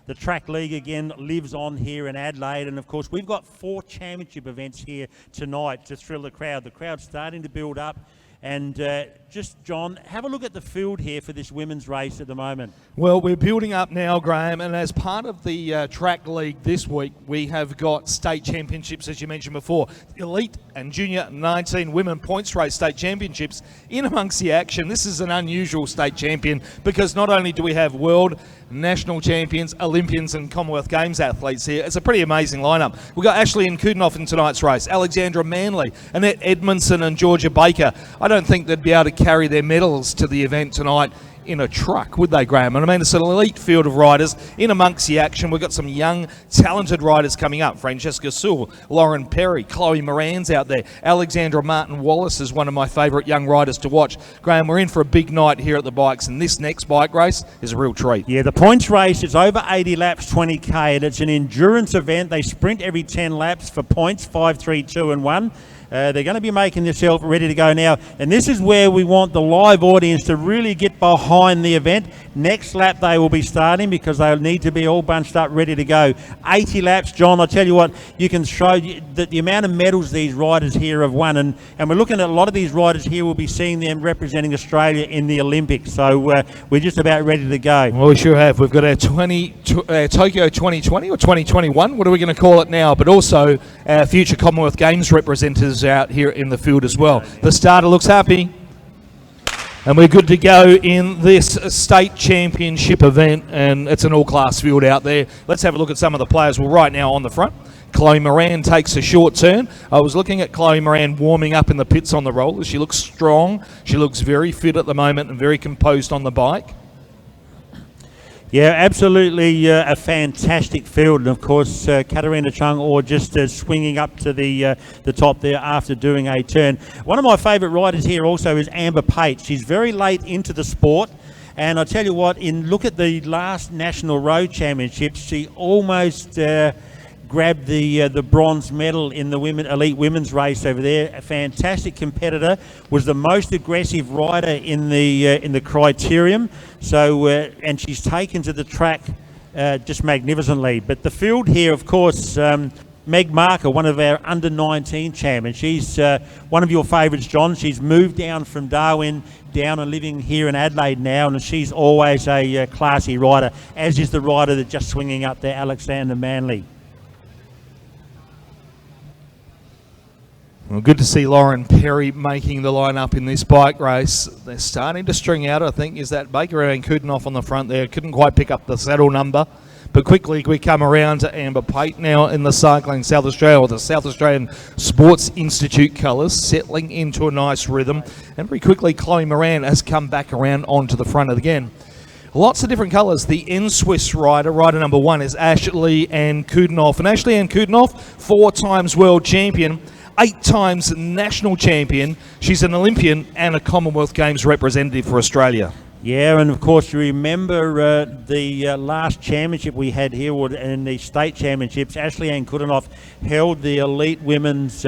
The track league again lives on here in Adelaide, and of course we've got 4 championship events here tonight to thrill the crowd. The crowd's starting to build up. And just, John, have a look at the field here for this women's race at the moment. Well, we're building up now, Graham, and as part of the track league this week, we have got state championships, as you mentioned before. Elite and Junior 19 Women Points Race State Championships in amongst the action. This is an unusual state champion because not only do we have world, national champions, Olympians and Commonwealth Games athletes here. It's a pretty amazing lineup. We've got Ashley Ann Kudinoff in tonight's race, Alexandra Manley, Annette Edmondson and Georgia Baker. I don't think they'd be able to carry their medals to the event tonight in a truck, would they, Graham? And I mean, it's an elite field of riders in amongst the action. We've got some young, talented riders coming up. Francesca Sewell, Lauren Perry, Chloe Moran's out there. Alexandra Martin-Wallace is one of my favourite young riders to watch. Graham, we're in for a big night here at the bikes, and this next bike race is a real treat. Yeah, the points race is over 80 laps, 20k, and it's an endurance event. They sprint every 10 laps for points, 5, 3, 2 and 1. They're going to be making themselves ready to go now. And this is where we want the live audience to really get behind the event. Next lap they will be starting because they'll need to be all bunched up, ready to go. 80 laps, John, I tell you what, you can show the amount of medals these riders here have won. And we're looking at a lot of these riders here. We'll be seeing them representing Australia in the Olympics. So we're just about ready to go. Well, we sure have. We've got our Tokyo 2020 or 2021. What are we going to call it now? But also our future Commonwealth Games representatives out here in the field as well. The starter looks happy. And we're good to go in this state championship event, and it's an all-class field out there. Let's have a look at some of the players. Well, right now on the front, Chloe Moran takes a short turn. I was looking at Chloe Moran warming up in the pits on the rollers. She looks strong. She looks very fit at the moment and very composed on the bike. Yeah, absolutely a fantastic field. And, of course, Katarina Chung or just swinging up to the top there after doing a turn. One of my favourite riders here also is Amber Pate. She's very late into the sport. And I tell you what, look at the last National Road Championships, she almost grabbed the bronze medal in the elite women's race over there. A fantastic competitor, was the most aggressive rider in the criterium. So and she's taken to the track just magnificently. But the field here, of course, Meg Marker, one of our under-19 champions. She's one of your favourites, John. She's moved down from Darwin down and living here in Adelaide now, and she's always a classy rider, as is the rider that's just swinging up there, Alexander Manley. Well, good to see Lauren Perry making the line-up in this bike race. They're starting to string out, I think, is that Baker and Kudinoff on the front there. Couldn't quite pick up the saddle number. But quickly we come around to Amber Pate now in the Cycling South Australia, or the South Australian Sports Institute colours, settling into a nice rhythm. And very quickly Chloe Moran has come back around onto the front again. Lots of different colours. The N-Swiss rider number 1, is Ashley Ann Kudinoff. And Ashley Ann Kudinoff, 4 times world champion, 8 times national champion. She's an Olympian and a Commonwealth Games representative for Australia. Yeah, and of course you remember the last championship we had here in the state championships. Ashley Ann Kudinoff held the elite women's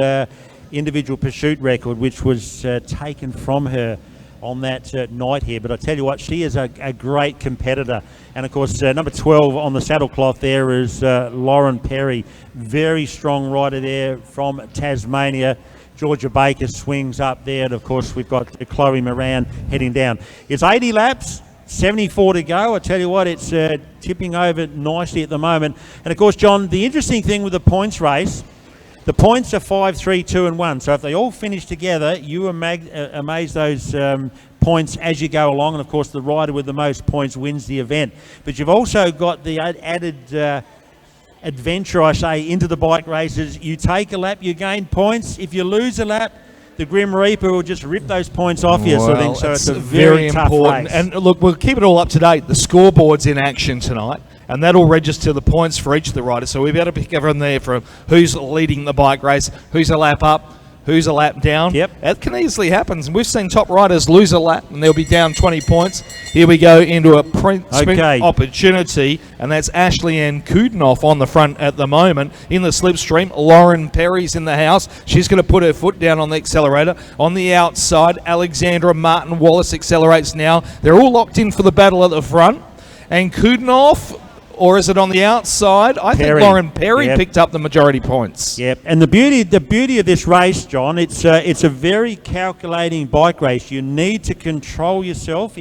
individual pursuit record, which was taken from her on that night here. But I tell you what, she is a great competitor. And of course, number 12 on the saddle cloth there is Lauren Perry. Very strong rider there from Tasmania. Georgia Baker swings up there. And of course, we've got Chloe Moran heading down. It's 80 laps, 74 to go. I tell you what, it's tipping over nicely at the moment. And of course, John, the interesting thing with the points race, the points are 5, 3, 2 and 1. So if they all finish together, you amaze those points as you go along. And of course, the rider with the most points wins the event. But you've also got the added adventure, I say, into the bike races. You take a lap, you gain points. If you lose a lap, the Grim Reaper will just rip those points off you. Well, so it's a very tough important race. And look, we'll keep it all up to date. The scoreboard's in action tonight, and that'll register the points for each of the riders. So we'll be able to pick everyone there from who's leading the bike race, who's a lap up, who's a lap down. Yep. That can easily happen. We've seen top riders lose a lap and they'll be down 20 points. Here we go into a sprint opportunity, and that's Ashley Ann Kudinoff on the front at the moment. In the slipstream, Lauren Perry's in the house. She's going to put her foot down on the accelerator. On the outside, Alexandra Martin-Wallace accelerates now. They're all locked in for the battle at the front. And Kudinoff, or is it on the outside? I think Perry. Lauren Perry Yep. picked up the majority points. Yep, and the beauty of this race, John, it's a very calculating bike race. You need to control yourself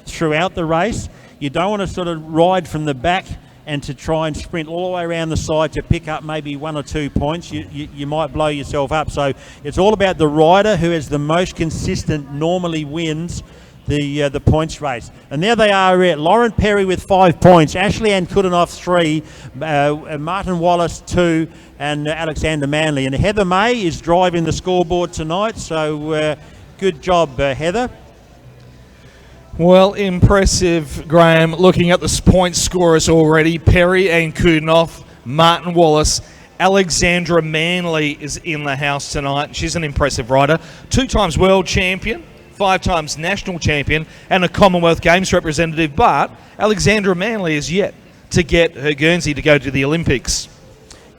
throughout the race. You don't want to sort of ride from the back and to try and sprint all the way around the side to pick up maybe 1 or 2 points. You might blow yourself up. So it's all about the rider who is the most consistent normally wins the points race. And there they are, Lauren Perry with 5 points, Ashley Ann Kudinoff 3, Martin Wallace 2, and Alexander Manley. And Heather May is driving the scoreboard tonight, so good job, Heather. Well, impressive, Graham. Looking at the point scorers already, Perry and Kudinoff, Martin Wallace, Alexandra Manley is in the house tonight. She's an impressive rider, 2 times world champion, 5 times national champion, and a Commonwealth Games representative. But Alexandra Manley is yet to get her Guernsey to go to the Olympics.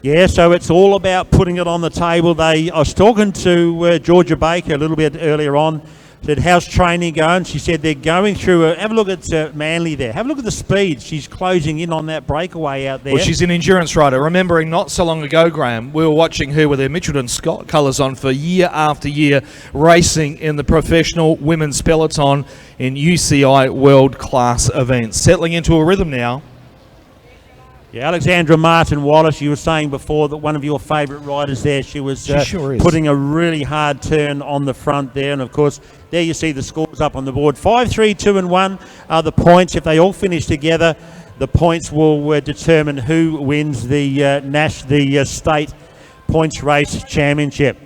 Yeah, so it's all about putting it on the table. I was talking to Georgia Baker a little bit earlier on. Said, how's training going? She said they're going through have a look at Manley there. Have a look at the speed. She's closing in on that breakaway out there. Well, she's an endurance rider. Remembering not so long ago, Graham, we were watching her with her Mitchelton Scott colours on for year after year, racing in the professional women's peloton in UCI world class events. Settling into a rhythm now. Yeah, Alexandra Martin Wallace, you were saying before that one of your favourite riders there, she was sure is. Putting a really hard turn on the front there. And, of course, there you see the scores up on the board. 5, 3, 2 and 1 are the points. If they all finish together, the points will determine who wins the state points race championship.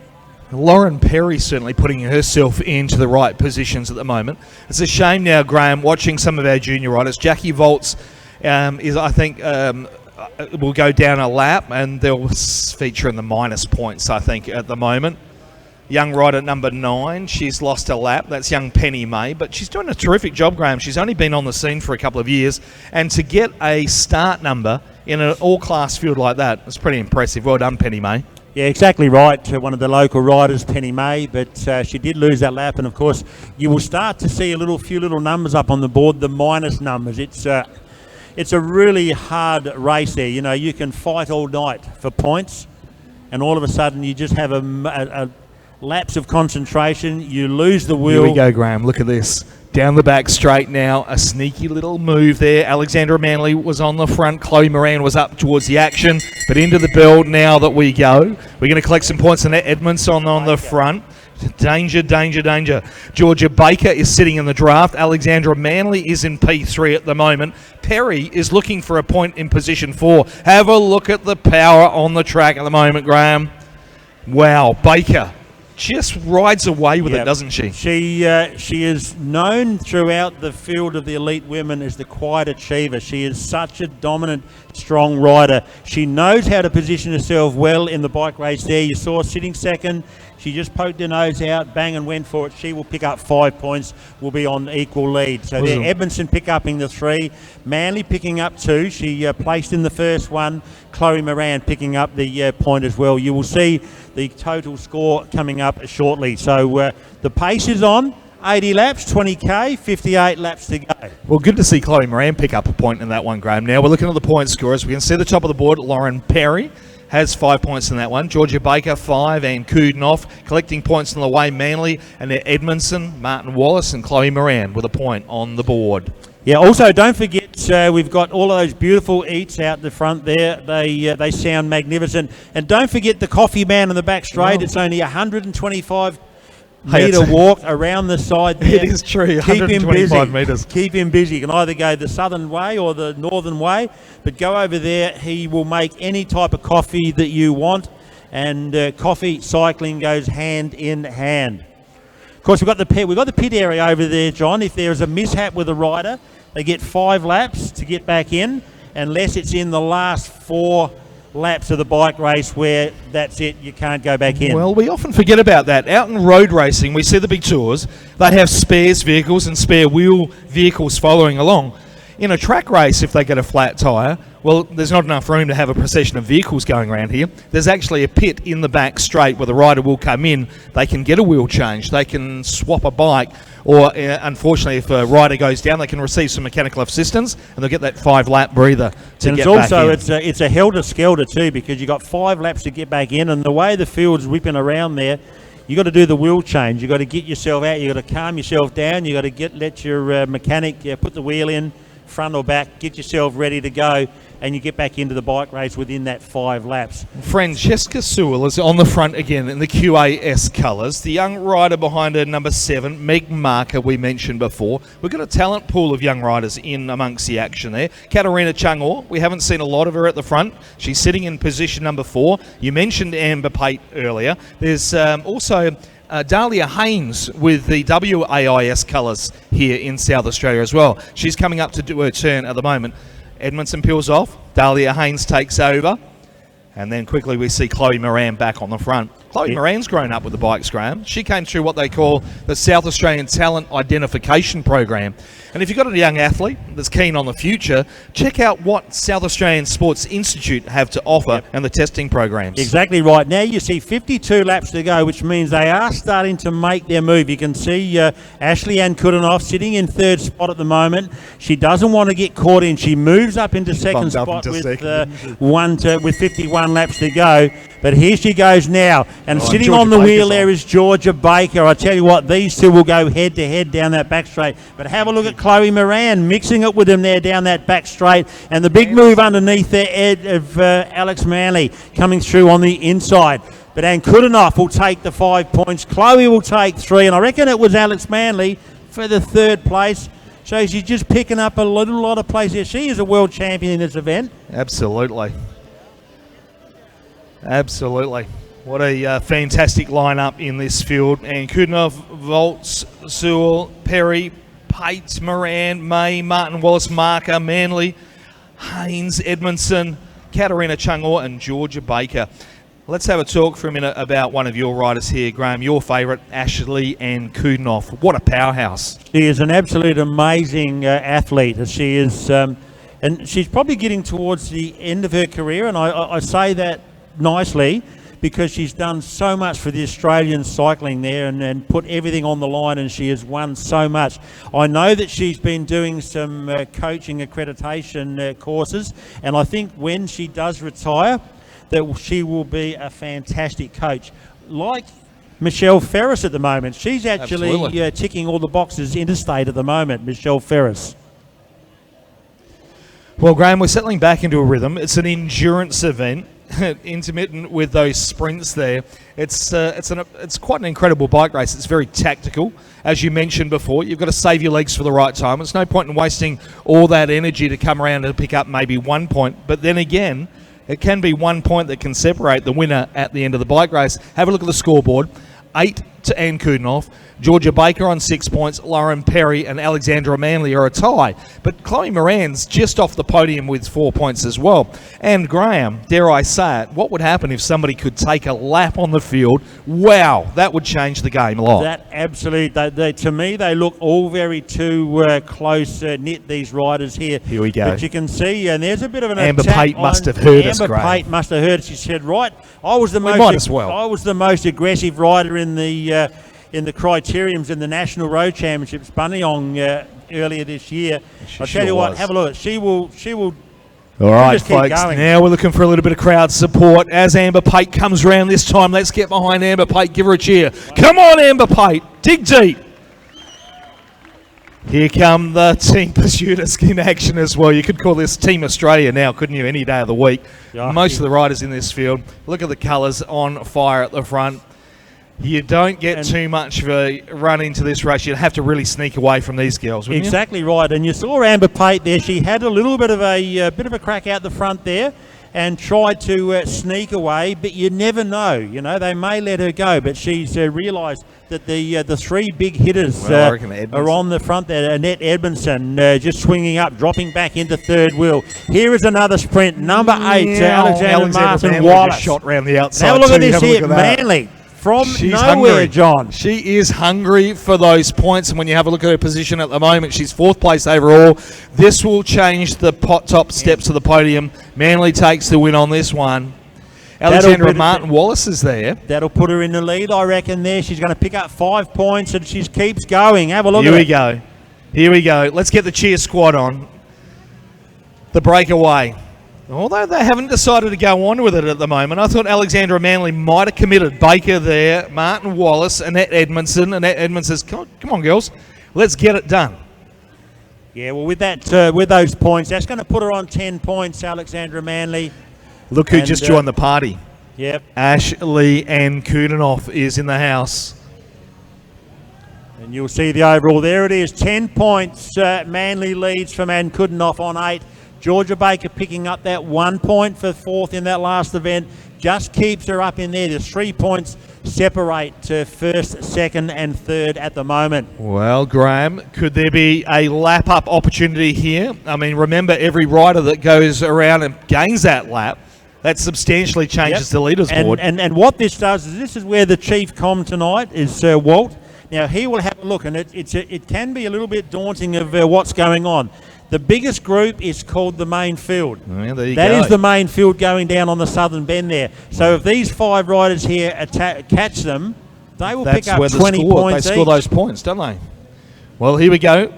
Lauren Perry certainly putting herself into the right positions at the moment. It's a shame now, Graham, watching some of our junior riders. Jackie Volts will go down a lap, and they'll feature in the minus points, I think, at the moment. Young rider number 9, she's lost a lap. That's young Penny May, but she's doing a terrific job, Graham. She's only been on the scene for a couple of years, and to get a start number in an all-class field like that is pretty impressive. Well done, Penny May. Yeah, exactly right. One of the local riders, Penny May, but she did lose that lap, and of course, you will start to see a few little numbers up on the board, the minus numbers. It's a really hard race there. You know, you can fight all night for points, and all of a sudden you just have a lapse of concentration. You lose the wheel. Here we go, Graham. Look at this. Down the back straight now. A sneaky little move there. Alexandra Manley was on the front. Chloe Moran was up towards the action. But into the build now that we go. We're going to collect some points on that. Edmondson on the front. Danger, danger, danger. Georgia Baker is sitting in the draft. Alexandra Manley is in P3 at the moment. Perry is looking for a point in position 4. Have a look at the power on the track at the moment, Graham. Wow, Baker just rides away with it, doesn't she? She is known throughout the field of the elite women as the quiet achiever. She is such a dominant, strong rider. She knows how to position herself well in the bike race there. You saw sitting second. She just poked her nose out, bang, and went for it. She will pick up 5 points, will be on equal lead. So there, Edmondson pick up in the 3, Manley picking up 2. She placed in the first one. Chloe Moran picking up the point as well. You will see the total score coming up shortly. So the pace is on. 80 laps, 20k, 58 laps to go. Well, good to see Chloe Moran pick up a point in that one, Graham. Now we're looking at the point scorers. We can see the top of the board, Lauren Perry has 5 points in that one. Georgia Baker, 5, and Kudinoff collecting points on the way. Manley and Edmondson, Martin Wallace, and Chloe Moran with a point on the board. Yeah, also don't forget we've got all of those beautiful eats out the front there. They sound magnificent. And don't forget the coffee man in the back straight. It's only 125 metre walk around the side there. It is true, 125 metres. Keep him busy. You can either go the southern way or the northern way, but go over there. He will make any type of coffee that you want, and coffee cycling goes hand in hand. Of course, we've got the pit area over there, John. If there is a mishap with a rider, they get 5 laps to get back in, unless it's in the last 4 laps of the bike race where that's it, you can't go back in. Well, we often forget about that. Out in road racing, we see the big tours, they have spares vehicles and spare wheel vehicles following along. In a track race, if they get a flat tyre, Well, there's not enough room to have a procession of vehicles going around here. There's actually a pit in the back straight where the rider will come in. They can get a wheel change. They can swap a bike. Or, unfortunately, if a rider goes down, they can receive some mechanical assistance, and they'll get that 5-lap breather to and get it's back also, in. it's a helter-skelter too, because you've got 5 laps to get back in, and the way the field's whipping around there, you got to do the wheel change. You got to get yourself out. You got to calm yourself down. You got to let your mechanic put the wheel in, front or back, get yourself ready to go, and you get back into the bike race within that 5 laps. Francesca Sewell is on the front again in the QAS colours. The young rider behind her, number 7, Meg Marker, we mentioned before. We've got a talent pool of young riders in amongst the action there. Katarina Changor, we haven't seen a lot of her at the front. She's sitting in position number 4. You mentioned Amber Pate earlier. There's also Dahlia Haynes with the WAIS colours here in South Australia as well. She's coming up to do her turn at the moment. Edmondson peels off, Dahlia Haynes takes over, and then quickly we see Chloe Moran back on the front. Chloe Moran's grown up with the bikes, Graham. She came through what they call the South Australian Talent Identification Program. And if you've got a young athlete that's keen on the future, check out what South Australian Sports Institute have to offer and the testing programs. Exactly right. Now you see 52 laps to go, which means they are starting to make their move. You can see Ashley Ann Kudinoff sitting in 3rd spot at the moment. She doesn't want to get caught in. She moves up into 2nd spot with 51 laps to go. But here she goes now. And sitting Georgia on the Baker's wheel there is Georgia Baker. I tell you what, these two will go head-to-head down that back straight. But have a look at Chloe Moran mixing it with them there down that back straight. And the big move underneath there of Alex Manley coming through on the inside. But Ann Kudinoff will take the 5 points. Chloe will take 3. And I reckon it was Alex Manley for the 3rd place. So she's just picking up a lot of places. She is a world champion in this event. Absolutely. Absolutely. What a fantastic lineup in this field. And Kudinoff, Volts, Sewell, Perry, Pate, Moran, May, Martin Wallace, Marker, Manley, Haynes, Edmondson, Katarina Changor and Georgia Baker. Let's have a talk for a minute about one of your riders here, Graham, your favourite, Ashley Ann Kudinoff. What a powerhouse. She is an absolute amazing athlete. She is, and she's probably getting towards the end of her career, and I say that nicely, because she's done so much for the Australian cycling there and put everything on the line, and she has won so much. I know that she's been doing some coaching accreditation courses, and I think when she does retire, that she will be a fantastic coach. Like Michelle Ferris at the moment. She's actually ticking all the boxes interstate at the moment, Michelle Ferris. Well, Graham, we're settling back into a rhythm. It's an endurance event. Intermittent with those sprints there. It's quite an incredible bike race. It's very tactical. As you mentioned before, you've got to save your legs for the right time. It's no point in wasting all that energy to come around and pick up maybe 1 point. But then again, it can be 1 point that can separate the winner at the end of the bike race. Have a look at the scoreboard. 8 to Ann Kudinoff. Georgia Baker on 6 points. Lauren Perry and Alexandra Manley are a tie. But Chloe Moran's just off the podium with 4 points as well. And Graham, dare I say it, what would happen if somebody could take a lap on the field? Wow, that would change the game a lot. That absolutely. To me, they look all very too close knit, these riders here. Here we go. But you can see, and there's a bit of an Amber attack. Pate must have heard us, Amber Graham. Pate must have heard us. She said, right, I was the most aggressive rider in the criteriums in the National Road Championships, Buninyong, earlier this year. I'll tell you what, have a look. She will. All right, folks, now we're looking for a little bit of crowd support as Amber Pate comes round this time. Let's get behind Amber Pate. Give her a cheer. Come on, Amber Pate. Dig deep. Here come the Team Pursuiters in action as well. You could call this Team Australia now, couldn't you, any day of the week. Yeah. Most of the riders in this field. Look at the colours on fire at the front. You don't get too much of a run into this race. You'd have to really sneak away from these girls, wouldn't you? Exactly right. And you saw Amber Pate there. She had a little bit of a crack out the front there and tried to sneak away, but you never know. You know, they may let her go, but she's realised that the 3 big hitters are on the front there. Annette Edmondson just swinging up, dropping back into 3rd wheel. Here is another sprint. Number 8, Alexander Martin Wallace. Shot round the outside. Now look at this here, Manley. from She's nowhere, hungry. John. She is hungry for those points, and when you have a look at her position at the moment, she's 4th place overall. This will change the top steps to the podium. Manly takes the win on this one. Alexandra Martin Wallace is there. That'll put her in the lead, I reckon, there. She's going to pick up 5 points, and she keeps going. Have a look at it. Here we go. Let's get the cheer squad on. The breakaway. Although they haven't decided to go on with it at the moment, I thought Alexandra Manly might have committed. Baker there, Martin Wallace, Annette Edmondson. Annette Edmondson says, come on, girls, let's get it done. Yeah, well, with that, with those points, that's going to put her on 10 points, Alexandra Manly. Look who just joined the party. Yep. Ashley Ann Kudinoff is in the house. And you'll see the overall. There it is, 10 points. Manly leads from Ann Kudinoff on 8. Georgia Baker picking up that 1 point for 4th in that last event. Just keeps her up in there. There's 3 points separate to 1st, 2nd and 3rd at the moment. Well, Graham, could there be a lap-up opportunity here? I mean, remember, every rider that goes around and gains that lap, that substantially changes the leaders board. And what this does is, this is where the chief com tonight is Walt. Now, he will have a look, and it can be a little bit daunting of what's going on. The biggest group is called the main field. Yeah, there you that go. is the main field going down on the southern bend there. So if these 5 riders here catch them, they will pick up 20 points They score each. those points, don't they? Well, here we go.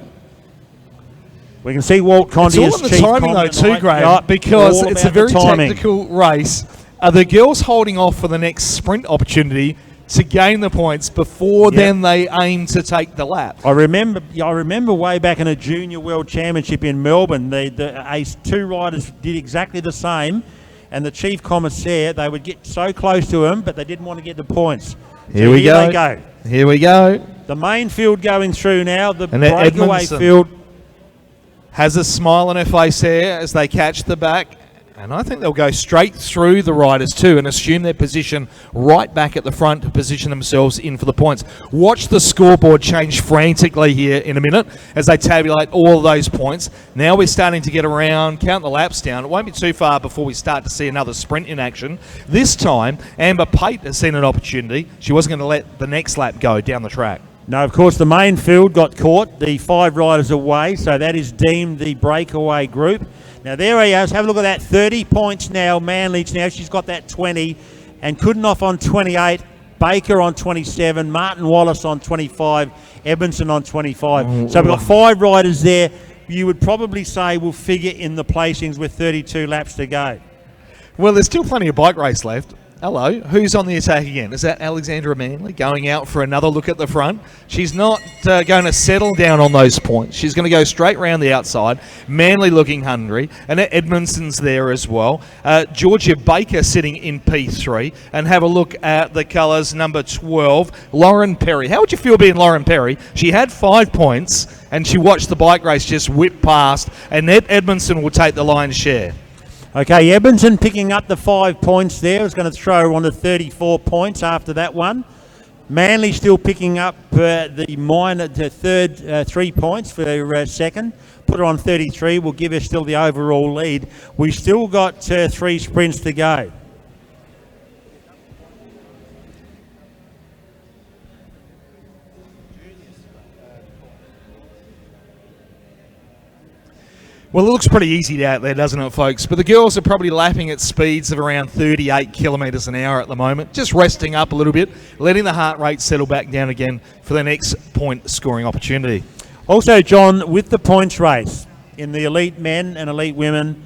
We can see Walt Condy It's all in the timing, though, too, Graham, because it's a very technical race. Are the girls holding off for the next sprint opportunity to gain the points before then they aim to take the lap? I remember way back in a junior world championship in Melbourne, the 2 riders did exactly the same, and the chief commissaire, they would get so close to him, but they didn't want to get the points. Here we go. They go. Here we go. The main field going through now, the And breakaway field. Has a smile on her face here as they catch the back. And I think they'll go straight through the riders too and assume their position right back at the front to position themselves in for the points. Watch the scoreboard change frantically here in a minute as they tabulate all of those points. Now we're starting to get around, count the laps down. It won't be too far before we start to see another sprint in action. This time, Amber Pate has seen an opportunity. She wasn't going to let the next lap go down the track. No, of course, the main field got caught, the 5 riders away, so that is deemed the breakaway group. Now, there he is. Have a look at that. 30 points now. Manly's now. She's got that 20. And Kudinoff on 28. Baker on 27. Martin Wallace on 25. Edmondson on 25. So we've got 5 riders there. You would probably say will figure in the placings with 32 laps to go. Well, there's still plenty of bike race left. Hello, who's on the attack again? Is that Alexandra Manly going out for another look at the front? She's not going to settle down on those points. She's going to go straight round the outside. Manly looking hungry. And Edmondson's there as well. Georgia Baker sitting in P3. And have a look at the colours, number 12, Lauren Perry. How would you feel being Lauren Perry? She had 5 points and she watched the bike race just whip past. And Edmondson will take the lion's share. Okay, Edmondson picking up the 5 points there. Is going to throw her on to 34 points after that one. Manly still picking up the third 3 points for second. Put her on 33. Will give her still the overall lead. We've still got 3 sprints to go. Well, it looks pretty easy out there, doesn't it, folks? But the girls are probably lapping at speeds of around 38 kilometres an hour at the moment, just resting up a little bit, letting the heart rate settle back down again for the next point scoring opportunity. Also, John, with the points race in the elite men and elite women,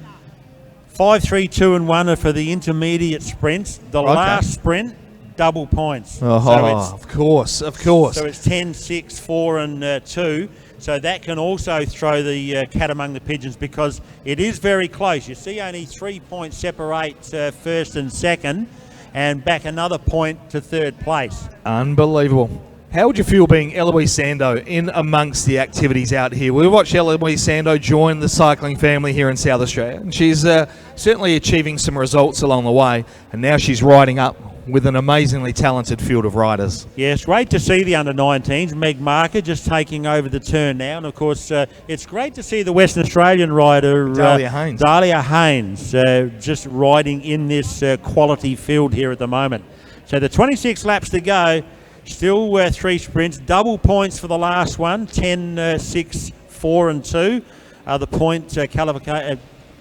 5, 3, 2 and 1 are for the intermediate sprints. The last sprint, double points. Of course. So it's 10, 6, 4 and 2. So that can also throw the cat among the pigeons because it is very close. You see only 3 points separate first and second and back another point to third place. Unbelievable. How would you feel being Eloise Sando in amongst the activities out here? We watched Eloise Sando join the cycling family here in South Australia, and she's certainly achieving some results along the way, and now she's riding up with an amazingly talented field of riders. Yeah, it's great to see the under-19s. Meg Marker just taking over the turn now. And, of course, it's great to see the Western Australian rider, Dahlia Haynes, just riding in this quality field here at the moment. So the 26 laps to go, still 3 sprints, double points for the last one, 10, 6, 4 and 2. The point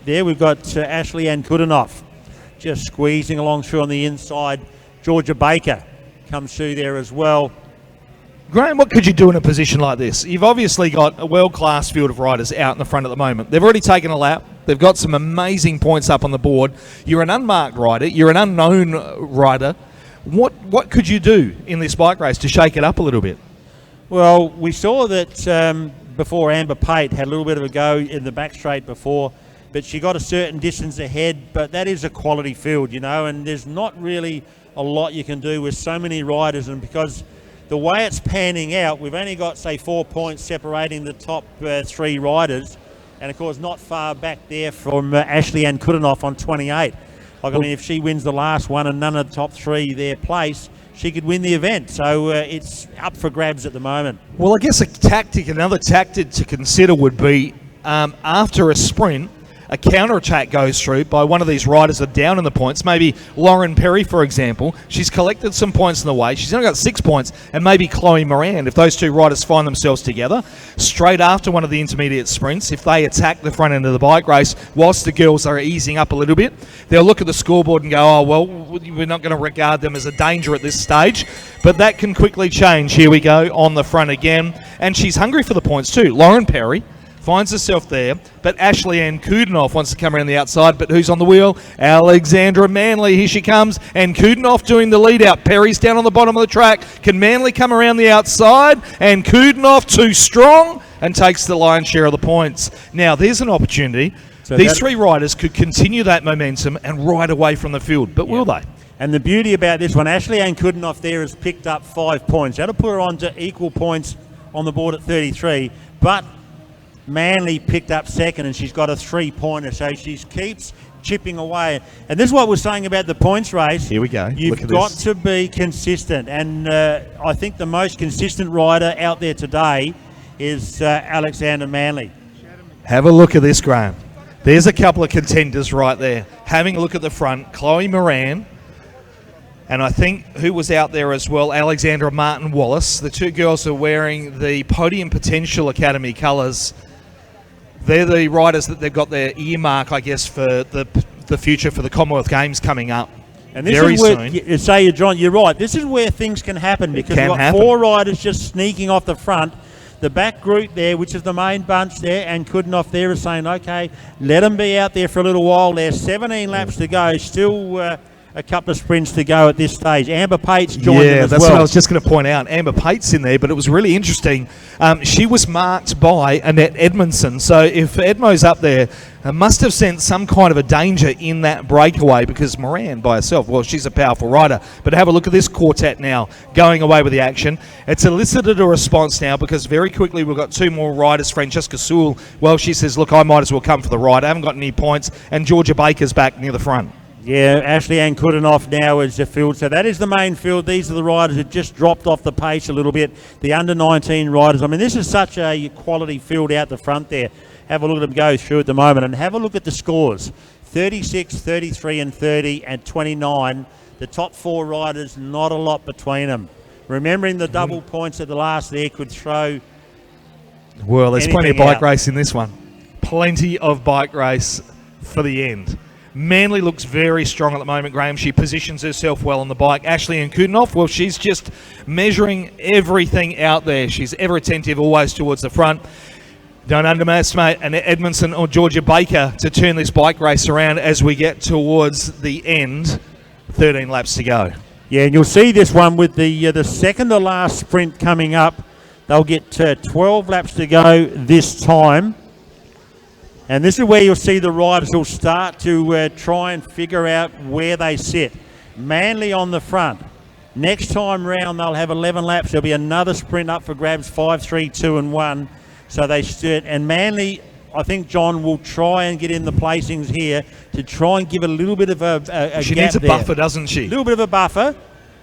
there we've got Ashley Ann Kudinoff just squeezing along through on the inside. Georgia Baker comes through there as well. Graham, what could you do in a position like this? You've obviously got a world-class field of riders out in the front at the moment. They've already taken a lap. They've got some amazing points up on the board. You're an unmarked rider. You're an unknown rider. What could you do in this bike race to shake it up a little bit? Well, we saw that before Amber Pate had a little bit of a go in the back straight before, but she got a certain distance ahead, but that is a quality field, you know, and there's not really a lot you can do with so many riders, and because the way it's panning out, we've only got, say, 4 points separating the top 3 riders, and of course not far back there from Ashley Ann Kudinoff on 28. Like, I mean, if she wins the last one and none of the top 3 their place, she could win the event. So it's up for grabs at the moment. Well, I guess another tactic to consider would be after a sprint, a counter-attack goes through by one of these riders that are down in the points. Maybe Lauren Perry, for example. She's collected some points in the way. She's only got 6 points. And maybe Chloe Moran, if those 2 riders find themselves together, straight after one of the intermediate sprints, if they attack the front end of the bike race, whilst the girls are easing up a little bit, they'll look at the scoreboard and go, oh, well, we're not going to regard them as a danger at this stage. But that can quickly change. Here we go, on the front again. And she's hungry for the points too. Lauren Perry finds herself there, but Ashley Ann Kudinoff wants to come around the outside, but who's on the wheel? Alexandra Manley, here she comes, and Kudinoff doing the lead out. Perry's down on the bottom of the track. Can Manley come around the outside? And Kudinoff too strong and takes the lion's share of the points. Now, there's an opportunity. So these 3 riders could continue that momentum and ride away from the field, but will they? And the beauty about this one, Ashley Ann Kudinoff there has picked up 5 points. That'll put her on to equal points on the board at 33, but Manley picked up second and she's got a 3-pointer, so she keeps chipping away. And this is what we're saying about the points race. Here we go. You've got to be consistent, and I think the most consistent rider out there today is Alexander Manley. Have a look at this, Graham. There's a couple of contenders right there. Having a look at the front, Chloe Moran, and I think who was out there as well, Alexandra Martin Wallace. The 2 girls are wearing the Podium Potential Academy colours. They're the riders that they've got their earmark, I guess, for the future for the Commonwealth Games coming up. And this very is where, soon. Say, John, you're right. This is where things can happen because we've got 4 riders just sneaking off the front. The back group there, which is the main bunch there, and Kudinoff there is saying, okay, let them be out there for a little while. There's 17 laps to go, still a couple of sprints to go at this stage. Amber Pate's joined them as that's well. what I was just going to point out. Amber Pate's in there, but it was really interesting. She was marked by Annette Edmondson. So if Edmo's up there, must have sensed some kind of a danger in that breakaway because Moran by herself, well, she's a powerful rider. But have a look at this quartet now going away with the action. It's elicited a response now because very quickly we've got 2 more riders. Francesca Sewell, well, she says, look, I might as well come for the ride. I haven't got any points. And Georgia Baker's back near the front. Yeah, Ashley Ann Kudinoff now is the field. So that is the main field. These are the riders that just dropped off the pace a little bit. The under-19 riders. I mean, this is such a quality field out the front there. Have a look at them go through at the moment and have a look at the scores. 36, 33 and 30 and 29. The top 4 riders, not a lot between them. Remembering the double points at the last there could throw. Well, there's plenty of bike race in this one. Plenty of bike race for the end. Manley looks very strong at the moment, Graham. She positions herself well on the bike. Ashley Ann Kudinoff, well, she's just measuring everything out there. She's ever attentive, always towards the front. Don't underestimate Annette Edmondson or Georgia Baker to turn this bike race around as we get towards the end. 13 laps to go. Yeah, and you'll see this one with the second to last sprint coming up. They'll get 12 laps to go this time. And this is where you'll see the riders will start to try and figure out where they sit. Manley on the front. Next time round, they'll have 11 laps. There'll be another sprint up for grabs, 5, 3, 2 and 1. So they stood. And Manley, I think John will try and get in the placings here to try and give a little bit of a She gap needs a there. buffer, doesn't she? A little bit of a buffer.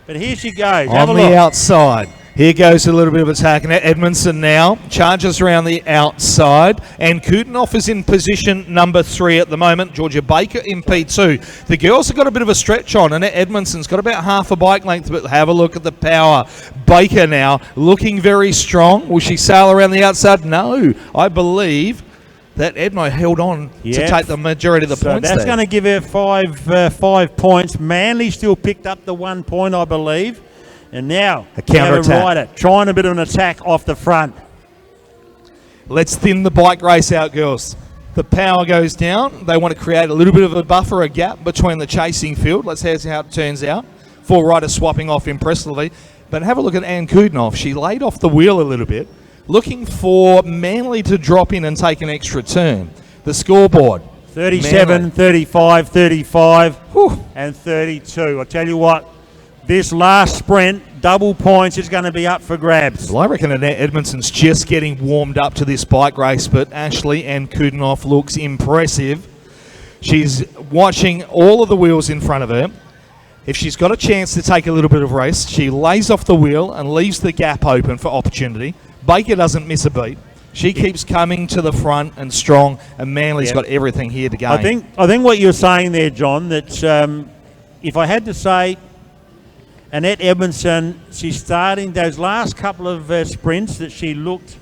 But here she goes. On the outside. Here goes a little bit of attack. And Edmondson now charges around the outside. And Kudinoff is in position number 3 at the moment. Georgia Baker in P2. The girls have got a bit of a stretch on. And Edmondson's got about half a bike length. But have a look at the power. Baker now looking very strong. Will she sail around the outside? No. I believe that Edno held on to take the majority of the points that's there. going to give her 5 points. Manly still picked up the 1 point, I believe. And now, a counter-attack. Rider trying a bit of an attack off the front. Let's thin the bike race out, girls. The power goes down. They want to create a little bit of a buffer, a gap between the chasing field. Let's see how it turns out. 4 riders swapping off impressively. But have a look at Anne Kudinoff. She laid off the wheel a little bit, looking for Manly to drop in and take an extra turn. The scoreboard. 37, Manly. 35, 35, and 32. I tell you what, this last sprint, double points is going to be up for grabs. Well, I reckon Annette Edmondson's just getting warmed up to this bike race, but Ashley Ann Kudinoff looks impressive. She's watching all of the wheels in front of her. If she's got a chance to take a little bit of race, she lays off the wheel and leaves the gap open for opportunity. Baker doesn't miss a beat. She keeps coming to the front and strong, and Manly's got everything here to gain. I think what you're saying there, John, that if I had to say, Annette Edmondson, she's starting those last couple of sprints that she looked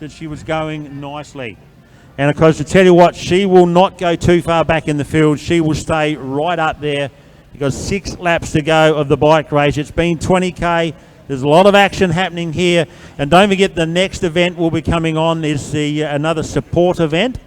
that she was going nicely. And of course, to tell you what, she will not go too far back in the field. She will stay right up there. You've got 6 laps to go of the bike race. It's been 20K. There's a lot of action happening here. And don't forget, the next event will be coming on is another support event,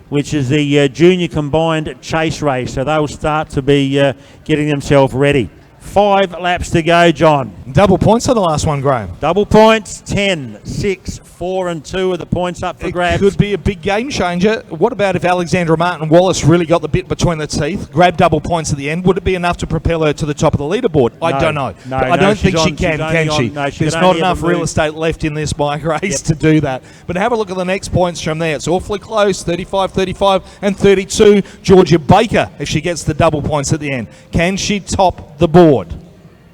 which is the junior combined chase race. So they'll start to be getting themselves ready. 5 laps to go, John. Double points on the last one, Graham. Double points, 10, 6, 4 and 2 are the points up for grabs. Could be a big game changer. What about if Alexandra Martin Wallace really got the bit between the teeth, grabbed double points at the end? Would it be enough to propel her to the top of the leaderboard? I don't know. I don't think she can she? There's not enough real estate left in this bike race to do that. But have a look at the next points from there. It's awfully close, 35, 35 and 32. Georgia Baker, if she gets the double points at the end. Can she top the board?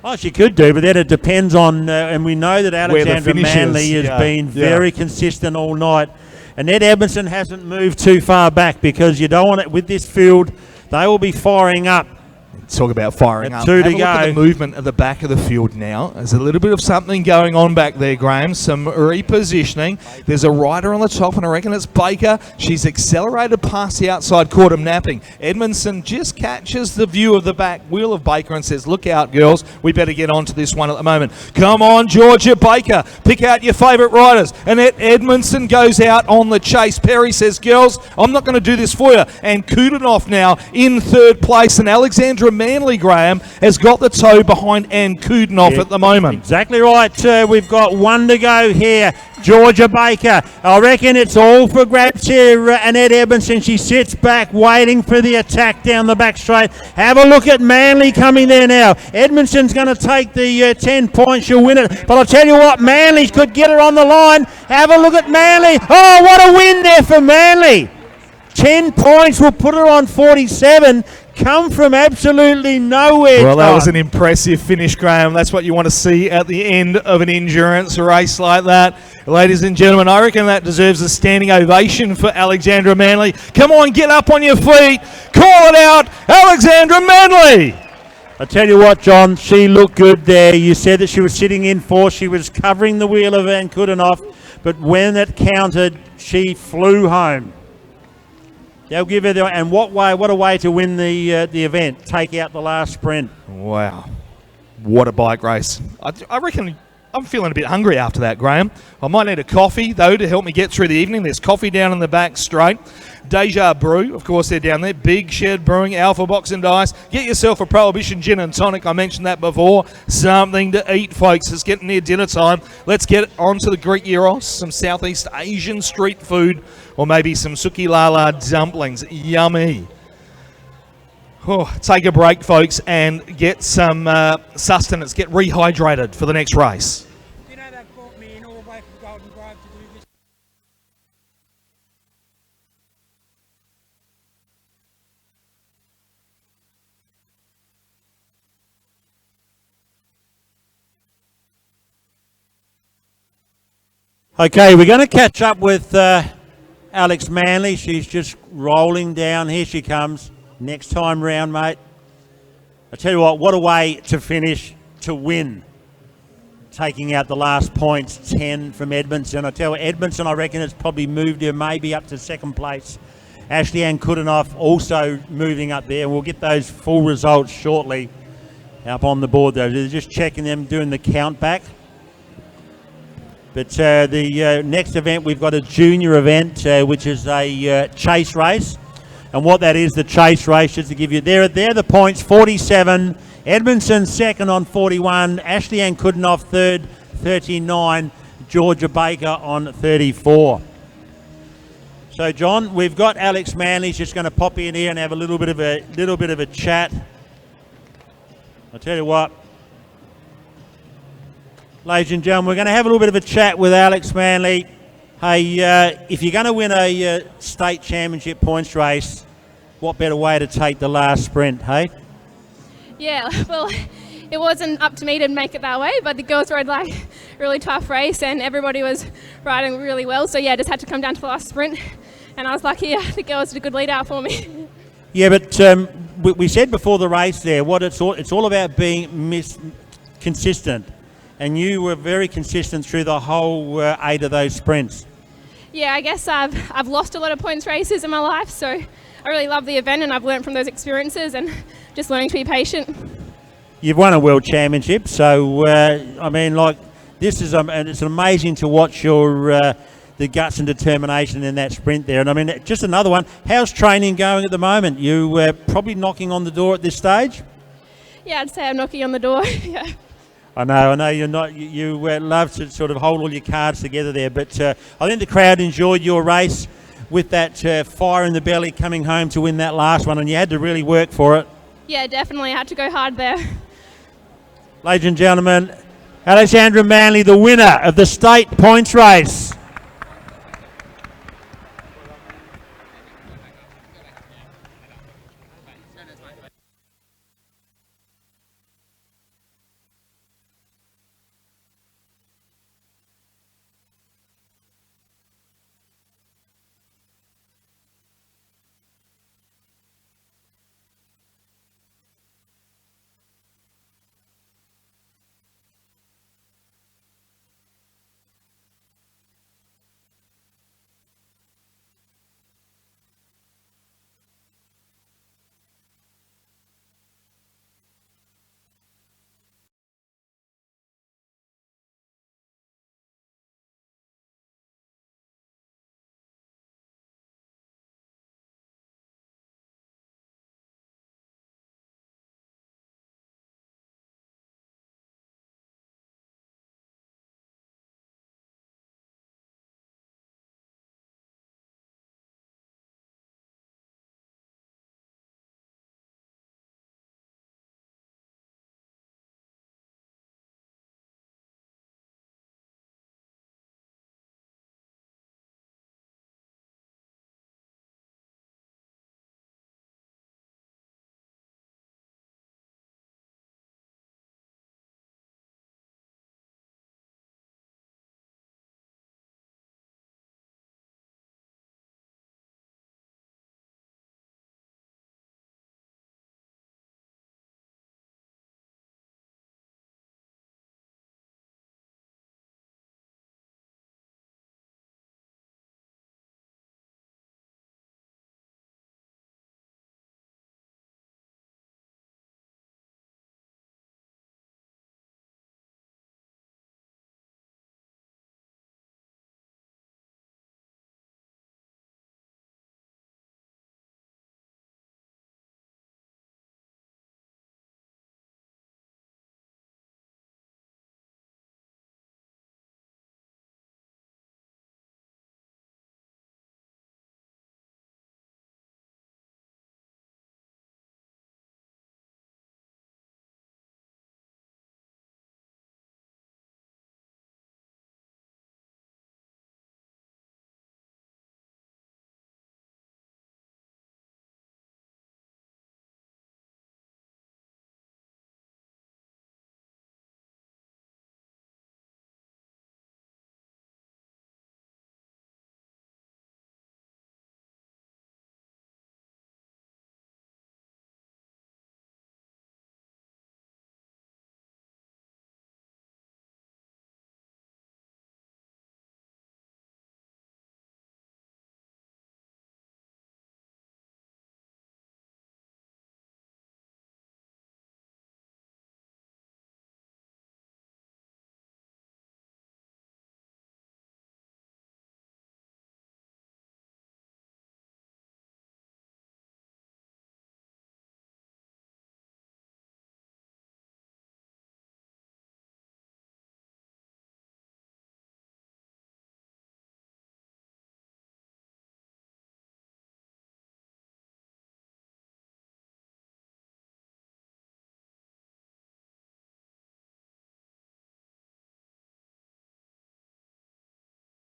Oh, she could do, but then it depends on, and we know that Alexandra Manley has been very consistent all night. And Ed Edmondson hasn't moved too far back because you don't want it with this field. They will be firing up. Talk about firing up. 2 to go. Look at the movement at the back of the field now. There's a little bit of something going on back there, Graham. Some repositioning. There's a rider on the top, and I reckon it's Baker. She's accelerated past the outside, caught him napping. Edmondson just catches the view of the back wheel of Baker and says, look out, girls. We better get on to this one at the moment. Come on, Georgia Baker. Pick out your favourite riders. And Edmondson goes out on the chase. Perry says, girls, I'm not going to do this for you. And Kudinoff now in 3rd place, and Alexandra Manley, Graham, has got the toe behind Ann Kudinoff at the moment. Exactly right. We've got 1 to go here. Georgia Baker. I reckon it's all for grabs here. Annette Edmondson, she sits back waiting for the attack down the back straight. Have a look at Manley coming there now. Edmondson's going to take the 10 points. She'll win it. But I'll tell you what, Manley could get her on the line. Have a look at Manley. Oh, what a win there for Manley. 10 points will put her on 47. Come from absolutely nowhere. Well, that was an impressive finish, Graham. That's what you want to see at the end of an endurance race like that. Ladies and gentlemen, I reckon that deserves a standing ovation for Alexandra Manley. Come on, get up on your feet. Call it out, Alexandra Manley. I tell you what, John, she looked good there. You said that she was sitting in 4. She was covering the wheel of Van Kudinoff, but when it counted, she flew home. They'll give her and what a way to win the event. Take out the last sprint. Wow. What a bike race. I reckon I'm feeling a bit hungry after that, Graham. I might need a coffee, though, to help me get through the evening. There's coffee down in the back straight. Deja Brew, of course, they're down there. Big Shed Brewing, Alpha Box and Dice. Get yourself a Prohibition Gin and Tonic. I mentioned that before. Something to eat, folks. It's getting near dinner time. Let's get on to the Greek gyros, some Southeast Asian street food, or maybe some suki lala dumplings. Yummy. Oh, take a break, folks, and get some sustenance. Get rehydrated for the next race. You know, they've brought me in all the way from Golden Grove to do this. Okay, we're going to catch up with Alex Manley. She's just rolling down. Here she comes. Next time round, mate. I tell you what a way to finish, to win. Taking out the last points, 10 from Edmondson. I tell you, Edmondson, I reckon, has probably moved her maybe up to second place. Ashley Ann Kudinoff also moving up there. We'll get those full results shortly up on the board, though. They're just checking them, doing the count back. But the next event, we've got a junior event, which is a chase race. And what that is, the chase race, just to give you, they're the points, 47. Edmondson second on 41. Ashley Ann Kudinoff third, 39. Georgia Baker on 34. So, John, we've got Alex Manley's just going to pop in here and have a little bit of a chat. I'll tell you what. Ladies and gentlemen, we're going to have a little bit of a chat with Alex Manley. Hey, if you're going to win a state championship points race, what better way to take the last sprint, hey? Yeah, well, it wasn't up to me to make it that way, but the girls rode like a really tough race and everybody was riding really well. So yeah, just had to come down to the last sprint, and I was lucky. The girls did a good lead out for me. Yeah, but we said before the race there, what it's all about being consistent. And you were very consistent through the whole 8 of those sprints. Yeah, I guess I've lost a lot of points races in my life, so I really love the event and I've learned from those experiences and just learning to be patient. You've won a world championship, so I mean, like, this is and it's amazing to watch your the guts and determination in that sprint there. And I mean, just another one. How's training going at the moment? You probably knocking on the door at this stage? Yeah, I'd say I'm knocking on the door. Yeah. I know you're not. You love to sort of hold all your cards together there, but I think the crowd enjoyed your race with that fire in the belly coming home to win that last one, and you had to really work for it. Yeah, definitely. I had to go hard there. Ladies and gentlemen, Alexandra Manley, the winner of the state points race.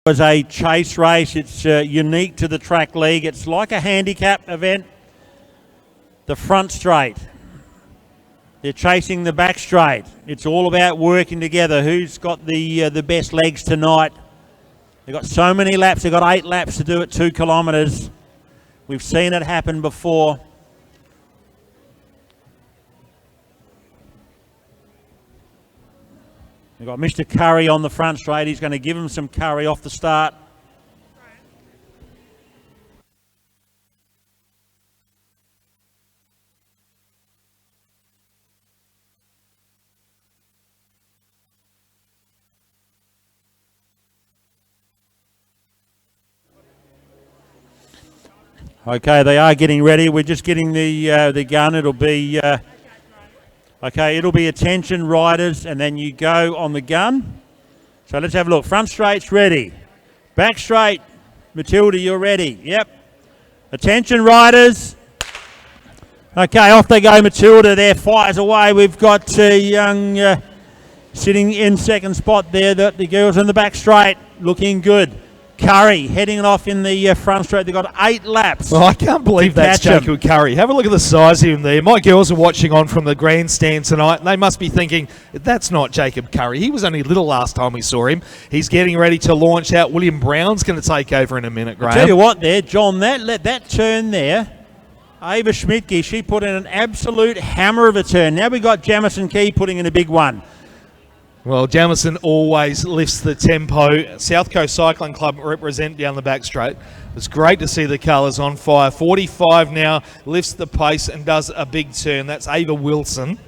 was a chase race. It's unique to the track league. It's like a handicap event. The front straight. They're chasing the back straight. It's all about working together. Who's got the best legs tonight? They've got so many laps. They've got 8 laps to do at 2 kilometres. We've seen it happen before. We've got Mr. Curry on the front straight. He's going to give him some curry off the start. Okay, they are getting ready. We're just getting the gun. It'll be okay. It'll be attention riders, and then you go on the gun. So let's have a look. Front straight's ready. Back straight, Matilda, you're ready. Yep. Attention riders. Okay, off they go. Matilda there fires away. We've got Young sitting in second spot there. The girls in the back straight looking good. Curry heading it off in the front straight. They've got 8 laps. Oh, I can't believe that's Jacob Curry. Have a look at the size of him there. My girls are watching on from the grandstand tonight. They must be thinking, that's not Jacob Curry. He was only little last time we saw him. He's getting ready to launch out. William Brown's going to take over in a minute, Graham. I'll tell you what there, John, that turn there, Ava Schmidtke, she put in an absolute hammer of a turn. Now we've got Jamison Key putting in a big one. Well, Jamison always lifts the tempo. South Coast Cycling Club represent down the back straight. It's great to see the colours on fire. 45 now, lifts the pace and does a big turn. That's Ava Wilson.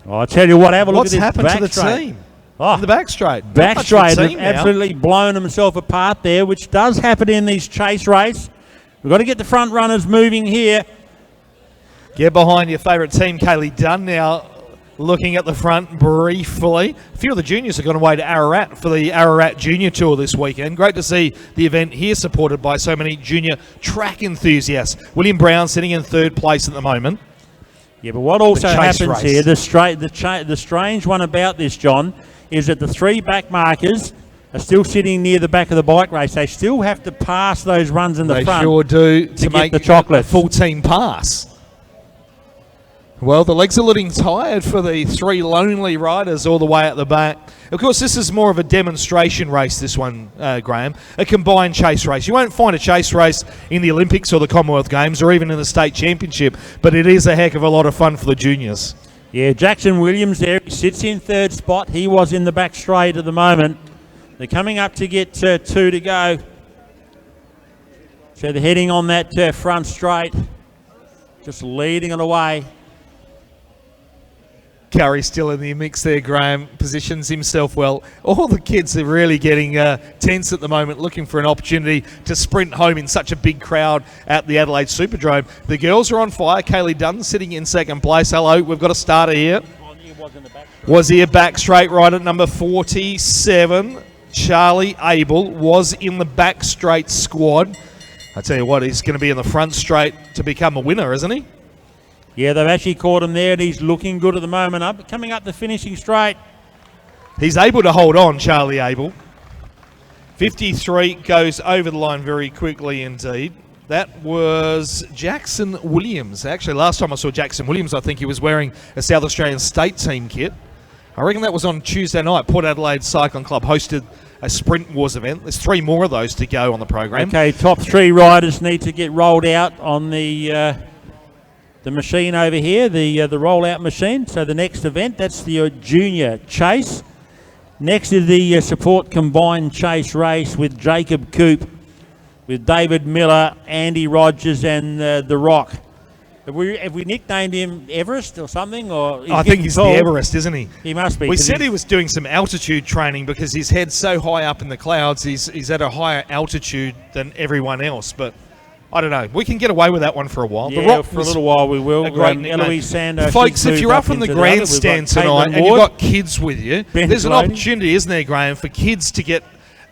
Oh, I tell you what, have a look at this What's happened back to the straight. team? Oh, In the back straight. Back Not much straight of a has team now. absolutely blown himself apart there, which does happen in these chase race. We've got to get the front runners moving here. Get behind your favourite team, Kaylee Dunn now. Looking at the front briefly. A few of the juniors have gone away to Ararat for the Ararat Junior Tour this weekend. Great to see the event here supported by so many junior track enthusiasts. William Brown sitting in 3rd place at the moment. Yeah, but what also chase happens race. here, the strange one about this, John, is that the 3 back markers are still sitting near the back of the bike race. They still have to pass those runs in the They front. sure do to to get make the chocolates. a full team pass. Well, the legs are looking tired for the 3 lonely riders all the way at the back. Of course, this is more of a demonstration race, this one, Graham. A combined chase race. You won't find a chase race in the Olympics or the Commonwealth Games or even in the State Championship, but it is a heck of a lot of fun for the juniors. Yeah, Jackson Williams there sits in 3rd spot. He was in the back straight at the moment. They're coming up to get 2 to go. So they're heading on that front straight, just leading it away. Curry still in the mix there, Graham. Positions himself well. All the kids are really getting tense at the moment, looking for an opportunity to sprint home in such a big crowd at the Adelaide Superdrome. The girls are on fire. Kaylee Dunn sitting in 2nd place. Hello, we've got a starter here. Was he a back straight rider? Number 47, Charlie Abel, was in the back straight squad. I tell you what, he's going to be in the front straight to become a winner, isn't he? Yeah, they've actually caught him there, and he's looking good at the moment. Coming up the finishing straight. He's able to hold on, Charlie Abel. 53 goes over the line very quickly indeed. That was Jackson Williams. Actually, last time I saw Jackson Williams, I think he was wearing a South Australian state team kit. I reckon that was on Tuesday night. Port Adelaide Cycling Club hosted a Sprint Wars event. There's 3 more of those to go on the program. Okay, top 3 riders need to get rolled out on the machine over here, the rollout machine. So the next event, that's the junior chase. Next is the support combined chase race with Jacob Coop, with David Miller, Andy Rogers, and The Rock. Have we nicknamed him Everest or something? Or I think he's the Everest, isn't he? He must be. We said he was doing some altitude training because his head's so high up in the clouds. He's at a higher altitude than everyone else, but I don't know. We can get away with that one for a while. Yeah, the Rock for a little while we will. a great nickname. Eloise Sando, Folks, if she's you're moved up in the into the other. grandstand We've got tonight Caitlin and you've Ward. got kids with you, Ben there's an Delaney. opportunity, isn't there, Graham, for kids to get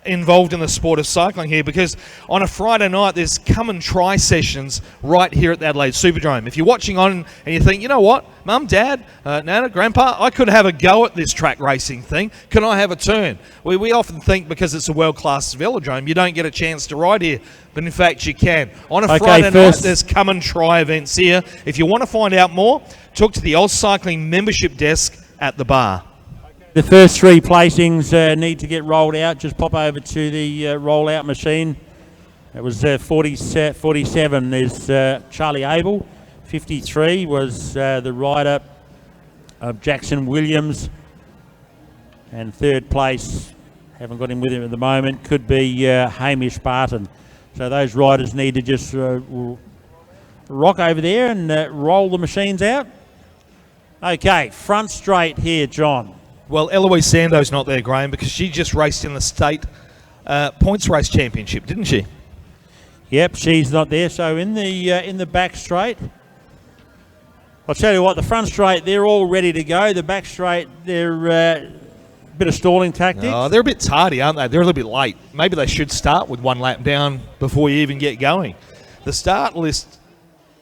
involved in the sport of cycling here, because on a Friday night there's come and try sessions right here at the Adelaide Superdrome. If you're watching on and you think, you know what, Mum, Dad, Nana, Grandpa, I could have a go at this track racing thing. Can I have a turn? We often think because it's a world-class velodrome you don't get a chance to ride here, but in fact you can. On a Friday night there's come and try events here. If you want to find out more, talk to the Oz Cycling membership desk at the bar. The first 3 placings need to get rolled out. Just pop over to the roll-out machine. It was 47. There's Charlie Abel. 53 was the rider of Jackson Williams. And third place, haven't got him with him at the moment, could be Hamish Barton. So those riders need to just rock over there and roll the machines out. Okay, front straight here, John. Well, Eloise Sando's not there, Graham, because she just raced in the state points race championship, didn't she? Yep, she's not there. So in the back straight, I'll tell you what, the front straight, they're all ready to go. The back straight, they're a bit of stalling tactics. Oh, they're a bit tardy, aren't they? They're a little bit late. Maybe they should start with 1 lap down before you even get going. The start list,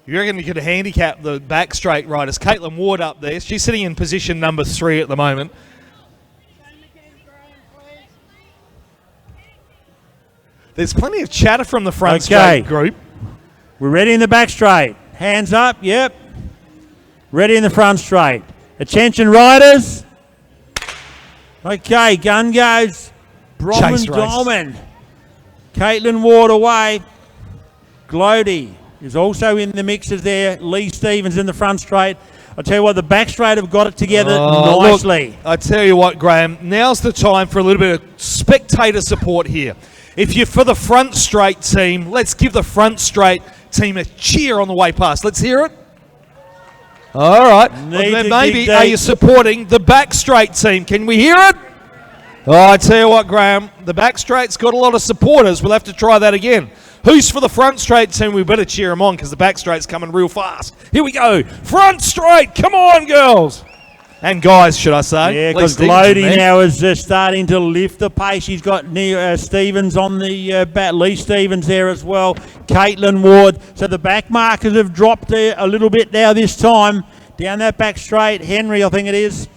you reckon you could handicap the back straight riders? Caitlin Ward up there. She's sitting in position number 3 at the moment. There's plenty of chatter from the front straight group. We're ready in the back straight. Hands up, yep. Ready in the front straight. Attention riders. Okay, gun goes. Bronwyn Dolman. Caitlin Ward away. Glody is also in the mixes there. Lee Stevens in the front straight. I'll tell you what, the back straight have got it together nicely. Look, I tell you what, Graham, now's the time for a little bit of spectator support here. If you're for the front straight team, let's give the front straight team a cheer on the way past. Let's hear it. All right. Well, then maybe are you supporting the back straight team? Can we hear it? Oh, I tell you what, Graham, the back straight's got a lot of supporters. We'll have to try that again. Who's for the front straight team? We better cheer them on because the back straight's coming real fast. Here we go. Front straight. Come on, girls. And guys, should I say. Yeah, because Glody now is starting to lift the pace. He's got Stevens on the bat. Lee Stevens there as well. Caitlin Ward. So the back markers have dropped a little bit now this time. Down that back straight. Henry, I think it is.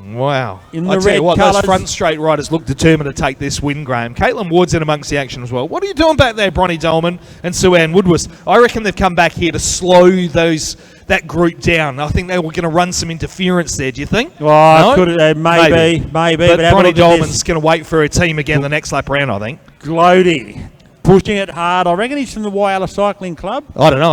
Wow. In the red colours. Those front straight riders look determined to take this win, Graham. Caitlin Ward's in amongst the action as well. What are you doing back there, Bronnie Dolman and Sue-Ann Woodworth? I reckon they've come back here to slow that group down. I think they were going to run some interference there, do you think? Oh, no? Maybe. But Bronnie Dolman's going to wait for her team again the next lap round, I think. Glody. Pushing it hard. I reckon he's from the Whyalla Cycling Club. I don't know.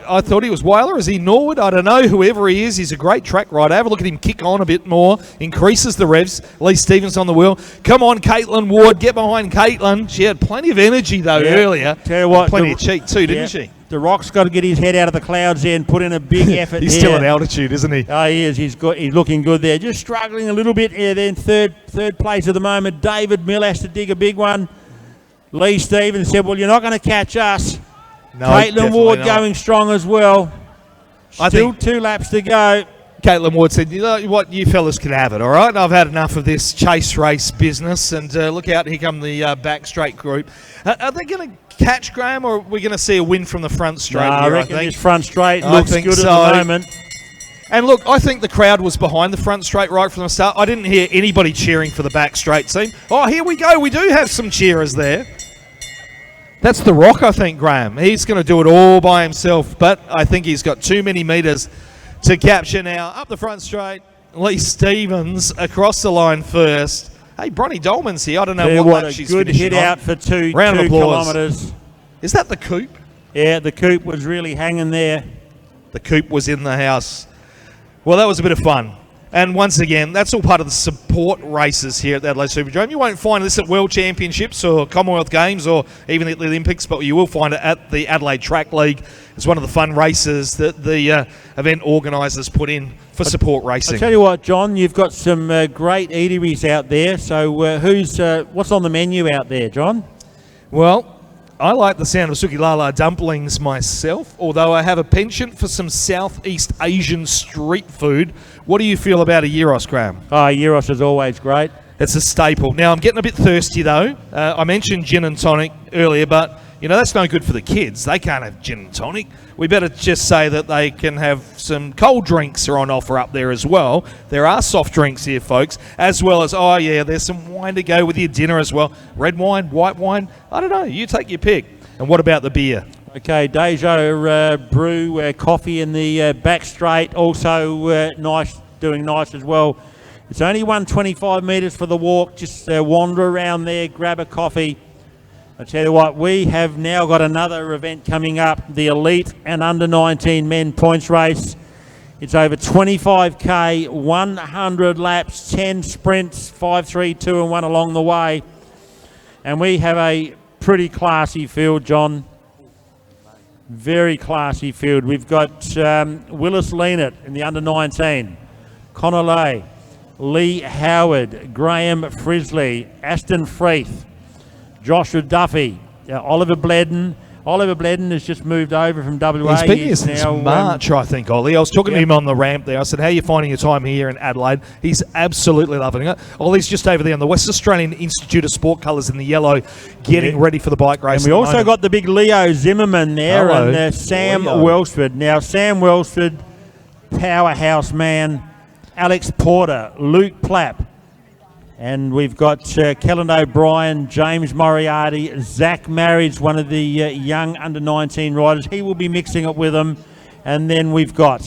I thought he was Whyalla. Is he Norwood? I don't know. Whoever he is, he's a great track rider. Have a look at him kick on a bit more. Increases the revs. Lee Stevens on the wheel. Come on, Caitlin Ward. Get behind Caitlin. She had plenty of energy, though, earlier. Tell you what. Plenty of cheek, too, didn't she? The Rock's got to get his head out of the clouds there and put in a big effort. He's still at altitude, isn't he? Oh, he is. He's looking good there. Just struggling a little bit here. Then third place at the moment. David Mill has to dig a big one. Lee Stevens said, well, you're not going to catch us. No, Caitlin Ward going strong as well. Still 2 laps to go. Caitlin Ward said, you know what, you fellas can have it, all right? I've had enough of this chase race business, and look out, here come the back straight group. Are they going to catch, Graham, or are we going to see a win from the front straight? I reckon this front straight looks good at the moment. And look, I think the crowd was behind the front straight right from the start. I didn't hear anybody cheering for the back straight team. Oh, here we go. We do have some cheerers there. That's the Rock, I think, Graham. He's going to do it all by himself, but I think he's got too many metres to capture now. Up the front straight, Lee Stevens across the line first. Hey, Bronnie Dolman's here. I don't know what lap she's finishing on. Good hit out for 2 kilometres. kilometres. Is that the coupe? Yeah, the coupe was really hanging there. The coupe was in the house. Well, that was a bit of fun. And once again, that's all part of the support races here at the Adelaide Superdrome. You won't find this at World Championships or Commonwealth Games or even at the Olympics, but you will find it at the Adelaide Track League. It's one of the fun races that the event organisers put in for support racing. I'll tell you what, John, you've got some great eateries out there. So what's on the menu out there, John? Well, I like the sound of Sukilala dumplings myself, although I have a penchant for some Southeast Asian street food. What do you feel about a gyros, Graham? Oh, gyros is always great. It's a staple. Now, I'm getting a bit thirsty, though. I mentioned gin and tonic earlier, but, you know, that's no good for the kids. They can't have gin and tonic. We better just say that they can have some cold drinks are on offer up there as well. There are soft drinks here, folks, as well as, oh, yeah, there's some wine to go with your dinner as well. Red wine, white wine, I don't know. You take your pick. And what about the beer? Okay, Deja Brew coffee in the back straight, also nice, doing nice as well. It's only 125 metres for the walk. Just wander around there, grab a coffee. I tell you what, we have now got another event coming up, the Elite and Under-19 Men Points Race. It's over 25k, 100 laps, 10 sprints, 5, 3, 2 and 1 along the way. And we have a pretty classy field, John. Very classy field. We've got Willis Leanett in the Under-19, Connor Lay, Lee Howard, Graham Frisley, Aston Freeth, Joshua Duffy, Oliver Bledden. Oliver Bledden has just moved over from WA. He's been here since March, I think, Ollie. I was talking to him on the ramp there. I said, how are you finding your time here in Adelaide? He's absolutely loving it. Ollie's just over there on the West Australian Institute of Sport colours in the yellow, getting ready for the bike race. And we also got the big Leo Zimmerman there. Hello. And Sam Leo. Welsford. Now, Sam Welsford, powerhouse man, Alex Porter, Luke Plapp. And we've got Kellen O'Brien, James Moriarty, Zach Marriage, one of the young under-19 riders. He will be mixing it with them. And then we've got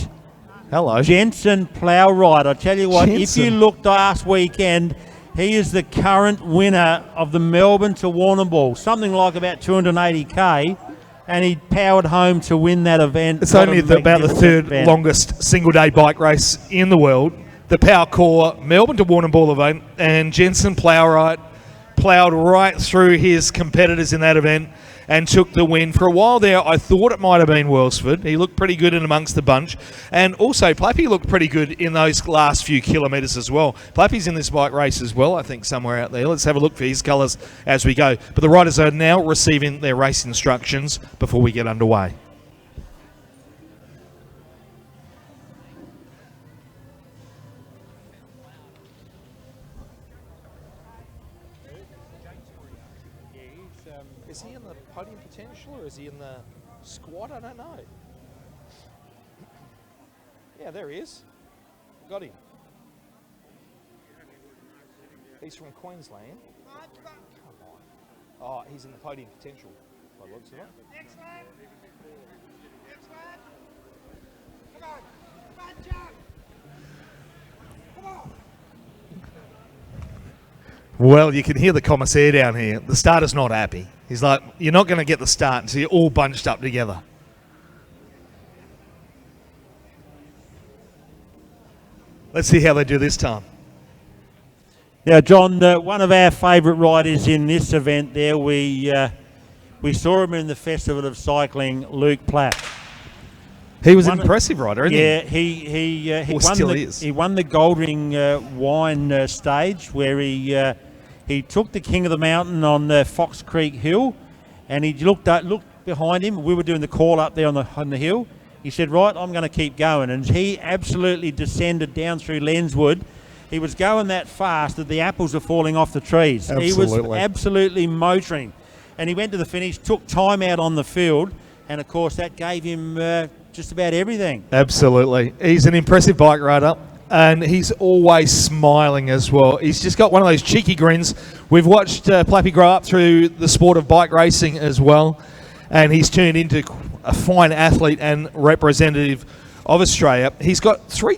Jensen Plowright. I tell you what, if you looked last weekend, he is the current winner of the Melbourne to Warrnambool, something like about 280k. And he powered home to win that event. It's only about the third longest single-day bike race in the world. The Power Core Melbourne to Warrnambool event, and Jensen Plowright ploughed right through his competitors in that event and took the win. For a while there, I thought it might have been Welsford. He looked pretty good in amongst the bunch. And also, Plappy looked pretty good in those last few kilometres as well. Plappy's in this bike race as well, I think, somewhere out there. Let's have a look for his colours as we go. But the riders are now receiving their race instructions before we get underway. Is he in the podium potential or is he in the squad? I don't know. Yeah, there he is. Got him. He's from Queensland. Come on. Oh, he's in the podium potential by the looks of it. Next lap. Next lap. Come on. Come on, John. Come on. Well, you can hear the commissaire down here. The starter's not happy. He's like, you're not going to get the start until you're all bunched up together. Let's see how they do this time. Yeah, John, one of our favourite riders in this event there, we saw him in the Festival of Cycling, Luke Platt. He was an impressive rider, isn't he? Yeah, he won the Goldring Wine stage where he took the King of the Mountain on Fox Creek Hill, and he looked behind him. We were doing the call up there on the hill. He said, right, I'm going to keep going. And he absolutely descended down through Lenswood. He was going that fast that the apples are falling off the trees. Absolutely. He was absolutely motoring. And he went to the finish, took time out on the field, and of course that gave him just about everything. Absolutely. He's an impressive bike rider. And he's always smiling as well. He's just got one of those cheeky grins. We've watched Plappy grow up through the sport of bike racing as well. And he's turned into a fine athlete and representative of Australia. He's got 3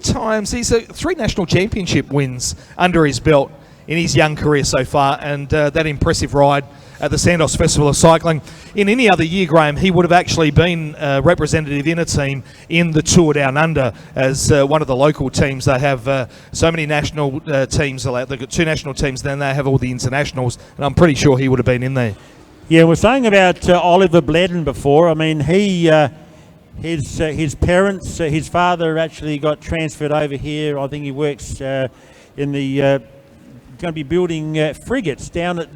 national championship wins under his belt in his young career so far. And that impressive ride at the Sandoz Festival of Cycling. In any other year, Graham, he would have actually been representative in a team in the Tour Down Under as one of the local teams. They have so many national teams. They've got 2 national teams, then they have all the internationals, and I'm pretty sure he would have been in there. Yeah, we're saying about Oliver Bledden before. I mean, his parents, his father actually got transferred over here. I think he works in the... going to be building frigates down at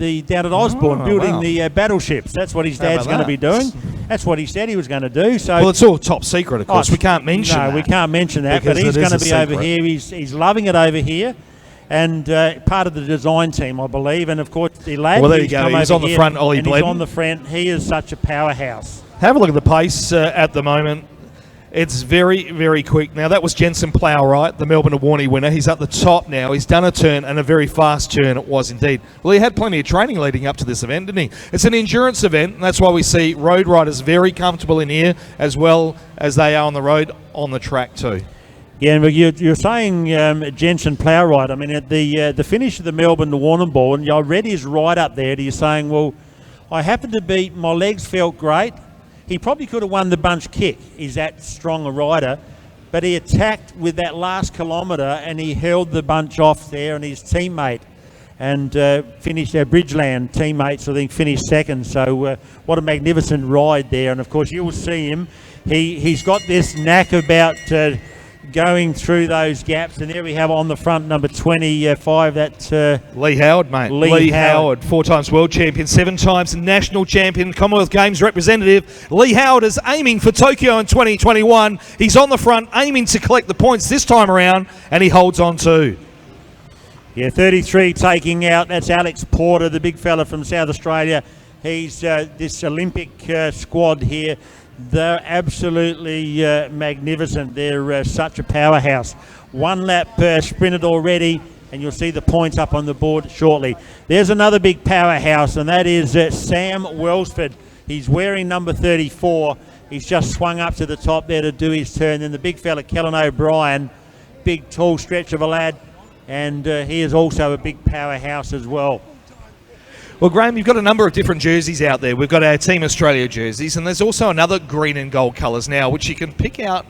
Osborne, building the battleships. That's what his dad's going to be doing. That's what he said he was going to do. So, well, it's all top secret, of course. We can't mention that. No, we can't mention that. But he's going to be over here. He's loving it over here. and part of the design team, I believe. And of course, the lad. Well, there you go. He's on the front, Ollie and he's Bledden. on the front. He is such a powerhouse. Have a look at the pace at the moment. It's very, very quick. Now, that was Jensen Plowright, the Melbourne Awardee winner. He's up the top now. He's done a turn, and a very fast turn it was indeed. Well, he had plenty of training leading up to this event, didn't he? It's an endurance event, and that's why we see road riders very comfortable in here, as well as they are on the road, on the track too. Yeah, and you're saying Jensen Plowright. I mean, at the finish of the Melbourne to Warrnambool, and I read his ride up there, and he's saying, well, I happened to beat, my legs felt great. He probably could have won the bunch kick. He's that strong a rider. But he attacked with that last kilometre and he held the bunch off there, and his teammate and finished our Bridgeland teammates, I think, finished second. So what a magnificent ride there. And, of course, you'll see him. He's got this knack about going through those gaps, and there we have on the front number 25. That's Lee Howard, mate. Lee Howard, 4 times world champion, 7 times national champion, Commonwealth Games representative. Lee Howard is aiming for Tokyo in 2021. He's on the front, aiming to collect the points this time around, and he holds on too. Yeah, 33 taking out. That's Alex Porter, the big fella from South Australia. He's this Olympic squad here. They're absolutely magnificent. They're such a powerhouse. 1 lap sprinted already, and you'll see the points up on the board shortly. There's another big powerhouse, and that is Sam Welsford. He's wearing number 34. He's just swung up to the top there to do his turn. Then the big fella, Kellen O'Brien, big tall stretch of a lad, and he is also a big powerhouse as well. Well, Graham, you've got a number of different jerseys out there. We've got our Team Australia jerseys, and there's also another green and gold colours now, which you can pick out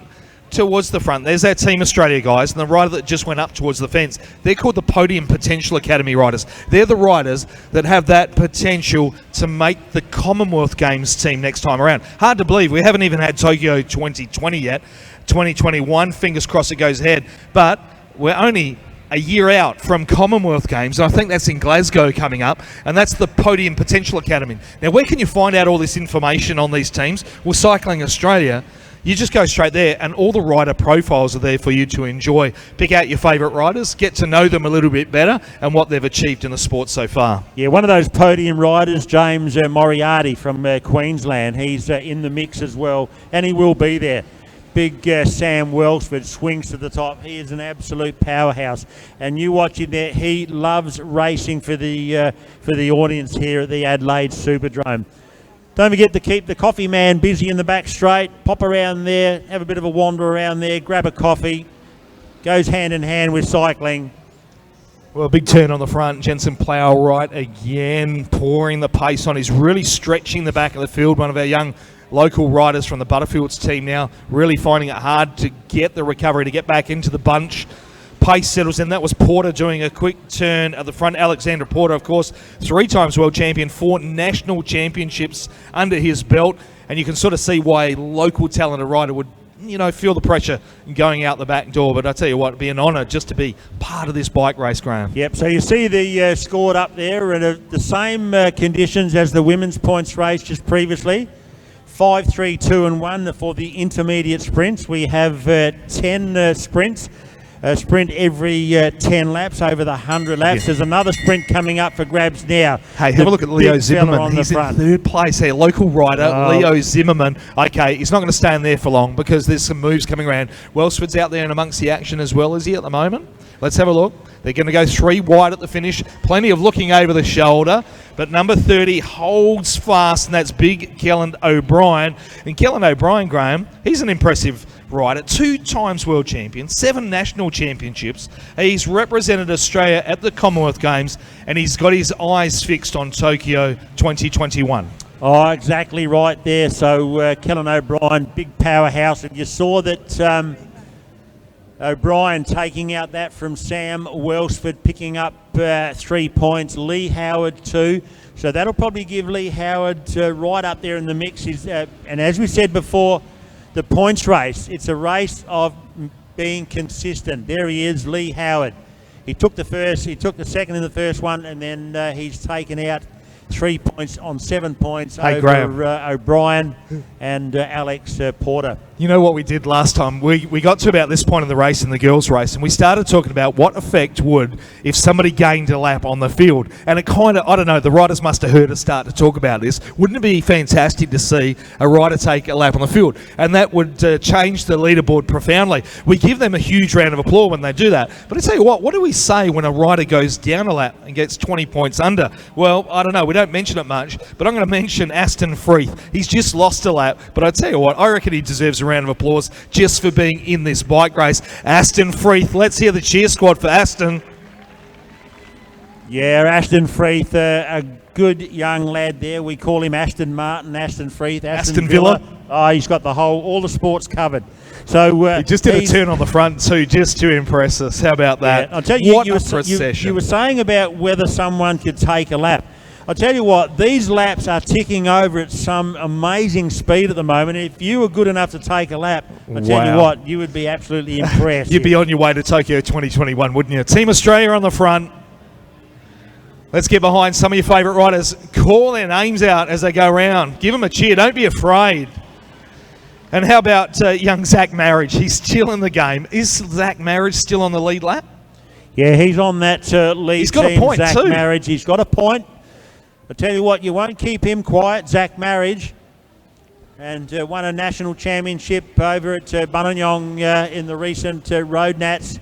towards the front. There's our Team Australia guys, and the rider that just went up towards the fence, they're called the Podium Potential Academy riders. They're the riders that have that potential to make the Commonwealth Games team next time around. Hard to believe. We haven't even had Tokyo 2020 yet. 2021, fingers crossed it goes ahead. But we're only a year out from Commonwealth Games, and I think that's in Glasgow coming up, and that's the Podium Potential Academy. Now, where can you find out all this information on these teams? Well, Cycling Australia, you just go straight there, and all the rider profiles are there for you to enjoy. Pick out your favourite riders, get to know them a little bit better, and what they've achieved in the sport so far. Yeah, one of those podium riders, James Moriarty from Queensland, he's in the mix as well, and he will be there. Big Sam Welsford swings to the top. He is an absolute powerhouse, and you watch him there. He loves racing for the audience here at the Adelaide Superdrome. Don't forget to keep the coffee man busy in the back straight. Pop around there, have a bit of a wander around there, grab a coffee. Goes hand in hand with cycling. Well, a big turn on the front. Jensen Plowright again, pouring the pace on. He's really stretching the back of the field. One of our young local riders from the Butterfields team now really finding it hard to get the recovery, to get back into the bunch. Pace settles in. That was Porter doing a quick turn at the front. Alexander Porter, of course, 3 times world champion, 4 national championships under his belt. And you can sort of see why a local talented rider would, you know, feel the pressure going out the back door. But I tell you what, it'd be an honour just to be part of this bike race, Graham. Yep, so you see the scored up there, and the same conditions as the women's points race just previously. 5, 3, 2 and 1 for the intermediate sprints. We have 10 sprints. A sprint every 10 laps over the 100 laps. Yeah. There's another sprint coming up for grabs now. Hey, have a look at Leo Zimmerman. He's in 3rd place here. Local rider, Leo Zimmerman. Okay, he's not going to stay in there for long because there's some moves coming around. Welsford's out there and amongst the action as well, is he, at the moment? Let's have a look. They're going to go 3 wide at the finish. Plenty of looking over the shoulder. But number 30 holds fast, and that's big Kellen O'Brien. And Kellen O'Brien, Graham, he's an impressive rider. 2 times world champion, 7 national championships. He's represented Australia at the Commonwealth Games, and he's got his eyes fixed on Tokyo 2021. Oh, exactly right there. So Kellen O'Brien, big powerhouse. And you saw that O'Brien taking out that from Sam Welsford, picking up 3 points. Lee Howard 2. So that'll probably give Lee Howard right up there in the mix. And as we said before, the points race, it's a race of being consistent. There he is, Lee Howard. He took the second in the first one, and then he's taken out 3 points on 7 points over O'Brien and Alex Porter. You know what we did last time? We got to about this point in the race, in the girls' race, and we started talking about what effect would if somebody gained a lap on the field. And it kind of, I don't know, the riders must have heard us start to talk about this. Wouldn't it be fantastic to see a rider take a lap on the field? And that would change the leaderboard profoundly. We give them a huge round of applause when they do that. But I tell you what do we say when a rider goes down a lap and gets 20 points under? Well, I don't know. We don't mention it much, but I'm going to mention Aston Freeth. He's just lost a lap, but I tell you what, I reckon he deserves a round of applause just for being in this bike race. Aston Freeth, let's hear the cheer squad for Aston. Yeah, Aston Freeth, a good young lad there. We call him Aston Martin, Aston Freeth, Aston Villa. Oh, he's got all the sports covered. So he just did a turn on the front too, just to impress us. How about that? Yeah, I'll tell you, what you a procession. You were saying about whether someone could take a lap. I'll tell you what, these laps are ticking over at some amazing speed at the moment. If you were good enough to take a lap, I'll tell you what, you would be absolutely impressed. You'd be on your way to Tokyo 2021, wouldn't you? Team Australia on the front. Let's get behind some of your favourite riders. Call their names out as they go round. Give them a cheer. Don't be afraid. And how about young Zach Marriage? He's still in the game. Is Zach Marriage still on the lead lap? Yeah, he's on that lead. He's got team, a point Zach too. Marriage. He's got a point. I tell you what, you won't keep him quiet, Zach Marriage, and won a national championship over at Bunanyong in the recent Road Nats.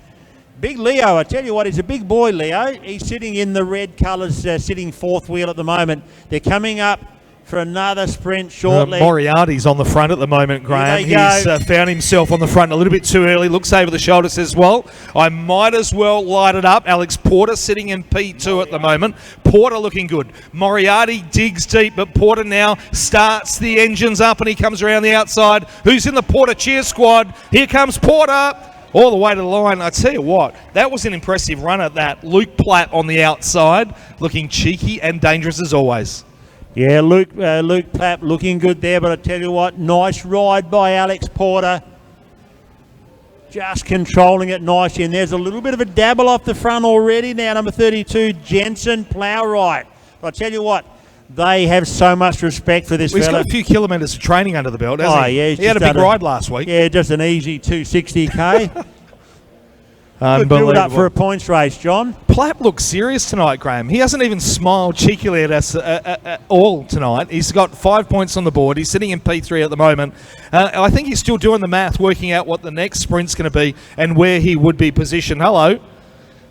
Big Leo, I tell you what, he's a big boy, Leo. He's sitting in the red colours, sitting fourth wheel at the moment. They're coming up for another sprint shortly. Moriarty's on the front at the moment, Graham. He's found himself on the front a little bit too early. Looks over the shoulder, says, well, I might as well light it up. Alex Porter sitting in P2 at the moment. Porter looking good. Moriarty digs deep, but Porter now starts the engines up and he comes around the outside. Who's in the Porter cheer squad? Here comes Porter. All the way to the line. I tell you what, that was an impressive run at that. Luke Platt on the outside, looking cheeky and dangerous as always. Yeah, Luke Platt looking good there, but I tell you what, nice ride by Alex Porter. Just controlling it nicely, and there's a little bit of a dabble off the front already now, number 32, Jensen Plowright. But I tell you what, they have so much respect for this He's fella. got a few kilometres of training under the belt, hasn't he? Yeah, he had a big ride last week. Yeah, just an easy 260k. Good build Unbelievable. up for a points race, John. Platt looks serious tonight, Graham. He hasn't even smiled cheekily at us at all tonight. He's got 5 points on the board. He's sitting in P3 at the moment. I think he's still doing the math, working out what the next sprint's going to be and where he would be positioned. Hello.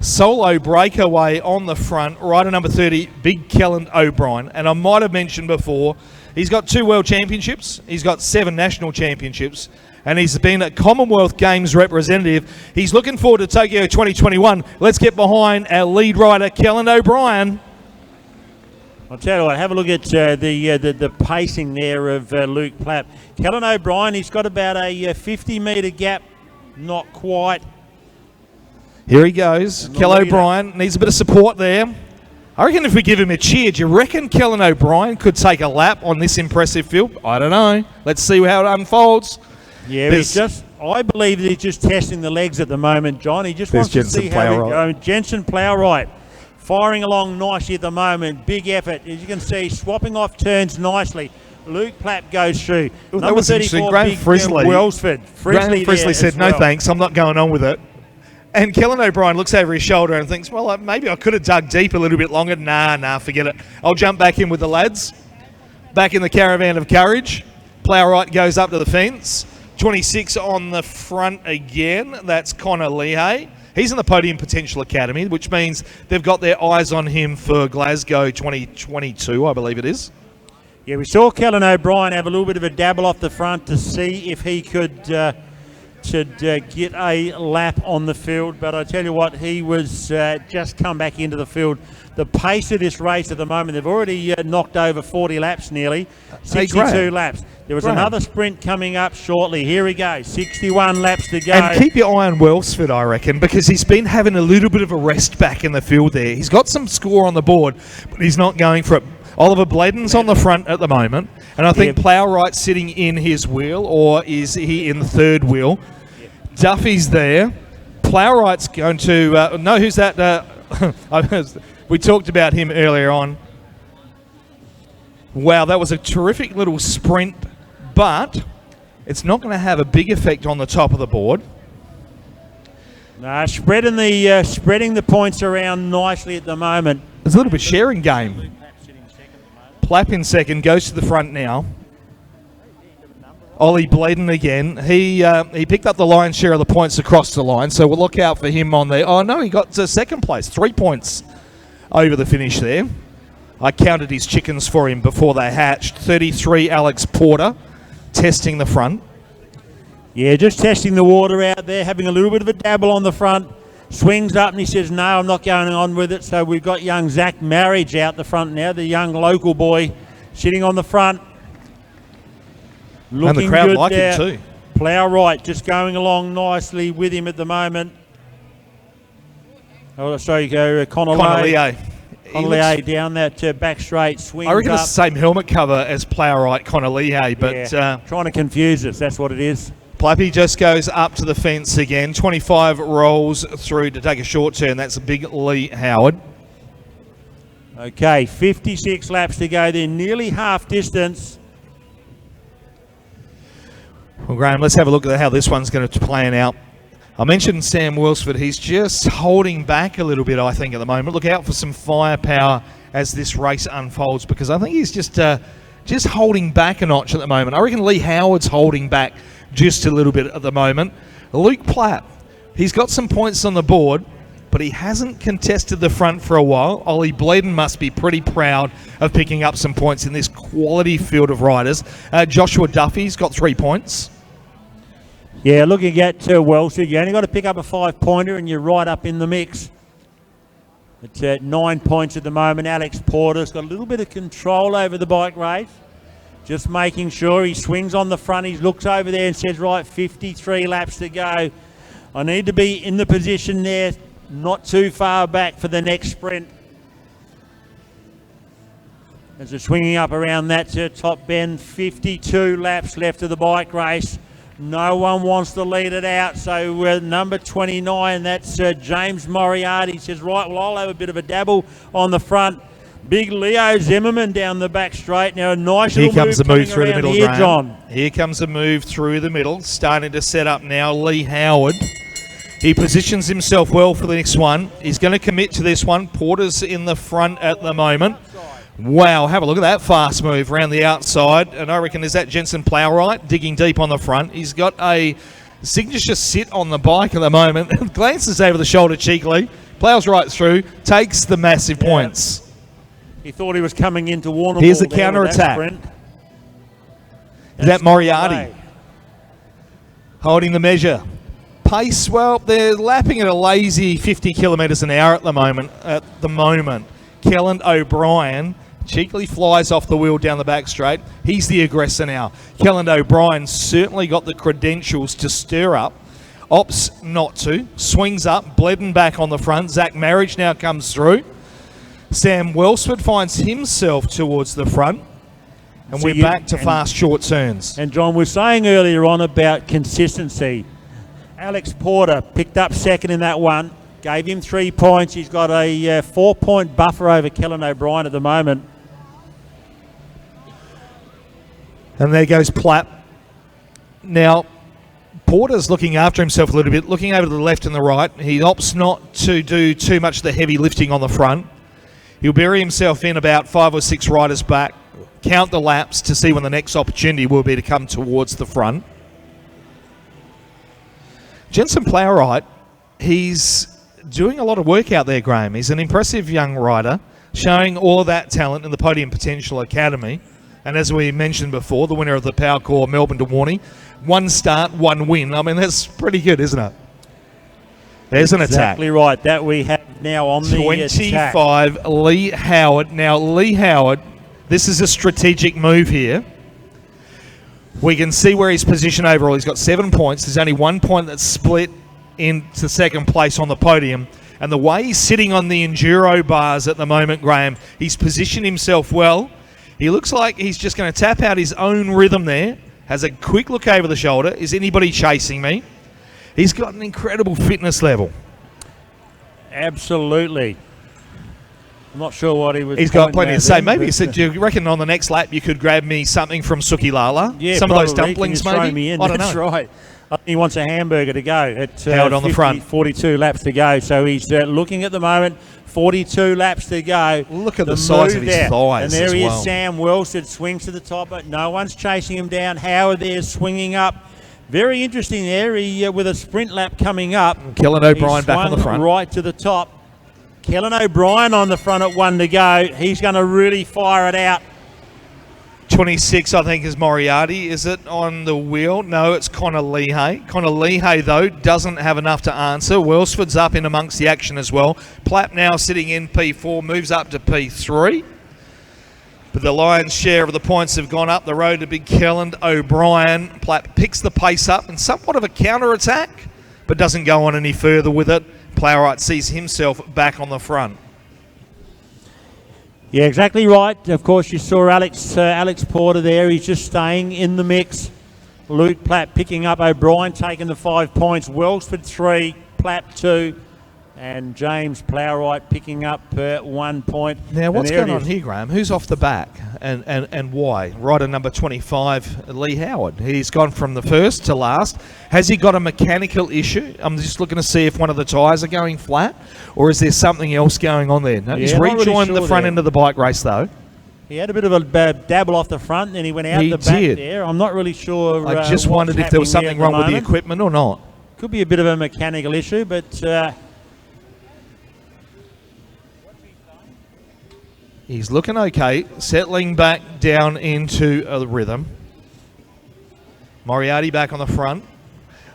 Solo breakaway on the front, rider number 30, Big Kelland O'Brien. And I might have mentioned before, he's got 2 World Championships. He's got 7 National Championships. And he's been a Commonwealth Games representative. He's looking forward to Tokyo 2021. Let's get behind our lead rider, Kelland O'Brien. I'll tell you what, have a look at the pacing there of Luke Platt. Kelland O'Brien, he's got about a 50-metre gap, not quite. Here he goes. Kell O'Brien needs a bit of support there. I reckon if we give him a cheer, do you reckon Kelland O'Brien could take a lap on this impressive field? I don't know. Let's see how it unfolds. Yeah, I believe that he's just testing the legs at the moment, John. He just wants to see how it goes. Jensen Plowright firing along nicely at the moment. Big effort. As you can see, swapping off turns nicely. Luke Platt goes through. Number 34, Graham Frisley. Wellsford. Graham Frisley said, no thanks, I'm not going on with it. And Kelland O'Brien looks over his shoulder and thinks, well, maybe I could have dug deep a little bit longer. Nah, forget it. I'll jump back in with the lads. Back in the caravan of courage. Plowright goes up to the fence. 26 on the front again. That's Connor Lehigh. He's in the Podium Potential Academy, which means they've got their eyes on him for Glasgow 2022, I believe it is. Yeah, we saw Kelland O'Brien have a little bit of a dabble off the front to see if he could get a lap on the field, but I tell you what, he was just come back into the field. The pace of this race at the moment, they've already knocked over 40 laps nearly, 62 laps. There was another sprint coming up shortly. Here we go, 61 laps to go. And keep your eye on Wellsford, I reckon, because he's been having a little bit of a rest back in the field there. He's got some score on the board, but he's not going for it. Oliver Bladen's on the front at the moment, and I think Plowright's sitting in his wheel, or is he in the third wheel? Duffy's there. Plowright's going to... no, who's that? We talked about him earlier on. Wow, that was a terrific little sprint, but it's not going to have a big effect on the top of the board. No, spreading the points around nicely at the moment. There's a little bit sharing game. Plapp in second, goes to the front now. Ollie Bladen again. He picked up the lion's share of the points across the line, so we'll look out for him on there. Oh, no, he got to second place. 3 points over the finish there. I counted his chickens for him before they hatched. 33, Alex Porter, testing the front. Yeah, just testing the water out there, having a little bit of a dabble on the front. Swings up and he says, no, I'm not going on with it. So we've got young Zach Marriage out the front now, the young local boy sitting on the front. Looking and the crowd good like there. him too. Plough right, just going along nicely with him at the moment. Oh, sorry, go Connolly down that back straight, swings I reckon up. it's the same helmet cover as Plough right, Connolly, but... trying to confuse us, that's what it is. Plappy just goes up to the fence again. 25 rolls through to take a short turn. That's a big Lee Howard. Okay, 56 laps to go there, nearly half distance. Well, Graham, let's have a look at how this one's going to plan out. I mentioned Sam Wilsford. He's just holding back a little bit, I think, at the moment. Look out for some firepower as this race unfolds, because I think he's just holding back a notch at the moment. I reckon Lee Howard's holding back just a little bit at the moment. Luke Platt, he's got some points on the board, but he hasn't contested the front for a while. Ollie Bladen must be pretty proud of picking up some points in this quality field of riders. Joshua Duffy's got 3 points. Yeah, looking at Wellsford, you only got to pick up a 5-pointer and you're right up in the mix. It's at 9 points at the moment. Alex Porter's got a little bit of control over the bike race. Just making sure he swings on the front. He looks over there and says, right, 53 laps to go. I need to be in the position there, not too far back for the next sprint. As they're swinging up around that top bend, 52 laps left of the bike race. No one wants to lead it out, so number 29, that's James Moriarty, says, right, well, I'll have a bit of a dabble on the front. Big Leo Zimmerman down the back straight. Now a nice Here little comes the move through the middle, here, Graham. John. Here comes the move through the middle, starting to set up now. Lee Howard. He positions himself well for the next one. He's going to commit to this one. Porter's in the front at the moment. Wow, have a look at that fast move around the outside. And I reckon, is that Jensen Plowright digging deep on the front? He's got a signature sit on the bike at the moment. Glances over the shoulder cheekily. Plows right through. Takes the massive points. He thought he was coming into Warrnambool. Here's the counter-attack. Is that Moriarty? Holding the measure. Pace, well, they're lapping at a lazy 50 kilometres an hour at the moment. Kelland O'Brien cheekily flies off the wheel down the back straight. He's the aggressor now. Kelland O'Brien certainly got the credentials to stir up. Opts not to. Swings up. Bladen back on the front. Zach Marriage now comes through. Sam Welsford finds himself towards the front. And we're back to fast short turns. And John was saying earlier on about consistency. Alex Porter picked up second in that one. Gave him 3 points. He's got a 4-point buffer over Kelland O'Brien at the moment. And there goes Platt. Now, Porter's looking after himself a little bit, looking over to the left and the right. He opts not to do too much of the heavy lifting on the front. He'll bury himself in about 5 or 6 riders back, count the laps to see when the next opportunity will be to come towards the front. Jensen Plowright, he's doing a lot of work out there, Graham. He's an impressive young rider, showing all of that talent in the Podium Potential Academy. And as we mentioned before, the winner of the Powercore Melbourne to Warney, 1 start, 1 win. I mean, that's pretty good, isn't it? There's an attack. Exactly right. That we have now on the 25, attack. Lee Howard. Now, Lee Howard, this is a strategic move here. We can see where he's positioned overall. He's got 7 points. There's only 1 point that's split into second place on the podium. And the way he's sitting on the enduro bars at the moment, Graham, he's positioned himself well. He looks like he's just going to tap out his own rhythm there. Has a quick look over the shoulder. Is anybody chasing me? He's got an incredible fitness level. Absolutely. I'm not sure what he was. He's got pointing plenty at to say. then, Maybe he but, said, do you reckon on the next lap you could grab me something from Suki Lala? Yeah, some of those probably. dumplings, Can you throw maybe? me in? I don't That's know. right. I think he wants a hamburger to go at Held on the front. 42 laps to go. So he's looking at the moment. 42 laps to go. Look at the size move of his there. thighs And there as he well. is, Sam Wilson swings to the top, but no one's chasing him down. Howard there swinging up. Very interesting there. He with a sprint lap coming up. Kellen O'Brien He back on the swung front. right to the top. Kellen O'Brien on the front at 1 to go. He's going to really fire it out. 26, I think, is Moriarty. Is it on the wheel? No, it's Connor Lehigh. Connor Lehigh, though, doesn't have enough to answer. Welsford's up in amongst the action as well. Plapp now sitting in P4, moves up to P3. But the lion's share of the points have gone up the road to Big Kellen O'Brien. Plapp picks the pace up in somewhat of a counter-attack, but doesn't go on any further with it. Plowright sees himself back on the front. Yeah, exactly right. Of course, you saw Alex Porter there. He's just staying in the mix. Luke Platt picking up O'Brien, taking the 5 points. Welsford 3, Platt 2, and James Plowright picking up 1 point. Now, what's And there going it on is. here, Graham? Who's off the back and why? Rider number 25, Lee Howard. He's gone from the first to last. Has he got a mechanical issue? I'm just looking to see if one of the tyres are going flat, or is there something else going on there? No, he's not really rejoined sure the front there. end of the bike race, though. He had a bit of a dabble off the front, and then he went out He the back did. there. I'm not really sure. I just what's wondered if there was happening something there at wrong with the moment. equipment or not. Could be a bit of a mechanical issue, but He's looking okay, settling back down into the rhythm. Moriarty back on the front.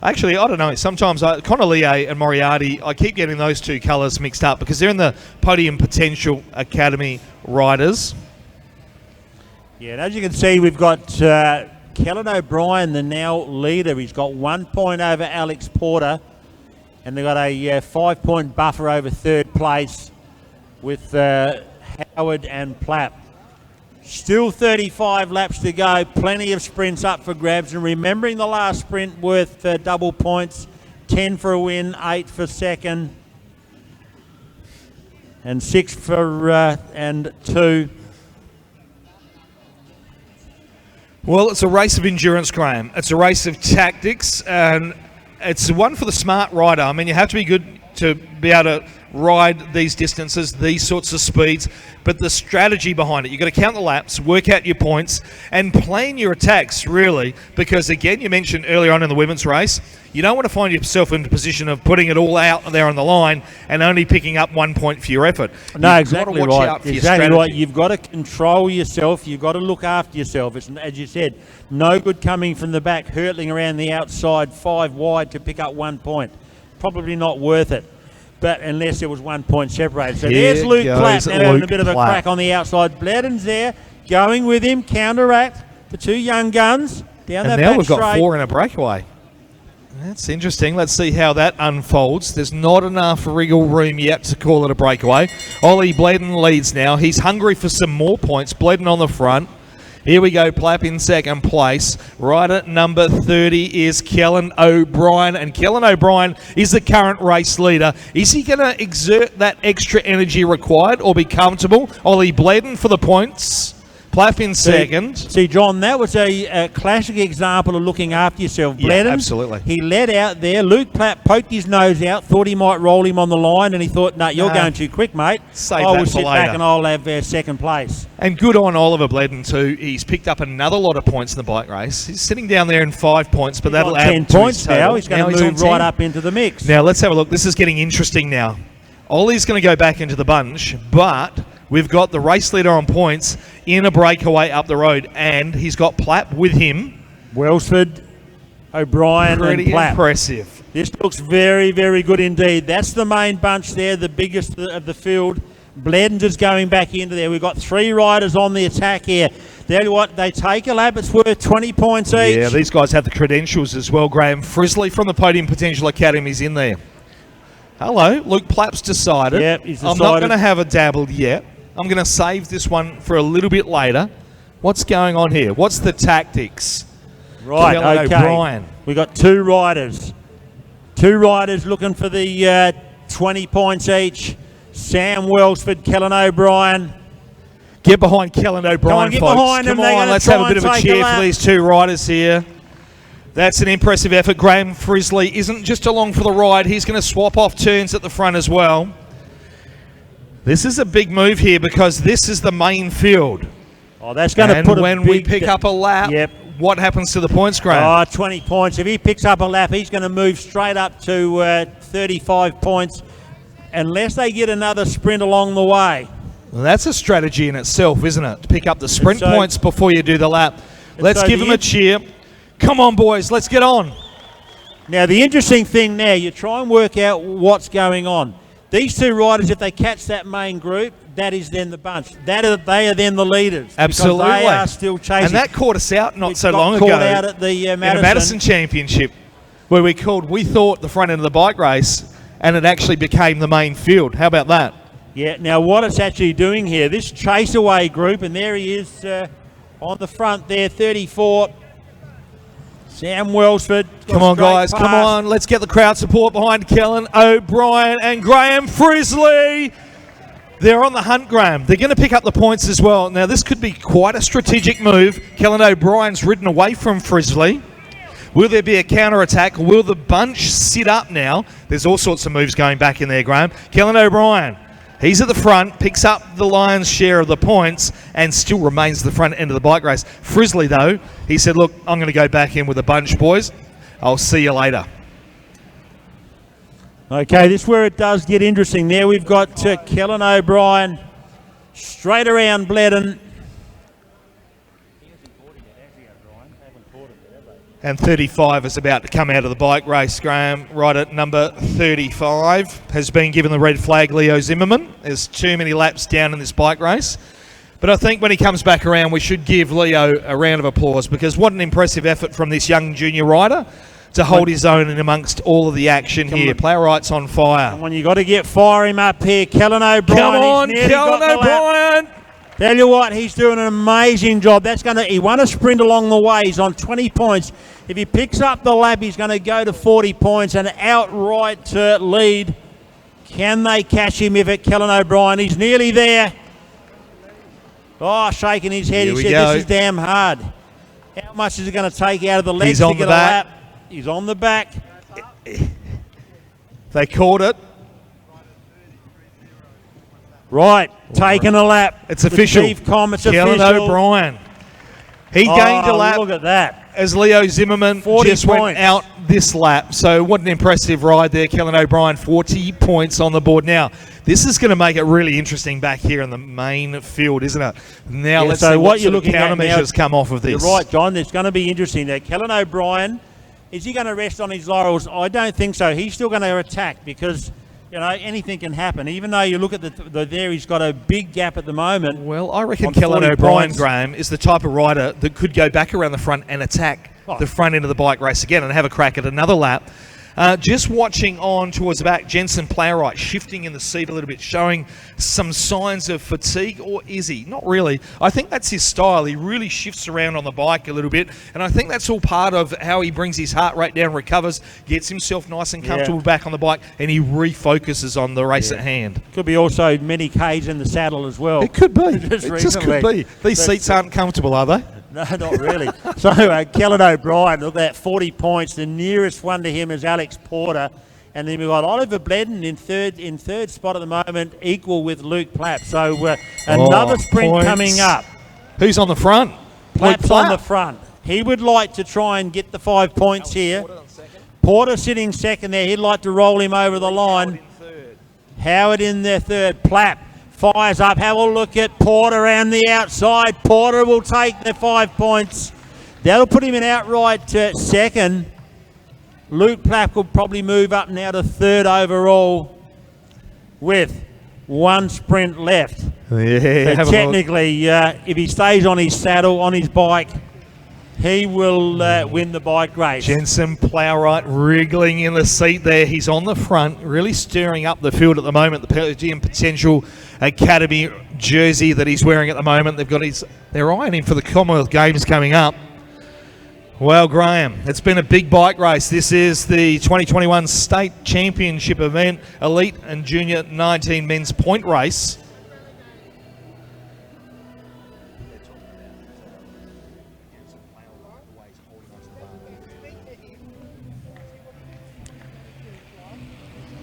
Actually, I don't know. Sometimes Connor Lee and Moriarty, I keep getting those two colours mixed up because they're in the Podium Potential Academy riders. yeah, and as you can see, we've got Kellen O'Brien, the now leader. He's got 1 point over Alex Porter, and they've got a 5 point buffer over third place with Howard and Plapp. Still 35 laps to go, plenty of sprints up for grabs, and remembering the last sprint worth double points, 10 for a win, 8 for second, and 6 for and 2. Well, it's a race of endurance, Graham. It's a race of tactics, and it's one for the smart rider. I mean, you have to be good to be able to ride these distances, these sorts of speeds, but the strategy behind it, you've got to count the laps, work out your points, and plan your attacks, really, because, again, you mentioned earlier on in the women's race, you don't want to find yourself in a position of putting it all out there on the line and only picking up 1 point for your effort. No, You've exactly got to watch right. out for your Exactly right. strategy. You've got to control yourself. You've got to look after yourself. It's, as you said, no good coming from the back, hurtling around the outside 5 wide to pick up 1 point. Probably not worth it. But unless there was 1 point separated. So Here there's Luke goes Platt now having a Luke bit of a Platt. crack on the outside. Bledden's there, going with him, counteract. The two young guns down And that now back we've got straight. 4 in a breakaway. That's interesting. Let's see how that unfolds. There's not enough wriggle room yet to call it a breakaway. Ollie Bledden leads now. He's hungry for some more points. Bledden on the front. Here we go, Plapp in second place. Rider number 30 is Kellen O'Brien, and Kellen O'Brien is the current race leader. Is he going to exert that extra energy required or be comfortable? Ollie Bledden for the points. Plapp in second. See, John, that was a classic example of looking after yourself. Yeah, Bledden, absolutely. He led out there. Luke Platt poked his nose out, thought he might roll him on the line, and he thought, no, you're Nah. going too quick, mate. Save I that will for sit later. back and I'll have second place. And good on Oliver Bledden too. He's picked up another lot of points in the bike race. He's sitting down there in 5 points, but that'll Got add 10 to his points total. now. He's going to on move right 10. up into the mix. Now let's have a look. This is getting interesting now. Ollie's going to go back into the bunch, but we've got the race leader on points in a breakaway up the road, and he's got Plapp with him. Welsford, O'Brien Pretty and Platt. impressive. This looks very, very good indeed. That's the main bunch there, the biggest of the field. Bledden's is going back into there. We've got 3 riders on the attack here. Tell you what, they take a lap. It's worth 20 points each. Yeah, these guys have the credentials as well. Graham Frisley from the Podium Potential Academy is in there. Hello, Luke Plapp's decided. Yep, he's I'm not decided. going to have a dabble yet. I'm going to save this one for a little bit later. What's going on here? What's the tactics? Right, Kellen okay. O'Brien. We got 2 riders. 2 riders looking for the 20 points each. Sam Wellsford, Kellen O'Brien. Get behind Kellen O'Brien, get folks. behind them. Come They're on, gonna let's try have a bit and of a take a cheer lap. for these two riders here. That's an impressive effort. Graham Frisley isn't just along for the ride. He's going to swap off turns at the front as well. This is a big move here because this is the main field. Oh, that's going to put a when big... we pick up a lap, Yep. what happens to the points, Graham? Oh, 20 points. If he picks up a lap, he's going to move straight up to 35 points unless they get another sprint along the way. Well, that's a strategy in itself, isn't it? To pick up the sprint so- points before you do the lap. Let's so give the them a cheer. Come on, boys. Let's get on. Now, the interesting thing now, you try and work out what's going on. These two riders, if they catch that main group, that is then the bunch. They are then the leaders. Absolutely. Because they are still chasing. And that caught us out not It so got long caught ago out at the in a Madison Championship where we thought the front end of the bike race and it actually became the main field. How about that? Yeah, now what it's actually doing here, this chase away group, and there he is on the front there, 34. Sam Wellsford. Come on, guys. Come on. Let's get the crowd support behind Kellen O'Brien and Graham Frisley. They're on the hunt, Graham. They're going to pick up the points as well. Now, this could be quite a strategic move. Kellen O'Brien's ridden away from Frisley. Will there be a counter-attack? Will the bunch sit up now? There's all sorts of moves going back in there, Graham. Kellen O'Brien, he's at the front, picks up the lion's share of the points and still remains the front end of the bike race. Frisley, though, he said, look, I'm going to go back in with the bunch, boys. I'll see you later. Okay, this is where it does get interesting. There we've got Kellen O'Brien straight around Bledden. And 35 is about to come out of the bike race, Graham. Rider number 35 has been given the red flag, Leo Zimmerman. There's too many laps down in this bike race. But I think when he comes back around, we should give Leo a round of applause because what an impressive effort from this young junior rider to hold his own in amongst all of the action here. Plowright's on fire. When you got to get fire him up here, Kellen O'Brien. Come on, Kellen O'Brien. Tell you what, he's doing an amazing job. He won a sprint along the way. He's on 20 points. If he picks up the lap, he's going to go to 40 points and outright lead. Can they catch him if Kellen O'Brien? He's nearly there. Oh, shaking his head. He said, this is damn hard. How much is it going to take out of the legs to get a lap? He's on the back. They caught it. Right, taking a lap. It's official. Chief Com, it's Kellen official. O'Brien. He gained a lap. Look at that. As Leo Zimmerman 40 just points. went out this lap. So what an impressive ride there, Kellen O'Brien. 40 points on the board. Now, this is going to make it really interesting back here in the main field, isn't it? Now, let's see what you're looking at countermeasures come off of this. You're right, John. It's going to be interesting there. Kellen O'Brien, is he going to rest on his laurels? I don't think so. He's still going to attack because, you know, anything can happen. Even though you look at there, he's got a big gap at the moment. Well, I reckon Kellen O'Brien, Graham, is the type of rider that could go back around the front and attack the front end of the bike race again and have a crack at another lap. Just watching on towards the back, Jensen Plowright shifting in the seat a little bit, showing some signs of fatigue, or is he? Not really. I think that's his style. He really shifts around on the bike a little bit, and I think that's all part of how he brings his heart rate down, recovers, gets himself nice and comfortable back on the bike, and he refocuses on the race at hand. Could be also many Ks in the saddle as well. It could be. It just could be. These seats aren't comfortable, are they? No, not really. So Kellen O'Brien, look at that, 40 points. The nearest one to him is Alex Porter. And then we've got Oliver Bledden in third spot at the moment, equal with Luke Plapp. So another sprint points coming up. Who's on the front? Plapp's on the front. He would like to try and get the 5 points here. Porter sitting second there. He'd like to roll him over the line. Howard in there third. Plapp fires up. Have a look at Porter around the outside. Porter will take the 5 points. That'll put him in outright second. Luke Plapp will probably move up now to third overall with one sprint left. Yeah, so technically, if he stays on his saddle, on his bike, he will win the bike race. Jensen Plowright wriggling in the seat there. He's on the front, really stirring up the field at the moment. The GM Potential Academy jersey that he's wearing at the moment. They're eyeing him for the Commonwealth Games coming up. Well, Graham, it's been a big bike race. This is the 2021 State Championship event, Elite and Junior 19 men's point race.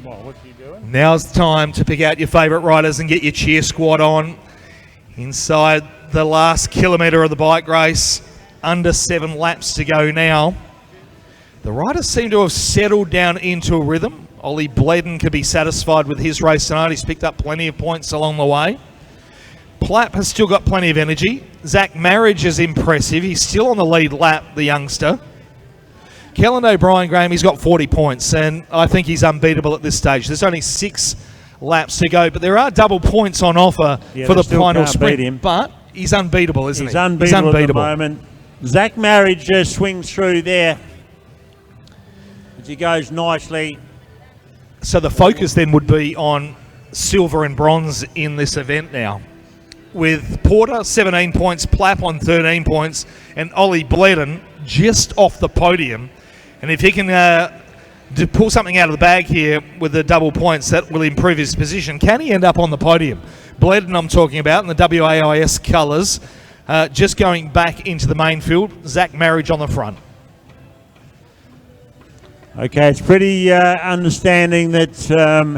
What's he doing? Now's the time to pick out your favourite riders and get your cheer squad on. Inside the last kilometre of the bike race, under 7 laps to go now. The riders seem to have settled down into a rhythm. Ollie Bledden could be satisfied with his race tonight. He's picked up plenty of points along the way. Plapp has still got plenty of energy. Zach Marriage is impressive. He's still on the lead lap, the youngster. Kellen O'Brien, Graham, he's got 40 points, and I think he's unbeatable at this stage. There's only 6 laps to go, but there are double points on offer for the final sprint. But he's unbeatable, isn't he? He's unbeatable at the moment. Zach Marriage swings through there as he goes nicely. So the focus then would be on silver and bronze in this event now, with Porter 17 points, Plapp on 13 points, and Ollie Bledden just off the podium. And if he can pull something out of the bag here with the double points, that will improve his position. Can he end up on the podium? Bledden, I'm talking about, in the WAIS colours, just going back into the main field. Zach Marriage on the front. Okay, it's pretty understanding that,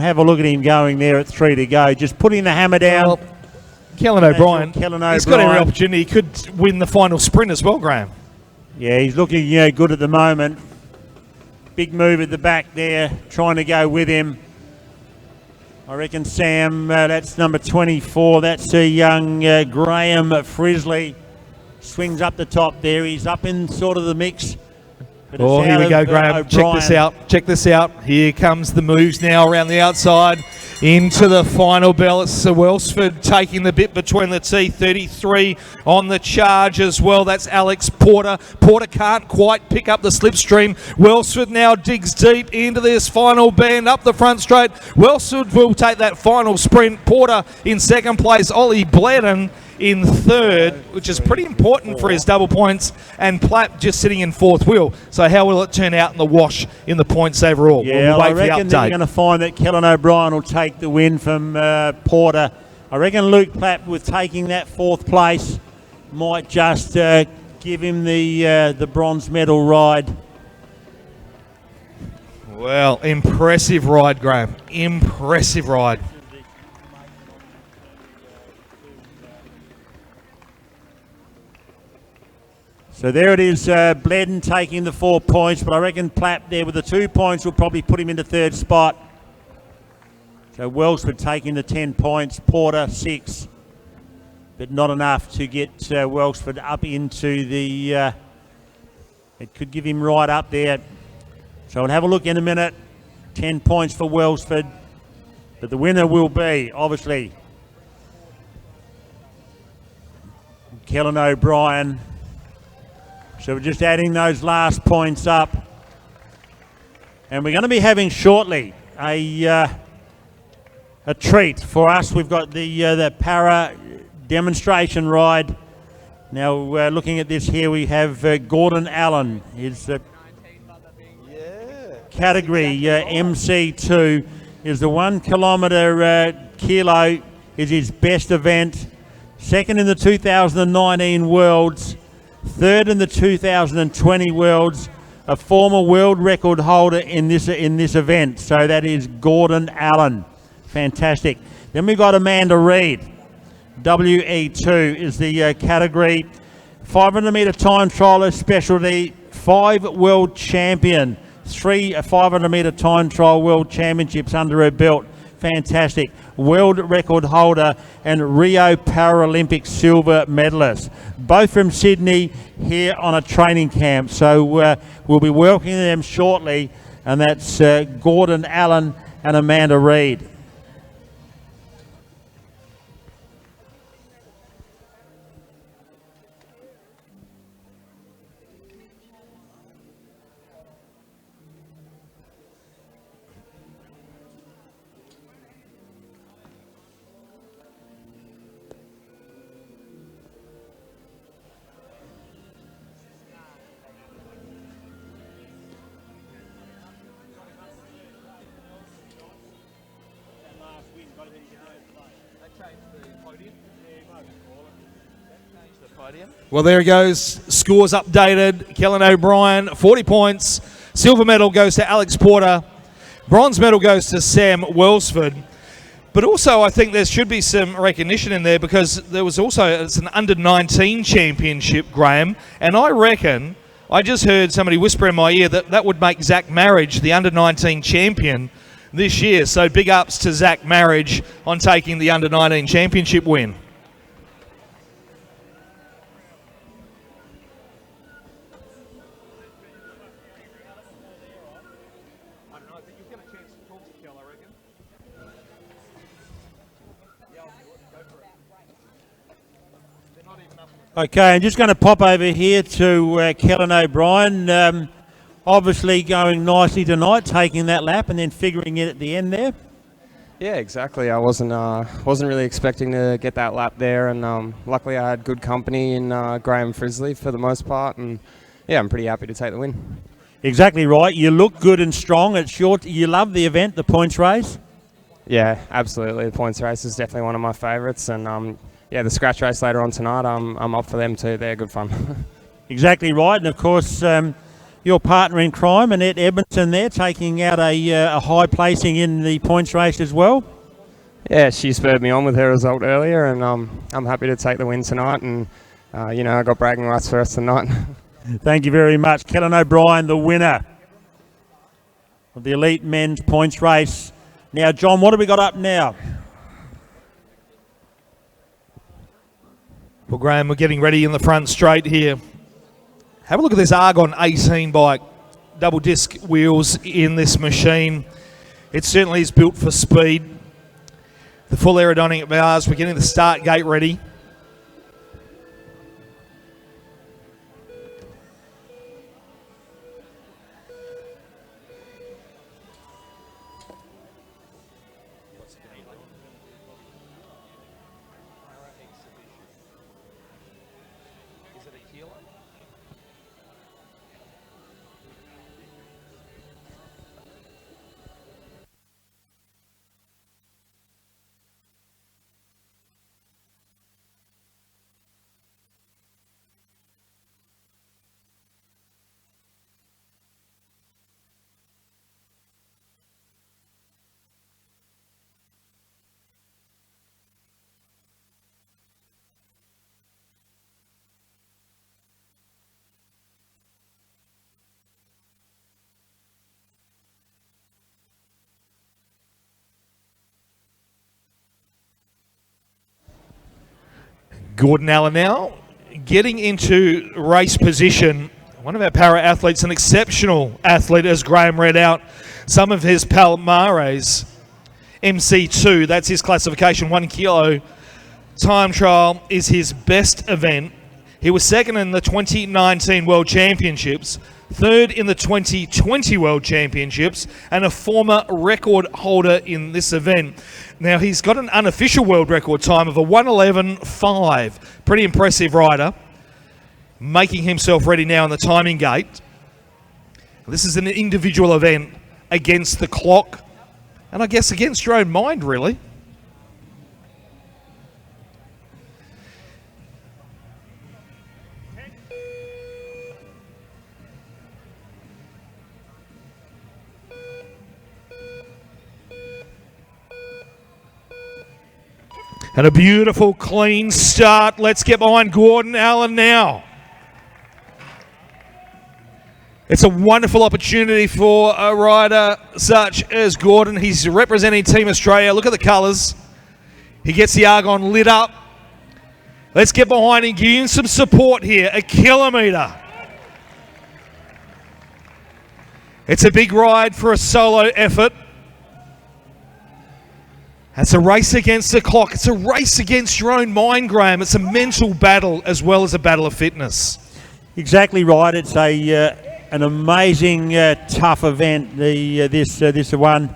have a look at him going there at 3 to go. Just putting the hammer down. Well, Kellen O'Brien, he's got every opportunity. He could win the final sprint as well, Graham. Yeah, he's looking good at the moment. Big move at the back there, trying to go with him. I reckon, Sam, that's number 24. That's a young Graham Frisley. Swings up the top there. He's up in sort of the mix. Oh, here we go, Graham. Check this out. Check this out. Here comes the moves now around the outside into the final bell. It's Sir Welsford taking the bit between the teeth. 33 on the charge as well. That's Alex Porter. Porter can't quite pick up the slipstream. Welsford now digs deep into this final bend up the front straight. Welsford will take that final sprint. Porter in second place. Ollie Bledden in third, which is pretty important for his double points, and Plapp just sitting in fourth wheel. So how will it turn out in the wash in the points overall? Yeah, I reckon they're going to find that Kellen O'Brien will take the win from Porter. I reckon Luke Plapp, with taking that 4th place, might just give him the bronze medal ride. Well, impressive ride, Graham. Impressive ride. So there it is, Bledden taking the 4 points, but I reckon Plapp there with the 2 points will probably put him into 3rd spot. So Welsford taking the 10 points, Porter 6, but not enough to get Welsford up into the, it could give him right up there. So we'll have a look in a minute. 10 points for Welsford, but the winner will be, obviously, Kellen O'Brien. So we're just adding those last points up. And we're going to be having shortly a treat for us. We've got the para demonstration ride. Now, looking at this here, we have Gordon Allen. His category, MC2, is the 1 kilometre kilo, is his best event. Second in the 2019 Worlds. Third in the 2020 Worlds, a former world record holder in this event. So that is Gordon Allen. Fantastic. Then we've got Amanda Reid. WE2 is the category. 500 metre time trialer specialty, 5 world champion, 3 500 metre time trial world championships under her belt. Fantastic. World record holder and Rio Paralympic silver medalist. Both from Sydney here on a training camp. So we'll be welcoming them shortly, and that's Gordon Allen and Amanda Reid. Well, there he goes. Scores updated. Kellen O'Brien, 40 points. Silver medal goes to Alex Porter. Bronze medal goes to Sam Welsford. But also, I think there should be some recognition in there because there was also it's an under-19 championship, Graham. And I reckon, I just heard somebody whisper in my ear that that would make Zach Marriage the under-19 champion this year. So big ups to Zach Marriage on taking the under-19 championship win. Okay, I'm just going to pop over here to Kellen O'Brien. Obviously going nicely tonight, taking that lap and then figuring it at the end there. Yeah, exactly. I wasn't really expecting to get that lap there, and luckily I had good company in Graham Frisley for the most part, and yeah, I'm pretty happy to take the win. Exactly right. You look good and strong. It's short. You love the event, the points race. Yeah, absolutely. The points race is definitely one of my favourites, and yeah, the scratch race later on tonight, I'm up for them too. They're good fun. Exactly right, and of course your partner in crime, Annette Edmondson, there taking out a high placing in the points race as well. Yeah, she spurred me on with her result earlier, and I'm happy to take the win tonight, and I got bragging rights for us tonight. Thank you very much. Kellen O'Brien, the winner of the Elite Men's Points Race. Now, John, what have we got up now? Well, Graham, we're getting ready in the front straight here. Have a look at this Argon 18 bike. Double disc wheels in this machine. It certainly is built for speed. The full aerodynamic bars. We're getting the start gate ready. Gordon Allen now getting into race position. One of our para-athletes, an exceptional athlete, as Graham read out some of his Palmares. MC2, that's his classification, 1 kilo. Time trial is his best event. He was second in the 2019 World Championships, third in the 2020 World Championships, and a former record holder in this event. Now, he's got an unofficial world record time of a 1:11.5. Pretty impressive rider. Making himself ready now in the timing gate. This is an individual event against the clock, and I guess against your own mind, really. And a beautiful, clean start. Let's get behind Gordon Allen now. It's a wonderful opportunity for a rider such as Gordon. He's representing Team Australia. Look at the colours. He gets the Argon lit up. Let's get behind him, give him some support here. 1 kilometre. It's a big ride for a solo effort. It's a race against the clock. It's a race against your own mind, Graham. It's a mental battle as well as a battle of fitness. Exactly right. It's an amazing, tough event. This one,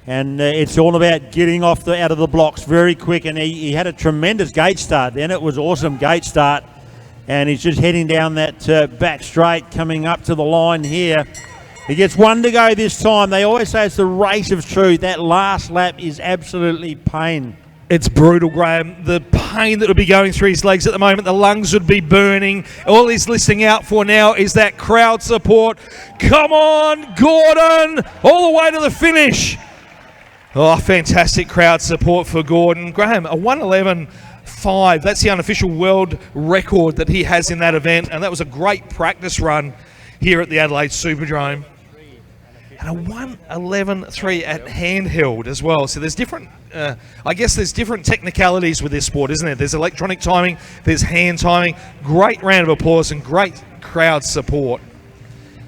and it's all about getting out of the blocks very quick. And he had a tremendous gate start. Then it was awesome gate start, and he's just heading down that back straight, coming up to the line here. He gets one to go this time. They always say it's the race of truth. That last lap is absolutely pain. It's brutal, Graham. The pain that would be going through his legs at the moment, the lungs would be burning. All he's listening out for now is that crowd support. Come on, Gordon! All the way to the finish. Oh, fantastic crowd support for Gordon. Graham, a 1:11.5. That's the unofficial world record that he has in that event, and that was a great practice run here at the Adelaide Superdrome. And a 1:11.3 at handheld as well. So there's different, I guess there's different technicalities with this sport, isn't there? There's electronic timing, there's hand timing. Great round of applause and great crowd support.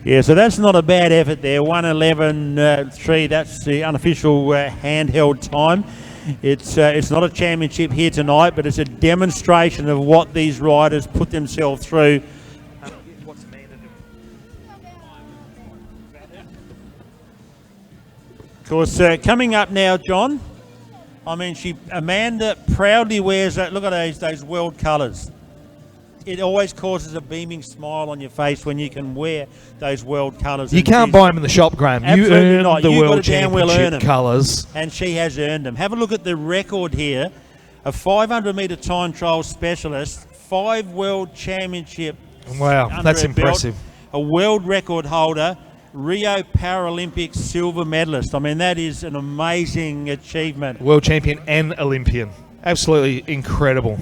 Yeah, so that's not a bad effort there. 1:11.3. That's the unofficial handheld time. It's not a championship here tonight, but it's a demonstration of what these riders put themselves through. Of course, coming up now, John. I mean, Amanda proudly wears that. Look at those world colours. It always causes a beaming smile on your face when you can wear those world colours. You can't buy them in the shop, Graham. You earn not. the You've World got to damn well earn Championship them. colours. And she has earned them. Have a look at the record here. A 500-metre time trial specialist, 5 world championship. Wow, under that's her belt, impressive. a world record holder, Rio Paralympics silver medalist. I mean, that is an amazing achievement. World champion and Olympian. Absolutely incredible.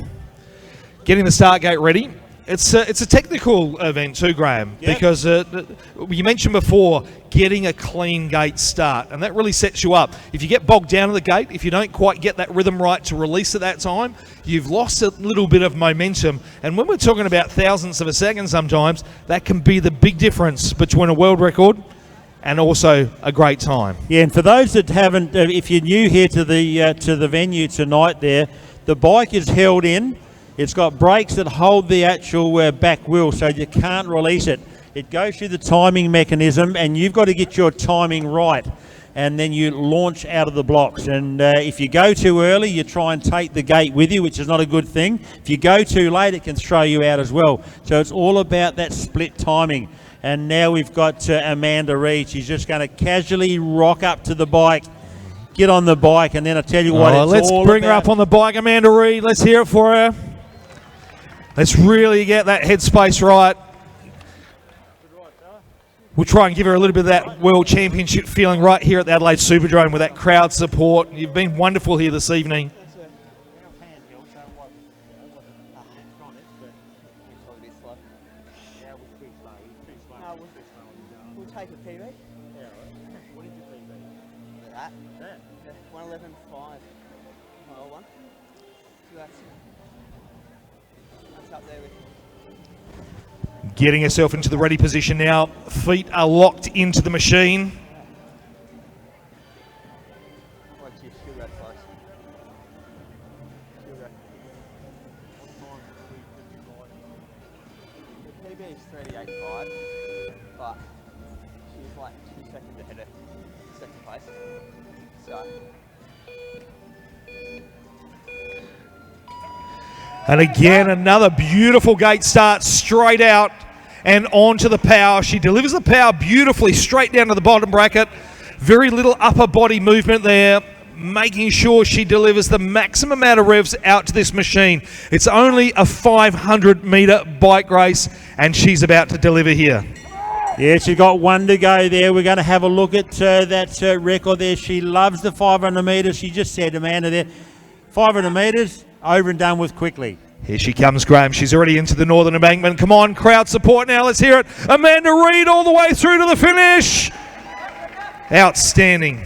Getting the start gate ready. It's a technical event too, Graham, Yep. because you mentioned before getting a clean gate start, and that really sets you up. If you get bogged down at the gate, if you don't quite get that rhythm right to release at that time, you've lost a little bit of momentum. And when we're talking about thousandths of a second sometimes, that can be the big difference between a world record and also a great time. Yeah, and for those that haven't, if you're new here to the venue tonight there, the bike is held in. It's got brakes that hold the actual back wheel so you can't release it. It goes through the timing mechanism and you've got to get your timing right, and then you launch out of the blocks. And if you go too early, you try and take the gate with you, which is not a good thing. If you go too late, it can throw you out as well. So it's all about that split timing. And now we've got Amanda Reid. She's just going to casually rock up to the bike, get on the bike, and then I tell you what, it's let's all bring her about. up on the bike, Amanda Reid. Let's hear it for her. Let's really get that headspace right. We'll try and give her a little bit of that World Championship feeling right here at the Adelaide Superdrome with that crowd support. You've been wonderful here this evening. We'll take a PB. What did you PB? That? Yeah, 1:11.5. Oh, one. So that's up there with. Getting herself into the ready position now. Feet are locked into the machine. Oh, geez, she'll go close. She'll go. The PB is 38.5, but she's like 2 seconds ahead of second place. So. And again, another beautiful gate start straight out and onto the power. She delivers the power beautifully straight down to the bottom bracket. Very little upper body movement there, making sure she delivers the maximum amount of revs out to this machine. It's only a 500-metre bike race, and she's about to deliver here. Yeah, she's got one to go there. We're going to have a look at that record there. She loves the 500 metres. She just said, Amanda, there, 500 metres, over and done with quickly. Here she comes, Graham. She's already into the Northern Embankment. Come on, crowd support now. Let's hear it. Amanda Reid all the way through to the finish. Outstanding.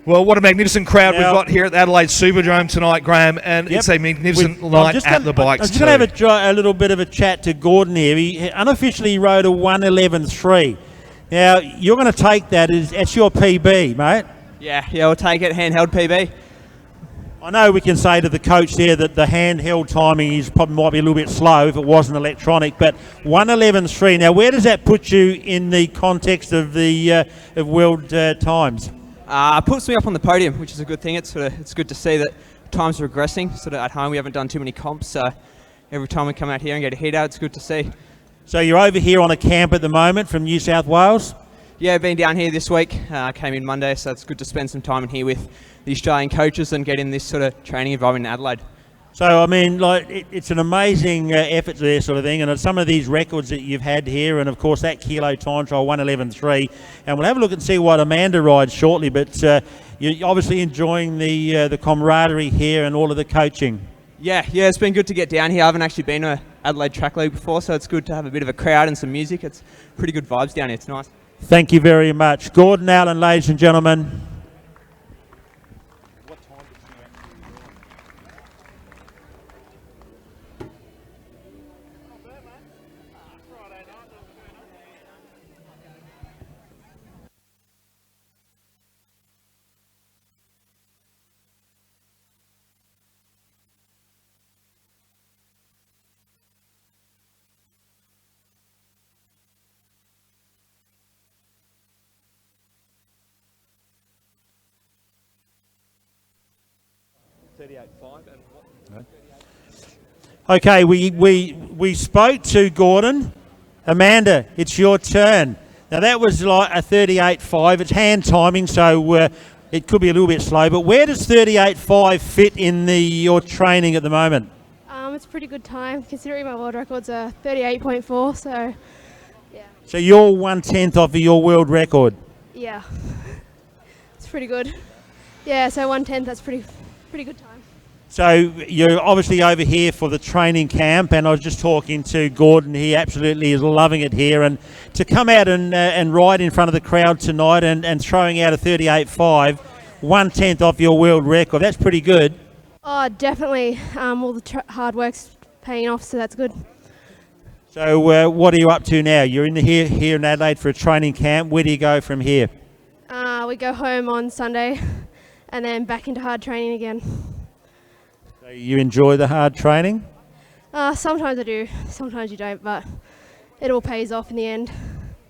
Well, what a magnificent crowd we've got here at the Adelaide Superdrome tonight, Graham, and it's a magnificent night at the bikes I'm just going to have a little bit of a chat to Gordon here. He unofficially rode a 1:11.3. Now, you're going to take that as your PB, mate. Yeah, we'll take it. Handheld PB. I know we can say to the coach there that the handheld timing is probably might be a little bit slow if it wasn't electronic, but 1:11.3. Now, where does that put you in the context of the of world times? Puts me up on the podium, which is a good thing. It's good to see that times are regressing. Sort of at home, we haven't done too many comps, so every time we come out here and get a heat out, it's good to see. So you're over here on a camp at the moment from New South Wales? Yeah, been down here this week. Came in Monday, so it's good to spend some time in here with the Australian coaches and get in this sort of training environment in Adelaide. So, I mean, like, it's an amazing effort there, sort of thing, and some of these records that you've had here, and of course that kilo time trial 1:11.3, and we'll have a look and see what Amanda rides shortly, but you're obviously enjoying the camaraderie here and all of the coaching. Yeah, it's been good to get down here. I haven't actually been to Adelaide Track League before, so it's good to have a bit of a crowd and some music. It's pretty good vibes down here. It's nice. Thank you very much. Gordon Allen, ladies and gentlemen. Okay, we spoke to Gordon. Amanda, it's your turn. Now that was like a 38.5. It's hand timing, so it could be a little bit slow. But where does 38.5 fit in your training at the moment? It's a pretty good time considering my world record's a 38.4. So yeah. So you're 1/10 off of your world record. Yeah, it's pretty good. Yeah, so 1/10. That's pretty good time. So you're obviously over here for the training camp, and I was just talking to Gordon. He absolutely is loving it here, and to come out and ride in front of the crowd tonight and throwing out a 38.5, 1/10 off your world record, that's pretty good. Oh, definitely. All the hard work's paying off, so that's good. So what are you up to now? You're here in Adelaide for a training camp. Where do you go from here? We go home on Sunday and then back into hard training again. So you enjoy the hard training? Sometimes I do, sometimes you don't, but it all pays off in the end.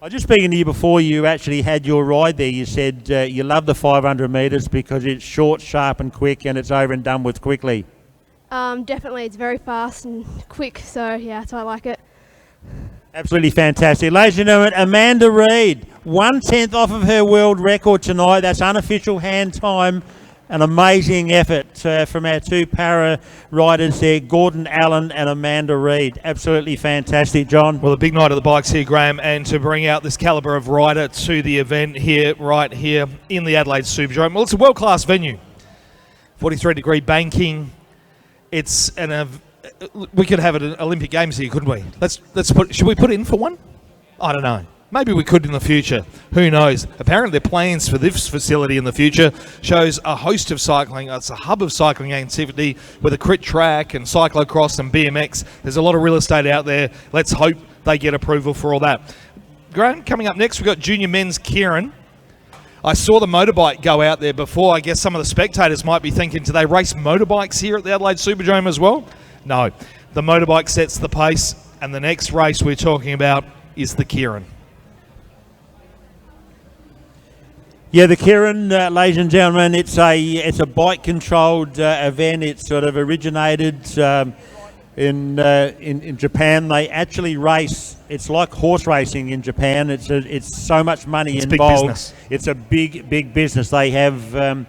I was just speaking to you before you actually had your ride there. You said you love the 500 metres because it's short, sharp and quick, and it's over and done with quickly. Definitely, it's very fast and quick, so yeah, that's why I like it. Absolutely fantastic. Ladies and gentlemen, Amanda Reid, 1/10 off of her world record tonight. That's unofficial hand time. An amazing effort from our two para riders there, Gordon Allen and Amanda Reid. Absolutely fantastic, John. Well, a big night at the bikes here, Graham, and to bring out this calibre of rider to the event here, right here in the Adelaide Superdome. Well, it's a world-class venue. 43-degree banking. It's we could have it at Olympic Games here, couldn't we? Should we put in for one? I don't know. Maybe we could in the future. Who knows? Apparently, the plans for this facility in the future shows a host of cycling. It's a hub of cycling activity with a crit track and cyclocross and BMX. There's a lot of real estate out there. Let's hope they get approval for all that. Graham, coming up next, we've got junior men's Kieran. I saw the motorbike go out there before. I guess some of the spectators might be thinking, do they race motorbikes here at the Adelaide Superdome as well? No. The motorbike sets the pace, and the next race we're talking about is the Kieran. Yeah, the Kieran, ladies and gentlemen, it's a bike-controlled event. It's sort of originated in Japan. They actually race. It's like horse racing in Japan. It's so much money involved. Big business. It's a big business. They have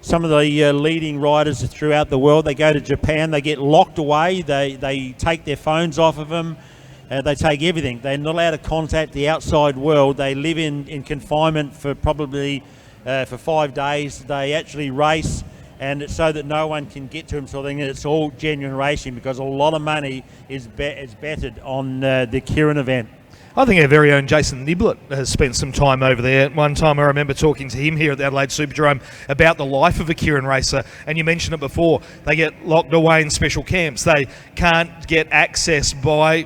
some of the leading riders throughout the world. They go to Japan. They get locked away. They take their phones off of them. They take everything. They're not allowed to contact the outside world. They live in confinement for probably for 5 days. They actually race, and it's so that no one can get to them. So I think it's all genuine racing because a lot of money is betted on the Kieran event. I think our very own Jason Niblett has spent some time over there. One time I remember talking to him here at the Adelaide Superdome about the life of a Kieran racer, and you mentioned it before. They get locked away in special camps. They can't get access by,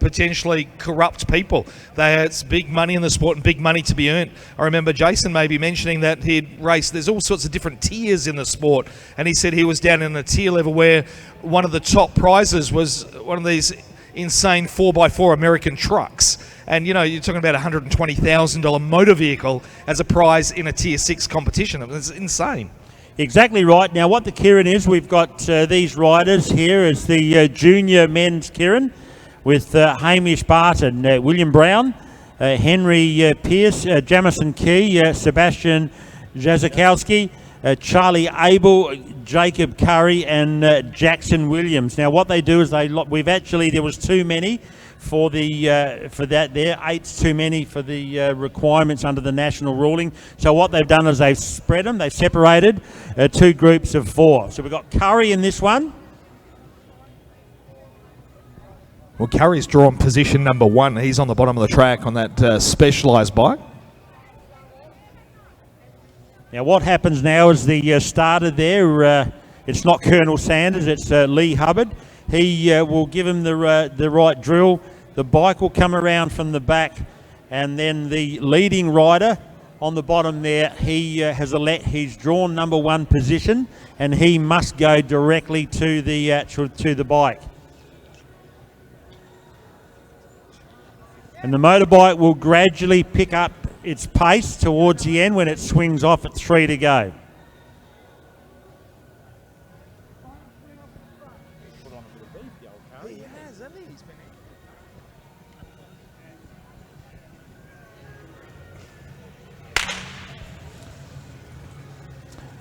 potentially corrupt people. It's big money in the sport and big money to be earned. I remember Jason maybe mentioning that he'd raced, there's all sorts of different tiers in the sport, and he said he was down in a tier level where one of the top prizes was one of these insane 4x4 American trucks. And you're talking about a $120,000 motor vehicle as a prize in a tier 6 competition. It's insane. Exactly right. Now what the Kieran is, we've got these riders here as the junior men's Kieran, with Hamish Barton, William Brown, Henry Pierce, Jamison Key, Sebastian Jazikowski, Charlie Abel, Jacob Curry, and Jackson Williams. Now, what they do is there was too many for that there. 8's too many for the requirements under the national ruling. So what they've done is they've spread them. They've separated 2 groups of 4. So we've got Curry in this one. Well, Curry's drawn position number 1. He's on the bottom of the track on that specialised bike. Now what happens now is the starter there, it's not Colonel Sanders, it's Lee Hubbard. He will give him the right drill. The bike will come around from the back, and then the leading rider on the bottom there, he's drawn number 1 position, and he must go directly to the bike. And the motorbike will gradually pick up its pace towards the end when it swings off at 3 to go.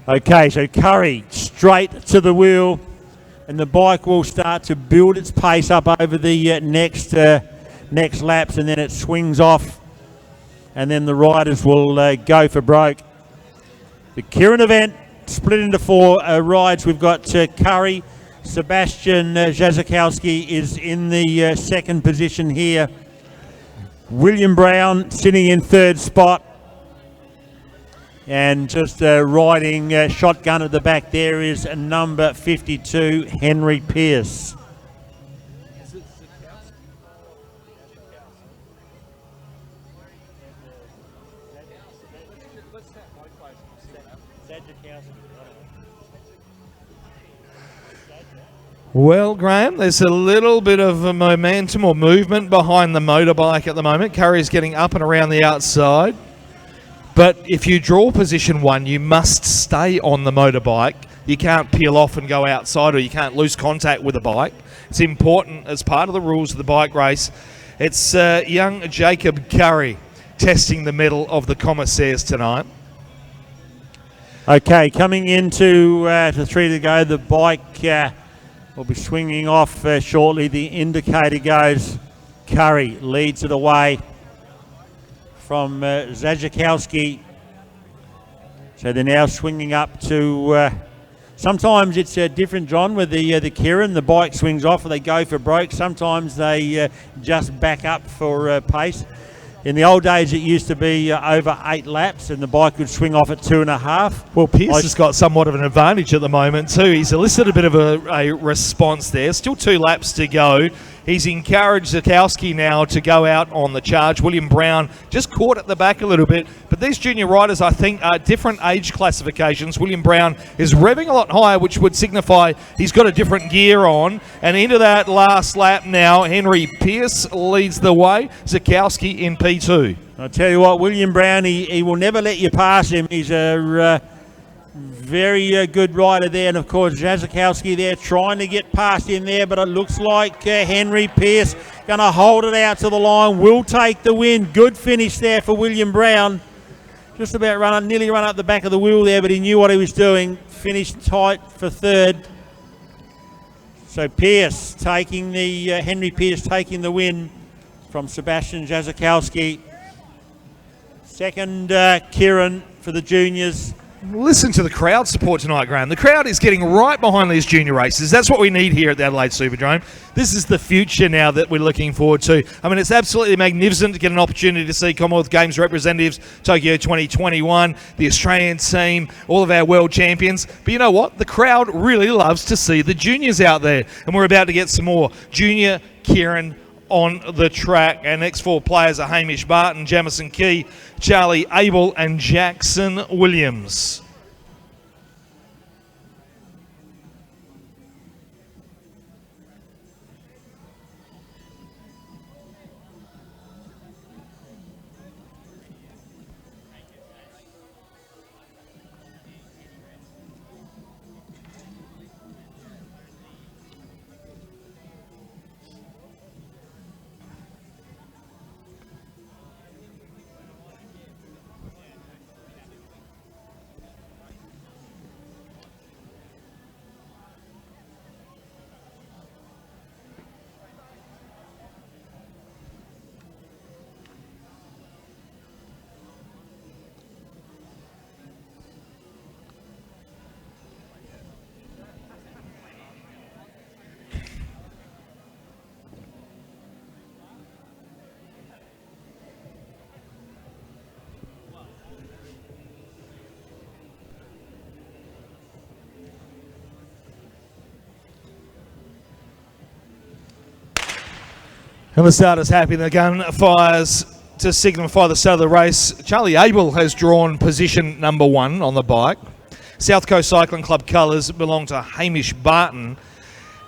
Okay, so Curry straight to the wheel, and the bike will start to build its pace up over the next laps, and then it swings off, and then the riders will go for broke. The Kieran event split into 4 rides. We've got Curry. Sebastian Jazikowski is in the second position here. William Brown sitting in 3rd spot. And just riding shotgun at the back there is number 52, Henry Pierce. Well, Graham, there's a little bit of a momentum or movement behind the motorbike at the moment. Curry's getting up and around the outside. But if you draw position 1, you must stay on the motorbike. You can't peel off and go outside, or you can't lose contact with the bike. It's important as part of the rules of the bike race. It's young Jacob Curry testing the mettle of the commissaires tonight. Okay, coming into to 3 to go, the bike will be swinging off shortly. The indicator goes. Curry leads it away from Zajikowski. So they're now swinging up to... sometimes it's different, John, with the Kieran. The bike swings off and they go for broke. Sometimes they just back up for pace. In the old days, it used to be over 8 laps, and the bike would swing off at 2.5. Well, Pierce has got somewhat of an advantage at the moment too. He's elicited a bit of a response there. Still 2 laps to go. He's encouraged Zukowski now to go out on the charge. William Brown just caught at the back a little bit. But these junior riders, I think, are different age classifications. William Brown is revving a lot higher, which would signify he's got a different gear on. And into that last lap now, Henry Pierce leads the way. Zukowski in P2. I'll tell you what, William Brown, he will never let you pass him. He's a very good rider there, and of course Jazikowski there trying to get past him there, but it looks like Henry Pierce going to hold it out to the line, will take the win. Good finish there for William Brown. Just about nearly run up the back of the wheel there, but he knew what he was doing. Finished tight for 3rd. So Pierce taking Henry Pierce taking the win from Sebastian Jazikowski. 2nd, Kieran for the juniors. Listen to the crowd support tonight, Graham. The crowd is getting right behind these junior races. That's what we need here at the Adelaide Superdrome. This is the future now that we're looking forward to. I mean, it's absolutely magnificent to get an opportunity to see Commonwealth Games representatives, Tokyo 2021, the Australian team, all of our world champions. But you know what? The crowd really loves to see the juniors out there. And we're about to get some more junior Kieran on the track. Our next 4 players are Hamish Barton, Jamison Key, Charlie Abel and Jackson Williams. And the starter's happy. The gun fires to signify the start of the race. Charlie Abel has drawn position number 1 on the bike. South Coast Cycling Club colours belong to Hamish Barton.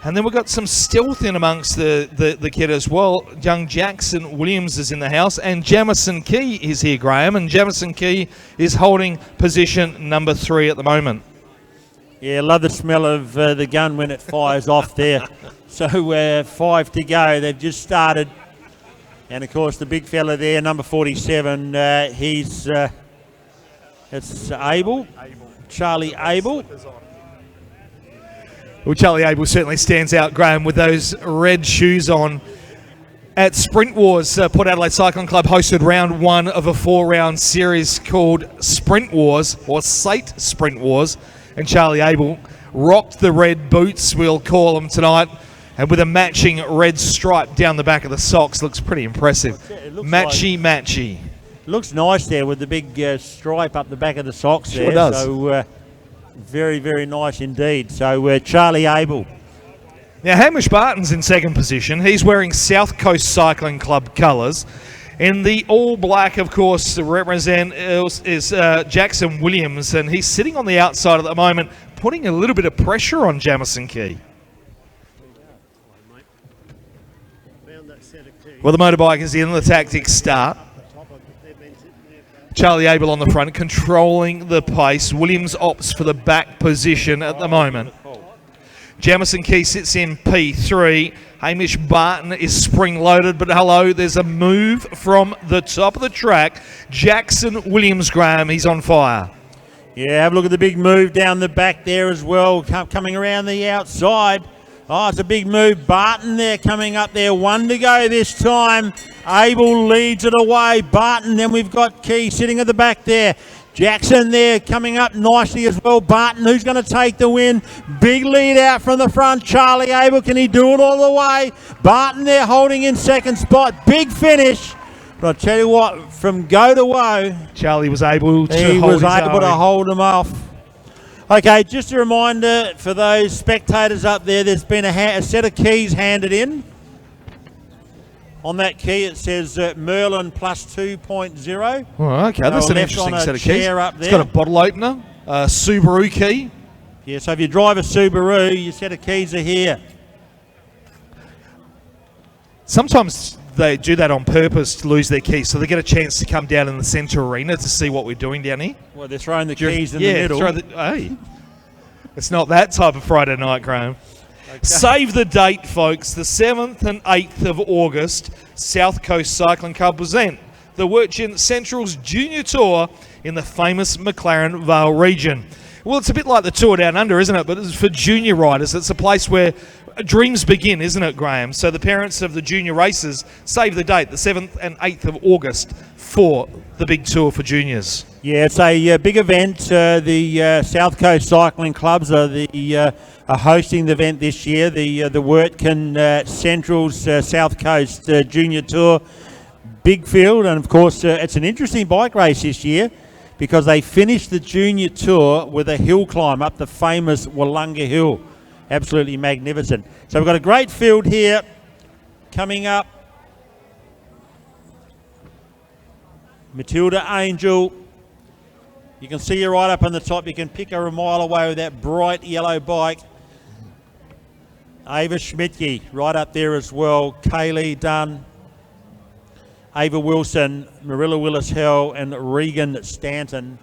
And then we've got some stealth in amongst the kit as well. Young Jackson Williams is in the house, and Jamison Key is here, Graham. And Jamison Key is holding position number 3 at the moment. Yeah, love the smell of the gun when it fires off there. So 5 to go. They've just started. And, of course, the big fella there, number 47, it's Abel. Charlie Abel. Well, Charlie Abel certainly stands out, Graham, with those red shoes on. At Sprint Wars, Port Adelaide Cycling Club hosted round 1 of a 4-round series called Sprint Wars, or SATE Sprint Wars. And Charlie Abel rocked the red boots, we'll call them tonight, and with a matching red stripe down the back of the socks. Looks pretty impressive. Matchy. Looks nice there with the big stripe up the back of the socks there. Sure does. So very, very nice indeed. So Charlie Abel. Now, Hamish Barton's in second position. He's wearing South Coast Cycling Club colours. In the all black, of course, to represent is Jackson Williams, and he's sitting on the outside at the moment, putting a little bit of pressure on Jamison Key. Well, the motorbike is in the tactics start. Charlie Abel on the front, controlling the pace. Williams opts for the back position at the moment. Jamison Key sits in P3. Hamish Barton is spring-loaded, but hello, there's a move from the top of the track. Jackson Williams, Graham, he's on fire. Yeah, have a look at the big move down the back there as well, coming around the outside. Oh, it's a big move. Barton there coming up there. 1 to go this time. Abel leads it away. Barton, then we've got Key sitting at the back there. Jackson there coming up nicely as well. Barton, who's going to take the win? Big lead out from the front. Charlie Abel, can he do it all the way? Barton there holding in second spot. Big finish. But I'll tell you what, from go to woe, Charlie was able to hold him off. Okay, just a reminder for those spectators up there, there's been a set of keys handed in. On that key it says Merlin plus 2.0. Oh, okay, that's an interesting set of keys. Up there. It's got a bottle opener, a Subaru key. Yeah, so if you drive a Subaru, your set of keys are here. Sometimes they do that on purpose to lose their keys, so they get a chance to come down in the centre arena to see what we're doing down here. Well, they're throwing the keys in the middle. Hey, it's not that type of Friday night, Graham. Okay. Save the date, folks. The 7th and 8th of August, South Coast Cycling Club present the Wirchin Central's Junior Tour in the famous McLaren Vale region. Well, it's a bit like the Tour Down Under, isn't it? But it's for junior riders. It's a place where dreams begin, isn't it, Graham? So the parents of the junior racers save the date, the 7th and 8th of August, for the big tour for juniors. Yeah, it's a big event. The South Coast Cycling Clubs are hosting the event this year. The Wirtkin Central's South Coast Junior Tour, big field, and of course it's an interesting bike race this year because they finished the Junior Tour with a hill climb up the famous Wollonga Hill. Absolutely magnificent. So we've got a great field here coming up. Matilda Angel. You can see her right up on the top. You can pick her a mile away with that bright yellow bike. Ava Schmidtke right up there as well. Kaylee Dunn, Ava Wilson, Marilla Willis-Hell and Regan Stanton.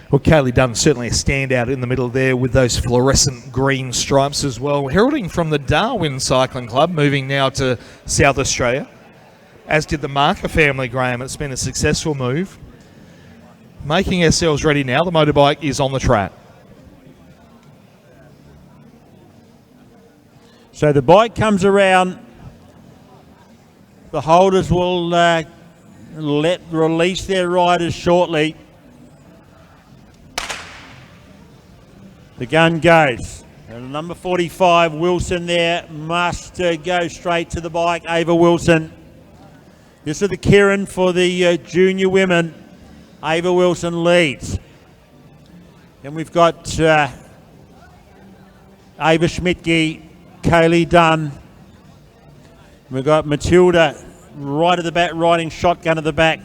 Well, Kaylee Dunn certainly a standout in the middle there with those fluorescent green stripes as well. Heralding from the Darwin Cycling Club, moving now to South Australia, as did the Marker family, Graham. It's been a successful move. Making ourselves ready now. The motorbike is on the track. So the bike comes around. The holders will release their riders shortly. The gun goes. And number 45, Wilson there, must go straight to the bike. Ava Wilson. This is the Kieran for the junior women. Ava Wilson leads. Then we've got Ava Schmidtke, Kaylee Dunn, We've got Matilda right at the back, riding shotgun at the back.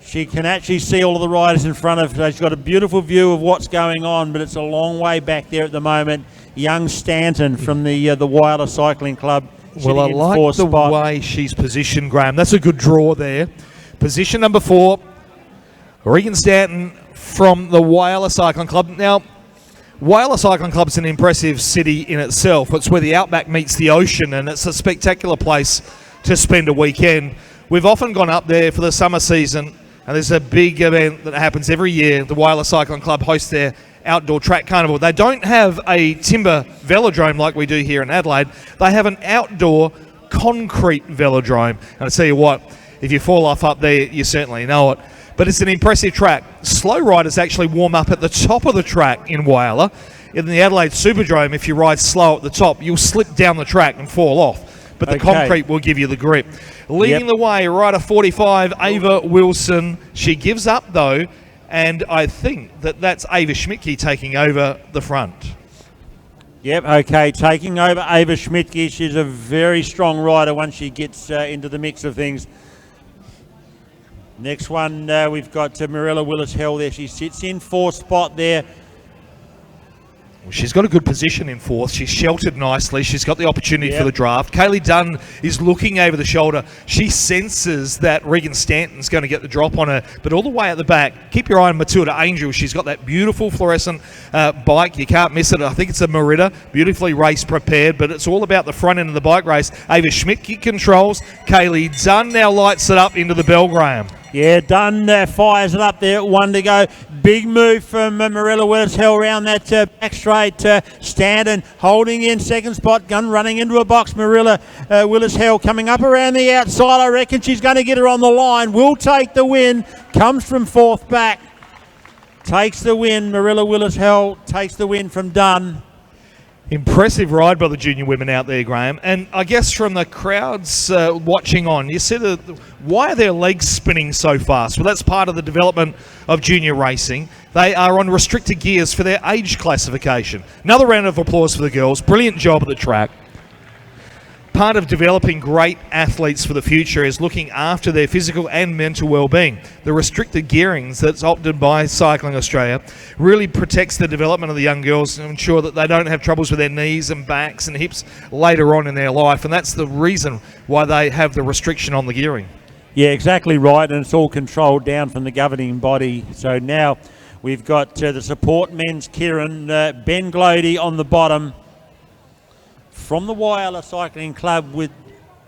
She can actually see all of the riders in front of her. She's got a beautiful view of what's going on, but it's a long way back there at the moment. Young Stanton from the Wilder Cycling Club. Well, I like the way she's positioned, Graham. That's a good draw there. Position number 4, Regan Stanton from the Whaler Cycling Club. Now, Whaler Cycling Club's an impressive city in itself. It's where the outback meets the ocean, and it's a spectacular place to spend a weekend. We've often gone up there for the summer season, and there's a big event that happens every year. The Whaler Cycling Club hosts their outdoor track carnival. They don't have a timber velodrome like we do here in Adelaide. They have an outdoor concrete velodrome. And I tell you what, if you fall off up there, you certainly know it. But it's an impressive track. Slow riders actually warm up at the top of the track in Whaler. In the Adelaide Superdrome, if you ride slow at the top, you'll slip down the track and fall off. But the concrete will give you the grip. Leading the way, rider 45, Ava Wilson. She gives up, though, and I think that's Ava Schmidtke taking over the front. Yep, okay, taking over Ava Schmidtke. She's a very strong rider once she gets into the mix of things. Next one, we've got Marilla Willis-Hell there. She sits in 4th spot there. Well, she's got a good position in 4th. She's sheltered nicely. She's got the opportunity for the draft. Kaylee Dunn is looking over the shoulder. She senses that Regan Stanton's going to get the drop on her, but all the way at the back, keep your eye on Matilda Angel. She's got that beautiful fluorescent bike. You can't miss it. I think it's a Merida, beautifully race prepared, but it's all about the front end of the bike race. Ava Schmidtke controls. Kaylee Dunn now lights it up into the bell, Graham. Yeah, Dunn fires it up there at 1 to go. Big move from Marilla Willis-Hell around that back straight. Stanton holding in 2nd spot. Gun running into a box. Marilla Willis-Hell coming up around the outside. I reckon she's going to get her on the line. Will take the win. Comes from 4th back. Takes the win. Marilla Willis-Hell takes the win from Dunn. Impressive ride by the junior women out there, Graham. And I guess from the crowds watching on, you see why are their legs spinning so fast? Well, that's part of the development of junior racing. They are on restricted gears for their age classification. Another round of applause for the girls. Brilliant job at the track. Part of developing great athletes for the future is looking after their physical and mental well-being. The restricted gearings that's opted by Cycling Australia really protects the development of the young girls to ensure that they don't have troubles with their knees and backs and hips later on in their life, and that's the reason why they have the restriction on the gearing. Yeah, exactly right, and it's all controlled down from the governing body. So now we've got the support men's Kieran, Ben Glody on the bottom, from the Whaler Cycling Club, with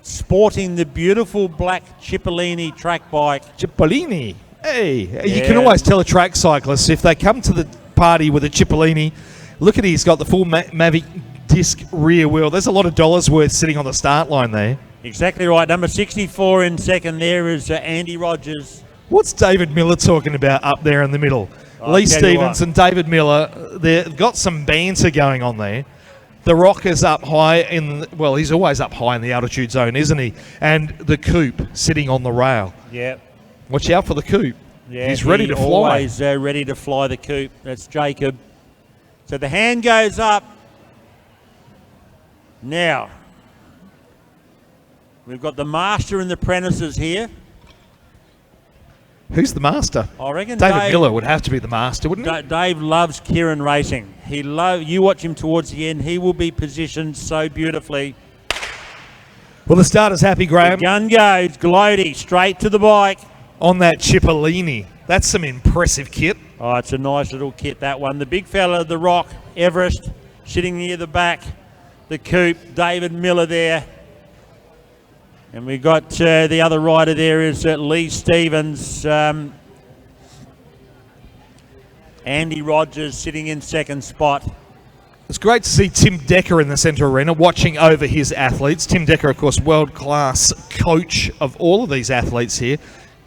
sporting the beautiful black Cipollini track bike. Cipollini. Hey, you can always tell a track cyclist if they come to the party with a Cipollini. Look at he's got the full Mavic disc rear wheel. There's a lot of dollars worth sitting on the start line there. Exactly right. Number 64 in second there is Andy Rogers. What's David Miller talking about up there in the middle? Lee Stevens and David Miller, they've got some banter going on there. The Rock is up high well, he's always up high in the altitude zone, isn't he? And the Coupe sitting on the rail. Yeah. Watch out for the Coupe. Yeah, he's ready to fly. Always ready to fly the Coupe. That's Jacob. So the hand goes up. Now, we've got the master and the apprentices here. Who's the master? I reckon David Miller would have to be the master, wouldn't he? Dave loves Kieran racing. You watch him towards the end, he will be positioned so beautifully. Well, the starter's happy, Graham. The gun goes, Glody, straight to the bike. On that Cipollini. That's some impressive kit. Oh, it's a nice little kit, that one. The big fella, the Rock, Everest, sitting near the back. The Coupe, David Miller there. And we've got the other rider there is Lee Stevens. Andy Rogers sitting in second spot. It's great to see Tim Decker in the centre arena watching over his athletes. Tim Decker, of course, world-class coach of all of these athletes here.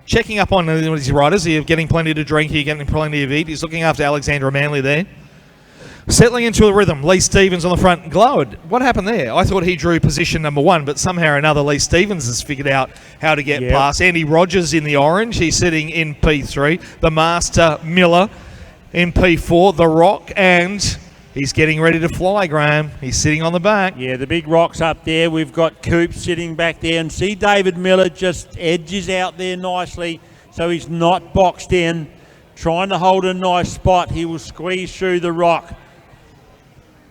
Checking up on these riders. Are you getting plenty to drink? Are you getting plenty to eat? He's looking after Alexandra Manley there. Settling into a rhythm, Lee Stevens on the front. Glowed. What happened there? I thought he drew position number 1, but somehow or another Lee Stevens has figured out how to get past. Andy Rogers in the orange. He's sitting in P3. The Master Miller in P4. The Rock and He's getting ready to fly, Graham. He's sitting on the back. Yeah, the big rock's up there. We've got Coop sitting back there. And see David Miller just edges out there nicely, so he's not boxed in. Trying to hold a nice spot. He will squeeze through the rock.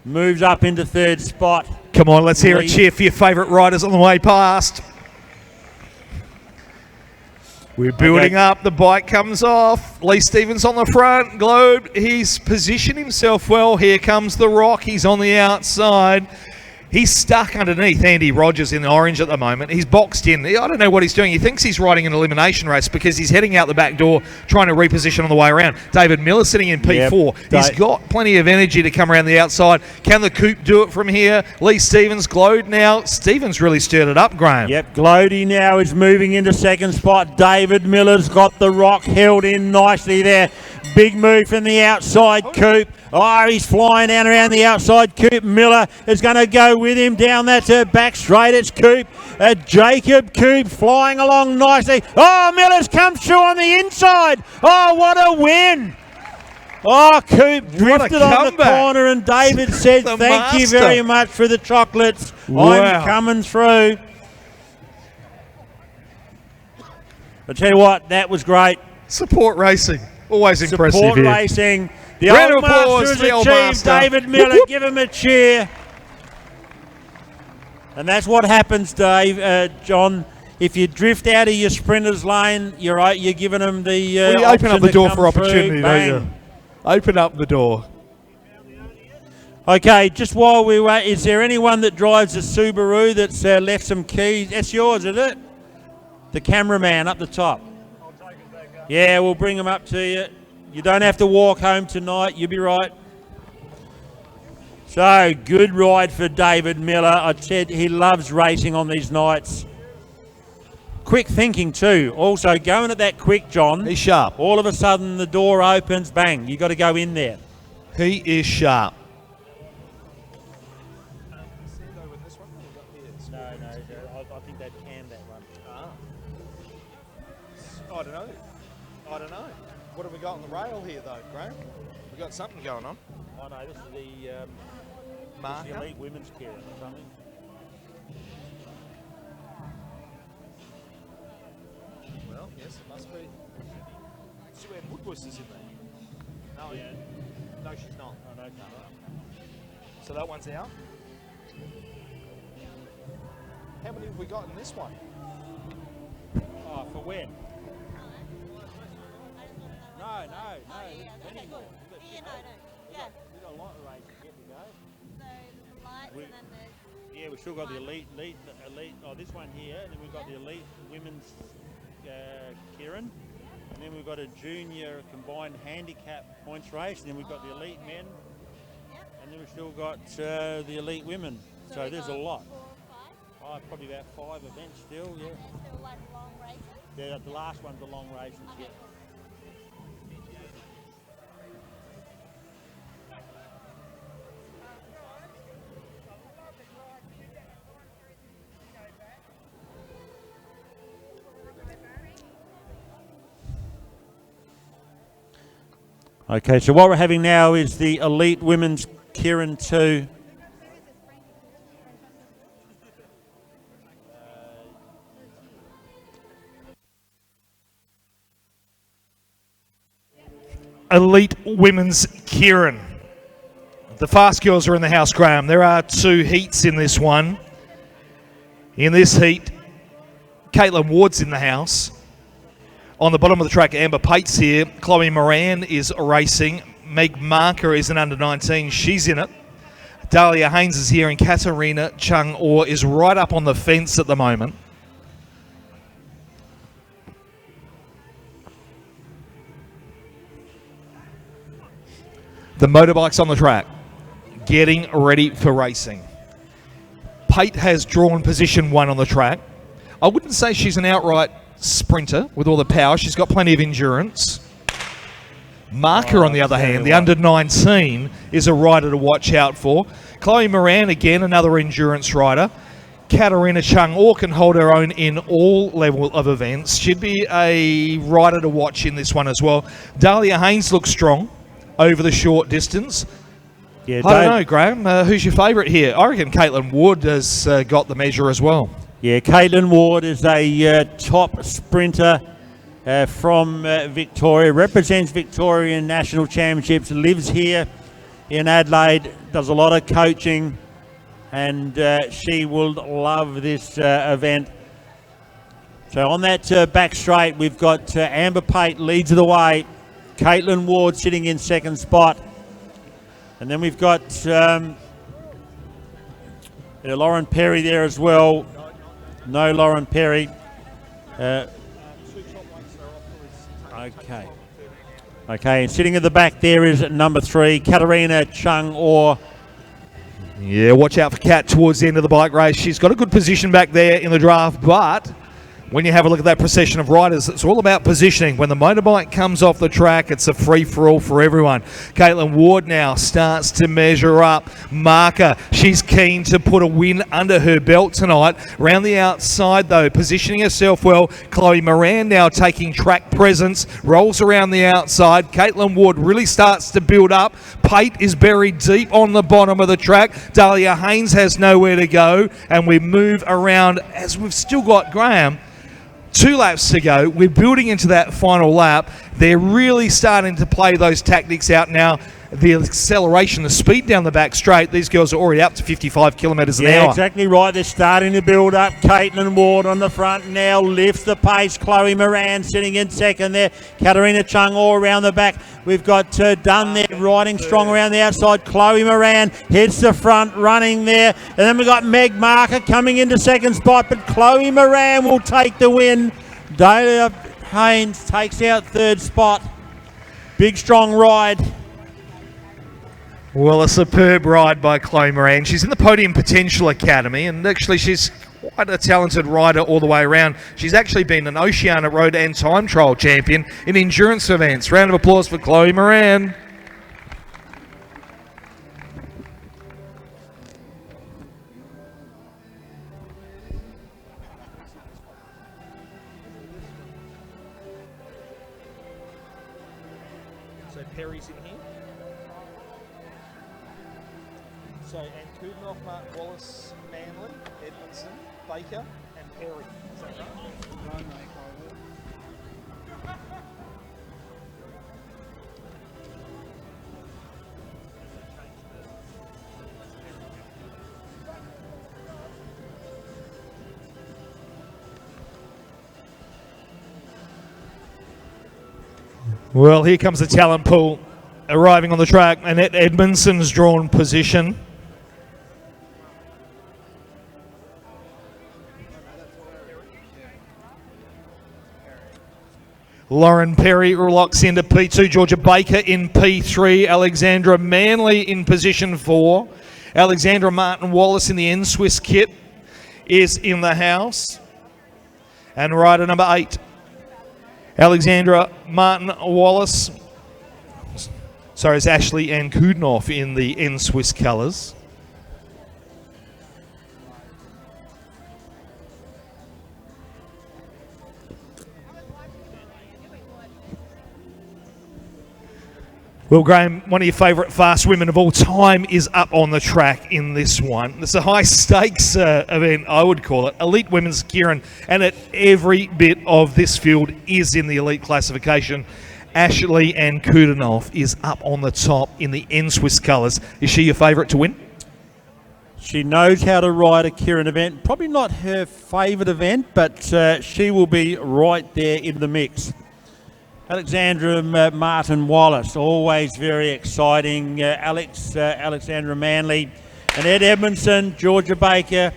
Moves up into third spot. Come on, let's hear a cheer for your favourite riders on the way past. We're building up. The bike comes off. Lee Stevens on the front. Globe, he's positioned himself well. Here comes the rock. He's on the outside. He's stuck underneath Andy Rogers in the orange at the moment. He's boxed in. I don't know what he's doing. He thinks he's riding an elimination race because he's heading out the back door trying to reposition on the way around. David Miller sitting in P4. Yep. He's got plenty of energy to come around the outside. Can the Coupe do it from here? Lee Stevens, Glode now. Stevens really stirred it up, Graham. Yep, Glody now is moving into second spot. David Miller's got the rock held in nicely there. Big move from the outside, Coupe. Oh, he's flying down around the outside. Coupe Miller is going to go with him down that back straight. It's Coupe. Jacob Coupe flying along nicely. Oh, Miller's come through on the inside. Oh, what a win. Oh, Coupe drifted on the corner and David said, thank you very much for the chocolates. Wow. I'm coming through. I tell you what, that was great. Support racing. Always impressive Support here. racing. The Round old of applause master for the has old achieved. master. David Miller, Whoop, whoop. give him a cheer. And that's what happens, Dave, John. If you drift out of your sprinter's lane, you're giving them the Well, you open option up the to door come for through. opportunity, Bang. don't you? Open up the door. Okay, just while we wait, is there anyone that drives a Subaru that's left some keys? That's yours, is it? The cameraman up the top. Yeah, we'll bring them up to you. You don't have to walk home tonight. You'll be right. So, good ride for David Miller. I said he loves racing on these nights. Quick thinking too. Also, going at that quick, John. He's sharp. All of a sudden, the door opens. Bang, you got to go in there. He is sharp. No, I think they've canned that one. I don't know. I don't know. What have we got on the rail here, though, Graham? We got something going on. Oh no, this is the Marker? elite women's care or something. Well, yes, it must be. Sue Ann Woodward is in there. Oh yeah. No, she's not. Oh no, no. So that one's out. How many have we got in this one? Oh, for when? No. Plenty more. We've got a lot of races yet to go. Yeah, we've still got the elite. Oh, this one here, and then we've got the elite women's Kieran, and then we've got a junior combined handicap points race, and then we've got the elite men, and then we've still got the elite women. So there's a lot. Oh, probably about 5 events still, yeah. Yeah, the last one's the long races, yeah. Okay, so what we're having now is the elite women's Kieran 2. Elite women's Kieran. The fast girls are in the house, Graham. There are 2 heats in this one. In this heat, Caitlin Ward's in the house. On the bottom of the track, Amber Pate's here. Chloe Moran is racing. Meg Marker is an under-19. She's in it. Dahlia Haynes is here, and Katarina Chung-Orr is right up on the fence at the moment. The motorbike's on the track, getting ready for racing. Pate has drawn position 1 on the track. I wouldn't say she's an outright sprinter with all the power. She's got plenty of endurance. Marker, on the other hand, the under-19, is a rider to watch out for. Chloe Moran, again, another endurance rider. Katarina Chung-Orr can hold her own in all level of events. She'd be a rider to watch in this one as well. Dahlia Haynes looks strong over the short distance. Yeah, I don't know, Graham. Who's your favourite here? I reckon Caitlin Wood has got the measure as well. Yeah, Caitlin Ward is a top sprinter from Victoria, represents Victoria in national championships, lives here in Adelaide, does a lot of coaching, and she will love this event. So on that back straight, we've got Amber Pate leads the way, Caitlin Ward sitting in second spot, and then we've got Lauren Perry there as well. No Lauren Perry. Okay. Okay, and sitting at the back there is number 3, Katarina Chung-Orr. Yeah, watch out for Kat towards the end of the bike race. She's got a good position back there in the draft, but when you have a look at that procession of riders, it's all about positioning. When the motorbike comes off the track, it's a free-for-all for everyone. Caitlin Ward now starts to measure up. Marker, she's keen to put a win under her belt tonight. Round the outside, though, positioning herself well. Chloe Moran now taking track presence, rolls around the outside. Caitlin Ward really starts to build up. Pate is buried deep on the bottom of the track. Dahlia Haynes has nowhere to go, and we move around as we've still got Graham. 2 laps to go. We're building into that final lap. They're really starting to play those tactics out now. The acceleration, the speed down the back straight, these girls are already up to 55 kilometres an hour. Yeah, exactly right. They're starting to build up. Caitlin Ward on the front now lifts the pace. Chloe Moran sitting in second there. Katarina Chung-Orr around the back. We've got Dunn there riding strong around the outside. Chloe Moran hits the front running there. And then we've got Meg Marker coming into second spot, but Chloe Moran will take the win. Dahlia Haynes takes out third spot. Big strong ride. Well, a superb ride by Chloe Moran. She's in the Podium Potential Academy, and actually she's quite a talented rider all the way around. She's actually been an Oceania Road and Time Trial champion in endurance events. Round of applause for Chloe Moran. So Perry's in here. So, and Kudinoff, Martin Wallace, Manley, Edmondson, Baker, and Perry. Is that right? Well, here comes the talent pool arriving on the track, and Edmondson's drawn position. Lauren Perry locks into P2, Georgia Baker in P3, Alexandra Manley in position 4. Alexandra Martin Wallace in the N-Swiss kit is in the house. And rider number 8, Alexandra Martin Wallace. Sorry, it's Ashley Ann Kudinoff in the N-Swiss colours. Well, Graham, one of your favourite fast women of all time is up on the track in this one. It's a high-stakes event, I would call it. Elite women's Kieran, and at every bit of this field is in the elite classification. Ashley Ann Kudinoff is up on the top in the N-Swiss colours. Is she your favourite to win? She knows how to ride a Kieran event. Probably not her favourite event, but she will be right there in the mix. Alexandra Martin Wallace, always very exciting. Alexandra Manley, and Ed Edmondson, Georgia Baker.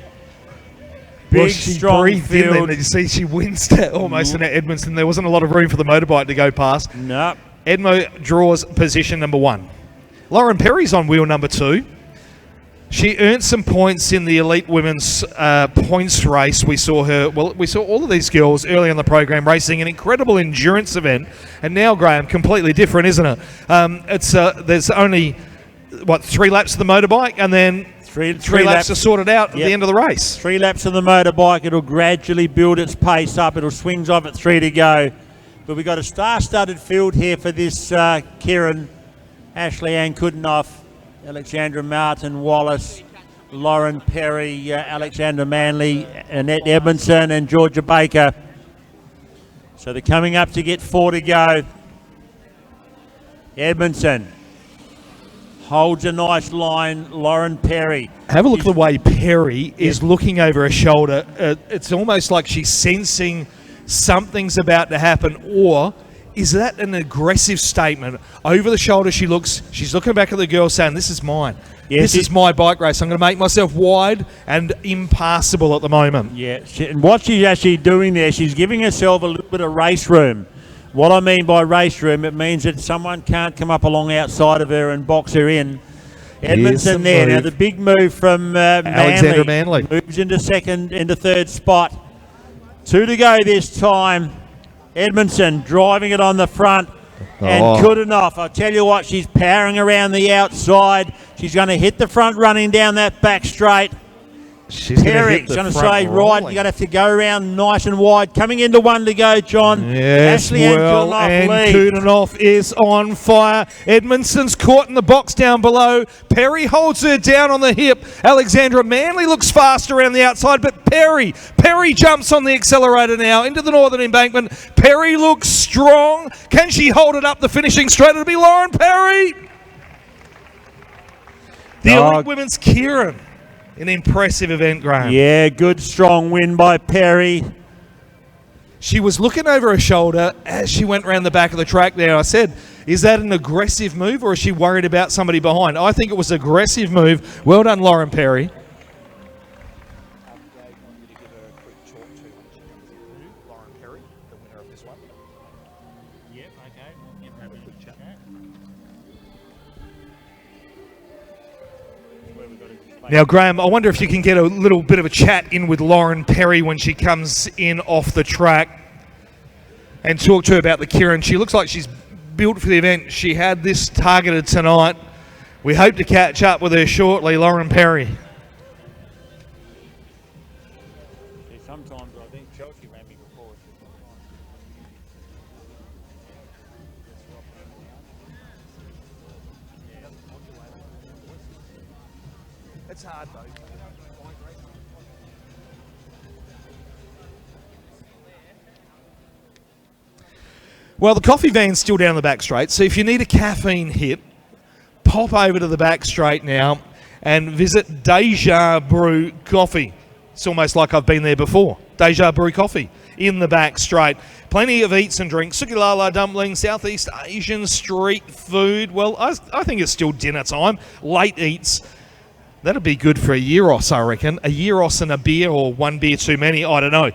Big, strong field. Did you see she winced almost in Edmondson? There wasn't a lot of room for the motorbike to go past. No. Edmo draws position number 1. Lauren Perry's on wheel number 2. She earned some points in the elite women's points race. We saw her, well, we saw all of these girls early on the program racing an incredible endurance event. And now, Graham, completely different, isn't it? There's only, 3 laps of the motorbike, and then three laps to sort it out at the end of the race. 3 laps of the motorbike. It'll gradually build its pace up. It'll swings off at 3 to go. But we've got a star-studded field here for this Kieran, Ashley Ann Kudinoff. Alexandra Martin Wallace, Lauren Perry, Alexandra Manley, Annette Edmondson and Georgia Baker. So they're coming up to get 4 to go. Edmondson holds a nice line. Lauren Perry. Have a look at the way Perry is looking over her shoulder. It's almost like she's sensing something's about to happen, or is that an aggressive statement? Over the shoulder she's looking back at the girl saying, this is mine. Yes, this is my bike race. I'm going to make myself wide and impassable at the moment. Yeah, and what she's actually doing there, she's giving herself a little bit of race room. What I mean by race room, it means that someone can't come up along outside of her and box her in. Edmondson there. Now the big move from Alexandra Manley. Moves into third spot. 2 to go this time. Edmondson driving it on the front and good enough. I tell you what, she's powering around the outside. She's going to hit the front running down that back straight. Perry's going to say, right, you're going to have to go around nice and wide. Coming into 1 to go, John. Yes, Ashley and Kudinoff is on fire. Edmondson's caught in the box down below. Perry holds her down on the hip. Alexandra Manley looks fast around the outside, but Perry jumps on the accelerator now into the northern embankment. Perry looks strong. Can she hold it up the finishing straight? It'll be Lauren Perry. The elite women's Kieran. An impressive event, Graham. Yeah, good strong win by Perry. She was looking over her shoulder as she went around the back of the track there. I said, is that an aggressive move or is she worried about somebody behind? I think it was an aggressive move. Well done, Lauren Perry. Now, Graham, I wonder if you can get a little bit of a chat in with Lauren Perry when she comes in off the track and talk to her about the Kieran. She looks like she's built for the event. She had this targeted tonight. We hope to catch up with her shortly, Lauren Perry. Sometimes I think Chelsea ran me before. It's hard, though. Well, the coffee van's still down the back straight, so if you need a caffeine hit, pop over to the back straight now and visit Deja Brew Coffee. It's almost like I've been there before. Deja Brew Coffee in the back straight. Plenty of eats and drinks. Sukilala dumplings, Southeast Asian street food. Well, I think it's still dinner time. Late eats. That'd be good for a Euros, I reckon. A Euros and a beer, or one beer too many, I don't know.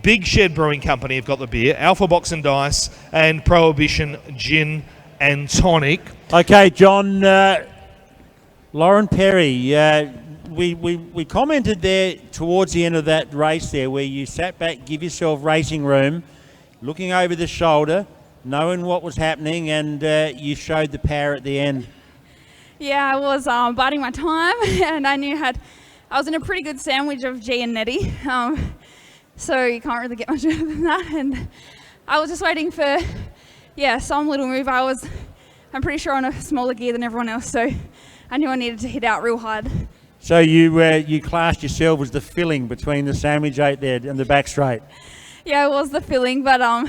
Big Shed Brewing Company have got the beer. Alpha Box and Dice and Prohibition Gin and Tonic. Okay, John, Lauren Perry, we commented there towards the end of that race there where you sat back, give yourself racing room, looking over the shoulder, knowing what was happening, and you showed the power at the end. Yeah, I was biding my time, and I knew I was in a pretty good sandwich of G and Nettie, so you can't really get much better than that. And I was just waiting for, some little move. I'm pretty sure on a smaller gear than everyone else, so I knew I needed to hit out real hard. So you classed yourself as the filling between the sandwich 8 there and the back straight. Yeah, it was the filling, but I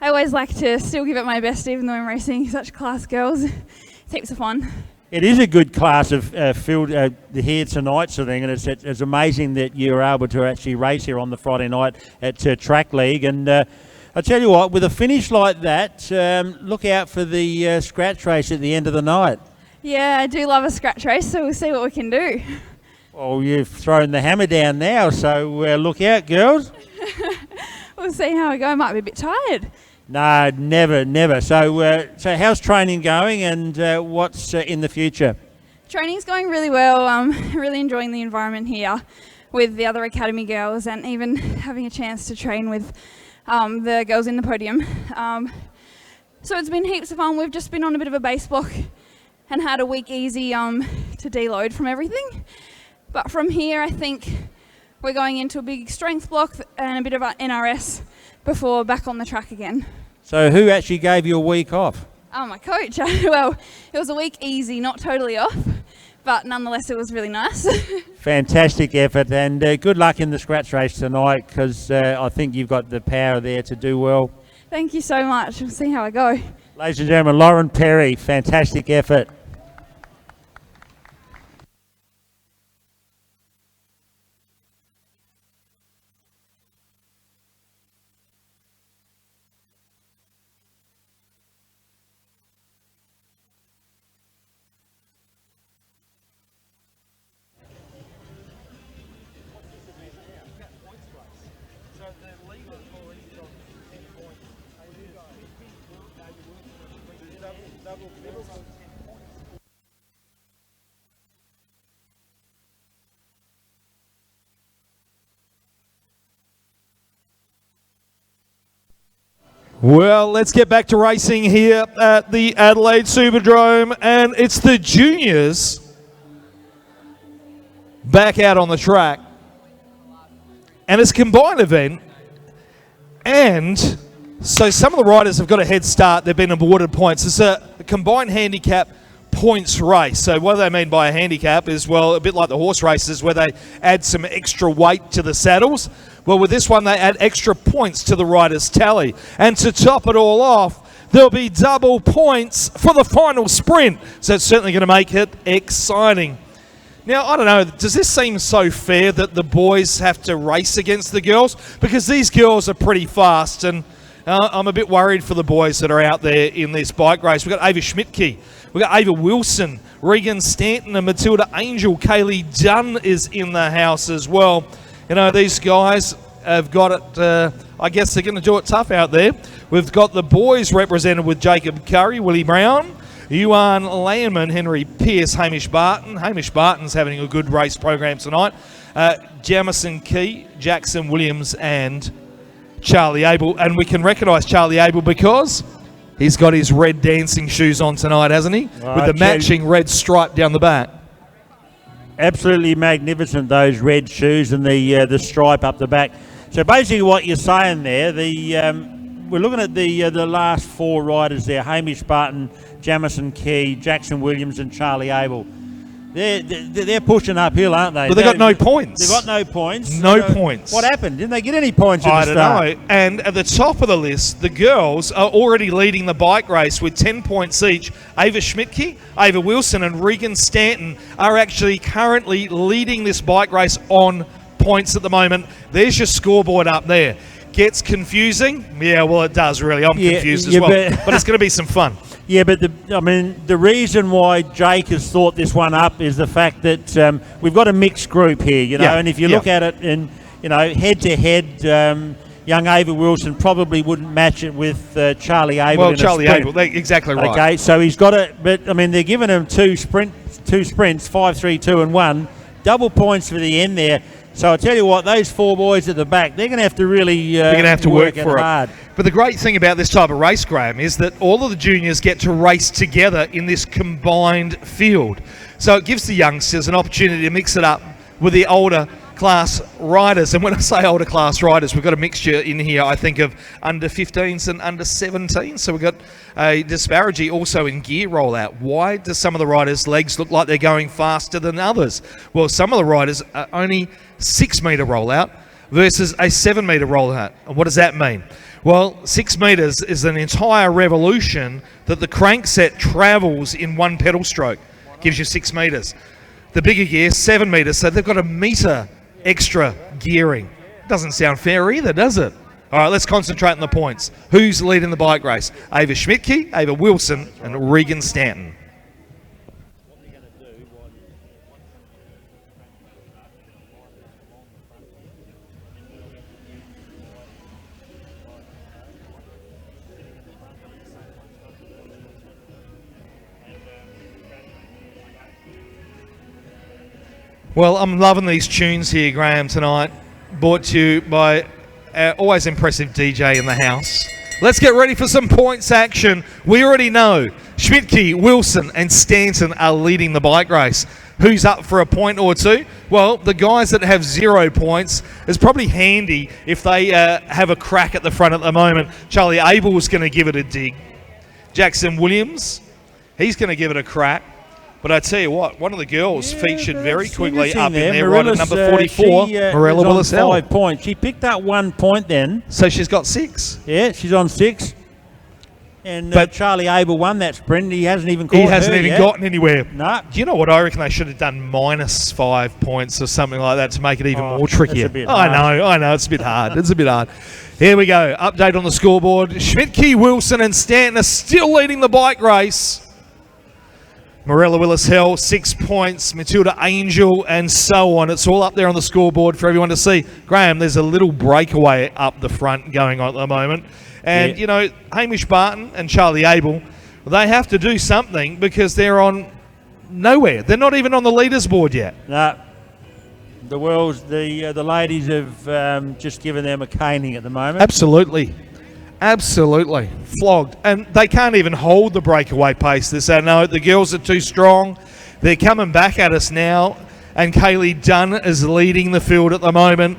always like to still give it my best, even though I'm racing such class girls. It's heaps of fun. It is a good class of field here tonight, sort of thing, and it's amazing that you were able to actually race here on the Friday night at Track League. And I tell you what, with a finish like that, look out for the scratch race at the end of the night. Yeah, I do love a scratch race, so we'll see what we can do. Well, you've thrown the hammer down now, so look out, girls. We'll see how we go. I might be a bit tired. No, never. So how's training going, and what's in the future? Training's going really well. I'm really enjoying the environment here with the other academy girls, and even having a chance to train with the girls in the podium. So it's been heaps of fun. We've just been on a bit of a base block and had a week easy to deload from everything. But from here, I think we're going into a big strength block and a bit of NRS before back on the track again. So who actually gave you a week off? Oh, my coach. Well, it was a week easy, not totally off, but nonetheless it was really nice. Fantastic effort, and good luck in the scratch race tonight, because I think you've got the power there to do well. Thank you so much. We'll see how I go. Ladies and gentlemen, Lauren Perry, fantastic effort. Well, let's get back to racing here at the Adelaide Superdrome, and it's the juniors back out on the track. And it's a combined event, and so some of the riders have got a head start. They've been awarded points. It's a combined handicap points race. So what do they mean by a handicap is, well, a bit like the horse races where they add some extra weight to the saddles. Well, with this one, they add extra points to the rider's tally. And to top it all off, there'll be double points for the final sprint. So it's certainly going to make it exciting. Now, I don't know, does this seem so fair that the boys have to race against the girls? Because these girls are pretty fast, and I'm a bit worried for the boys that are out there in this bike race. We've got Ava Schmidtke, we've got Ava Wilson, Regan Stanton and Matilda Angel. Kaylee Dunn is in the house as well. You know, these guys have got it, I guess they're going to do it tough out there. We've got the boys represented with Jacob Curry, Willie Brown, Yuan Landman, Henry Pearce, Hamish Barton. Hamish Barton's having a good race program tonight. Jamison Key, Jackson Williams and Charlie Abel. And we can recognise Charlie Abel because he's got his red dancing shoes on tonight, hasn't he? With the matching red stripe down the back. Absolutely magnificent, those red shoes and the stripe up the back. So basically what you're saying there, we're looking at the last four riders there, Hamish Barton, Jamison Key, Jackson Williams and Charlie Abel. They're pushing uphill, aren't they? But they've got no points. They've got no points. No points. What happened? Didn't they get any points at the start? I don't know. And at the top of the list, the girls are already leading the bike race with 10 points each. Ava Schmidtke, Ava Wilson and Regan Stanton are actually currently leading this bike race on points at the moment. There's your scoreboard up there. Gets confusing? Yeah, well, it does, really. I'm confused as well. But it's going to be some fun. Yeah, but the reason why Jake has thought this one up is the fact that we've got a mixed group here, you know, and if you look at it in, you know, head-to-head, young Ava Wilson probably wouldn't match it with Charlie Abel. Well, Charlie Abel, exactly right. Okay, so he's got it, but, I mean, they're giving him two sprints, 5, 3, 2 and 1, double points for the end there. So I tell you what, those four boys at the back, they're going to have to really they're going to have to work for hard. But the great thing about this type of race, Graham, is that all of the juniors get to race together in this combined field. So it gives the youngsters an opportunity to mix it up with the older class riders. And when I say older class riders, we've got a mixture in here, I think, of under 15s and under 17s. So we've got a disparity also in gear rollout. Why do some of the riders' legs look like they're going faster than others? Well, some of the riders are only 6 metre rollout versus a 7 metre rollout. And what does that mean? Well, 6 metres is an entire revolution that the crankset travels in one pedal stroke. Gives you 6 metres. The bigger gear, 7 metres, so they've got a metre extra gearing. Doesn't sound fair either, does it? All right, let's concentrate on the points. Who's leading the bike race? Ava Schmidtke, Ava Wilson, and Regan Stanton. Well, I'm loving these tunes here, Graham, tonight. Brought to you by our always impressive DJ in the house. Let's get ready for some points action. We already know Schmidtke, Wilson and Stanton are leading the bike race. Who's up for a point or two? Well, the guys that have 0 points, is probably handy if they have a crack at the front at the moment. Charlie Abel's going to give it a dig. Jackson Williams. He's going to give it a crack. But I tell you what, one of the girls featured very quickly up in there, right at number 44, Morella Willis-Hill. 5 points. She picked up 1 point then. So she's got 6. Yeah, she's on 6. And But- Charlie Abel won that sprint. He hasn't even caught He hasn't her even yet. gotten anywhere. No. Do you know what? I reckon they should have done -5 points or something like that to make it even Oh, more trickier. that's a bit I know. It's a bit hard. It's a bit hard. Here we go. Update on the scoreboard. Schmidtke, Wilson and Stanton are still leading the bike race. Morella Willis-Hill, 6 points. Matilda Angel and so on. It's all up there on the scoreboard for everyone to see. Graham, there's a little breakaway up the front going on at the moment. And, Yeah. you know, Hamish Barton and Charlie Abel, they have to do something because they're on nowhere. They're not even on the leaders board yet. No. The ladies have just given them a caning at the moment. Absolutely. Flogged. And they can't even hold the breakaway pace. They say, no, the girls are too strong. They're coming back at us now. And Kaylee Dunn is leading the field at the moment.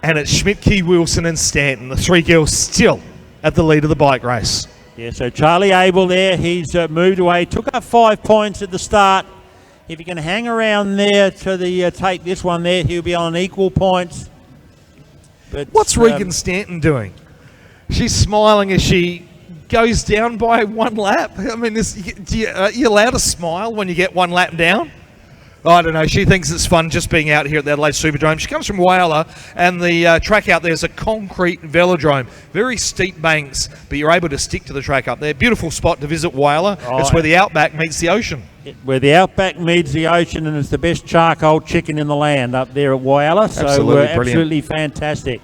And it's Schmidtke, Wilson and Stanton, the 3 girls still at the lead of the bike race. Yeah, so Charlie Abel there, he's moved away, took up 5 points at the start. If he can hang around there to take this one there, he'll be on equal points. But What's Regan Stanton doing? She's smiling as she goes down by 1 lap. I mean, are you allowed to smile when you get 1 lap down? I don't know. She thinks it's fun just being out here at the Adelaide Superdome. She comes from Whyalla, and the track out there is a concrete velodrome. Very steep banks, but you're able to stick to the track up there. Beautiful spot to visit Whyalla. It's where the outback meets the ocean. Where the outback meets the ocean, and it's the best charcoal chicken in the land up there at Whyalla. So Absolutely brilliant. absolutely fantastic.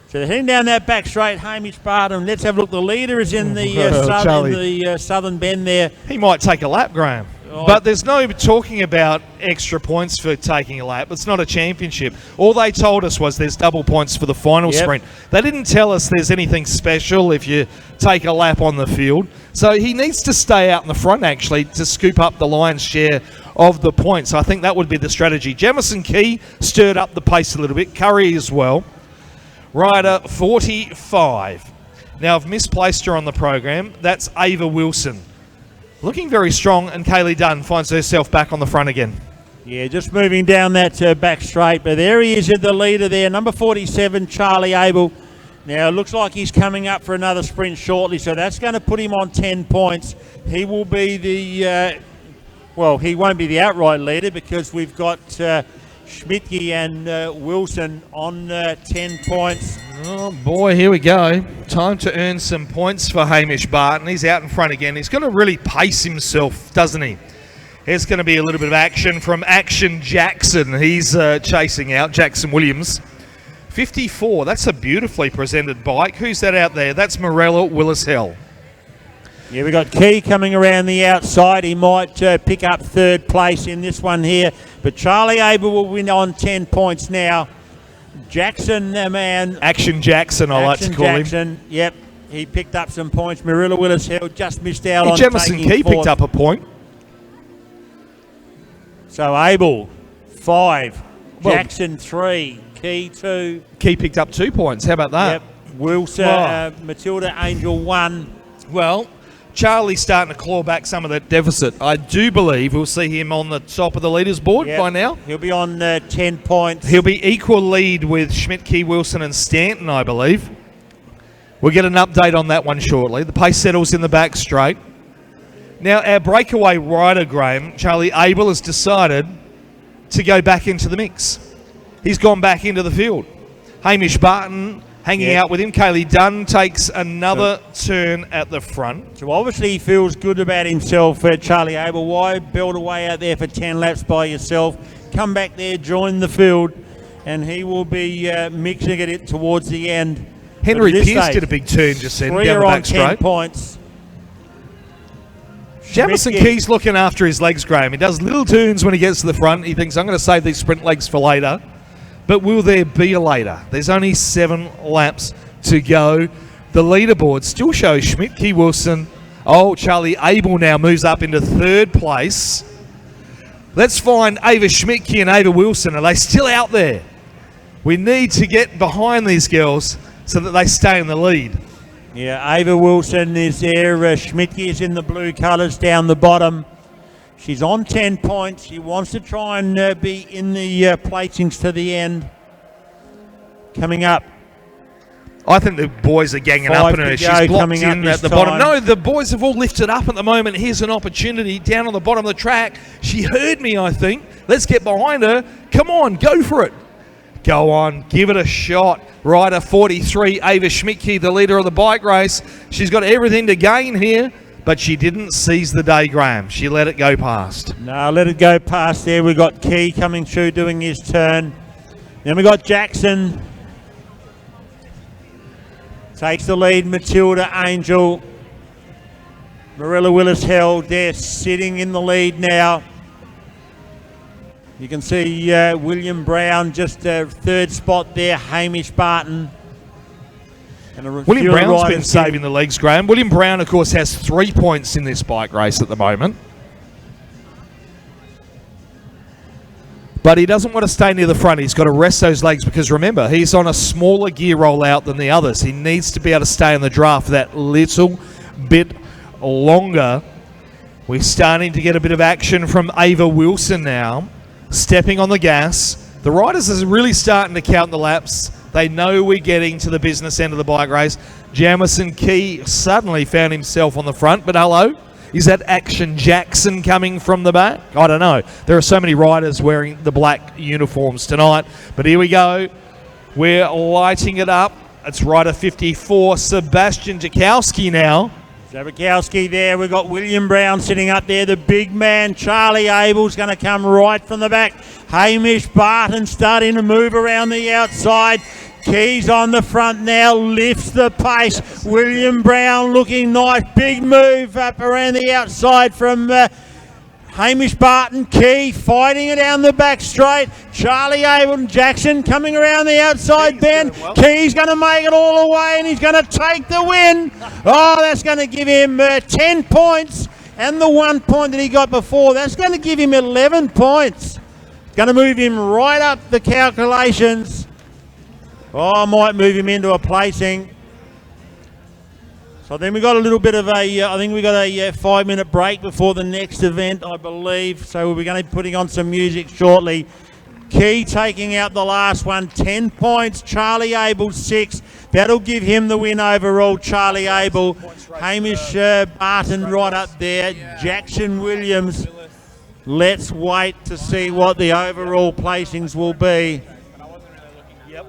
So they're heading down that back straight, Hamish Barton. Let's have a look. The leader is in the southern bend there. He might take a lap, Graham. Oh. But there's no talking about extra points for taking a lap. It's not a championship. All they told us was there's double points for the final sprint. They didn't tell us there's anything special if you take a lap on the field. So he needs to stay out in the front, actually, to scoop up the lion's share of the points. I think that would be the strategy. Jamison Key stirred up the pace a little bit. Curry as well. Rider 45. Now, I've misplaced her on the program. That's Ava Wilson. Looking very strong, and Kaylee Dunn finds herself back on the front again. Yeah, just moving down that back straight. But there he is, the leader there, number 47, Charlie Abel. Now, it looks like he's coming up for another sprint shortly, so that's going to put him on 10 points. He will be the, he won't be the outright leader because we've got Schmidtke and Wilson on 10 points. Oh, boy, here we go. Time to earn some points for Hamish Barton. He's out in front again. He's going to really pace himself, doesn't he? Here's going to be a little bit of action from Action Jackson. He's chasing out Jackson Williams. 54, that's a beautifully presented bike. Who's that out there? That's Morella Willis-Hill. Yeah, we've got Key coming around the outside. He might pick up 3rd place in this one here. But Charlie Abel will win on 10 points now. Jackson, man. Action Jackson, I like to call him. Yep, he picked up some points. Morella Willis-Hill just missed out on Jamison taking Key 4th. picked up a point. So Abel, 5. Well, Jackson, 3. Key, 2. Key picked up 2 points. How about that? Yep. Wilson, Matilda Angel, 1. Well, Charlie's starting to claw back some of that deficit. I do believe we'll see him on the top of the leaders board by now. He'll be on 10 points. He'll be equal lead with Schmidtke, Wilson and Stanton, I believe. We'll get an update on that one shortly. The pace settles in the back straight. Now, our breakaway rider, Graham, Charlie Abel, has decided to go back into the mix. He's gone back into the field. Hamish Barton hanging out with him. Kaylee Dunn takes another turn at the front. So obviously he feels good about himself, Charlie Abel. Why build away out there for 10 laps by yourself? Come back there, join the field, and he will be mixing it towards the end. Henry Pearce did a big turn just then, down the back straight. 10 points. Jamison Key's looking after his legs, Graham. He does little turns when he gets to the front. He thinks, I'm going to save these sprint legs for later. But will there be a later? There's only 7 laps to go. The leaderboard still shows Schmidtke, Wilson. Oh, Charlie Abel now moves up into 3rd place. Let's find Ava Schmidtke and Ava Wilson. Are they still out there? We need to get behind these girls so that they stay in the lead. Yeah, Ava Wilson is there. Schmidtke is in the blue colours down the bottom. She's on 10 points. She wants to try and be in the placings to the end. Coming up. I think the boys are ganging up on her. She's blocked in at the bottom. No, the boys have all lifted up at the moment. Here's an opportunity down on the bottom of the track. She heard me, I think. Let's get behind her. Come on, go for it. Go on, give it a shot. Rider 43, Ava Schmidtke, the leader of the bike race. She's got everything to gain here, but she didn't seize the day, Graham. She let it go past. No, let it go past there. We've got Key coming through doing his turn. Then we've got Jackson. Takes the lead, Matilda Angel. Marilla Willis held there, sitting in the lead now. You can see William Brown just third spot there, Hamish Barton. And William Brown's been saving the legs, Graham. William Brown, of course, has 3 points in this bike race at the moment. But he doesn't want to stay near the front. He's got to rest those legs because, remember, he's on a smaller gear rollout than the others. He needs to be able to stay in the draft that little bit longer. We're starting to get a bit of action from Ava Wilson now, stepping on the gas. The riders are really starting to count the laps. They know we're getting to the business end of the bike race. Jamison Key suddenly found himself on the front, but hello. Is that Action Jackson coming from the back? I don't know. There are so many riders wearing the black uniforms tonight. But here we go. We're lighting it up. It's rider 54, Sebastian Jakowski now. Jakowski there. We've got William Brown sitting up there. The big man, Charlie Abel's going to come right from the back. Hamish Barton starting to move around the outside. Keys on the front now, lifts the pace. William Brown looking nice. Big move up around the outside from Hamish Barton. Key fighting it down the back straight. Charlie Abel and Jackson coming around the outside bend. Key's going to make it all the way and he's going to take the win. Oh, that's going to give him 10 points and the 1 point that he got before. That's going to give him 11 points. It's going to move him right up the calculations. Oh, I might move him into a placing. So then we got a little bit of a, I think we got a 5-minute break before the next event, I believe. So we're going to be putting on some music shortly. Key taking out the last one, 10 points. Charlie Abel 6. That'll give him the win overall, Charlie Abel. Hamish Barton right up there. Jackson Williams. Let's wait to see what the overall placings will be.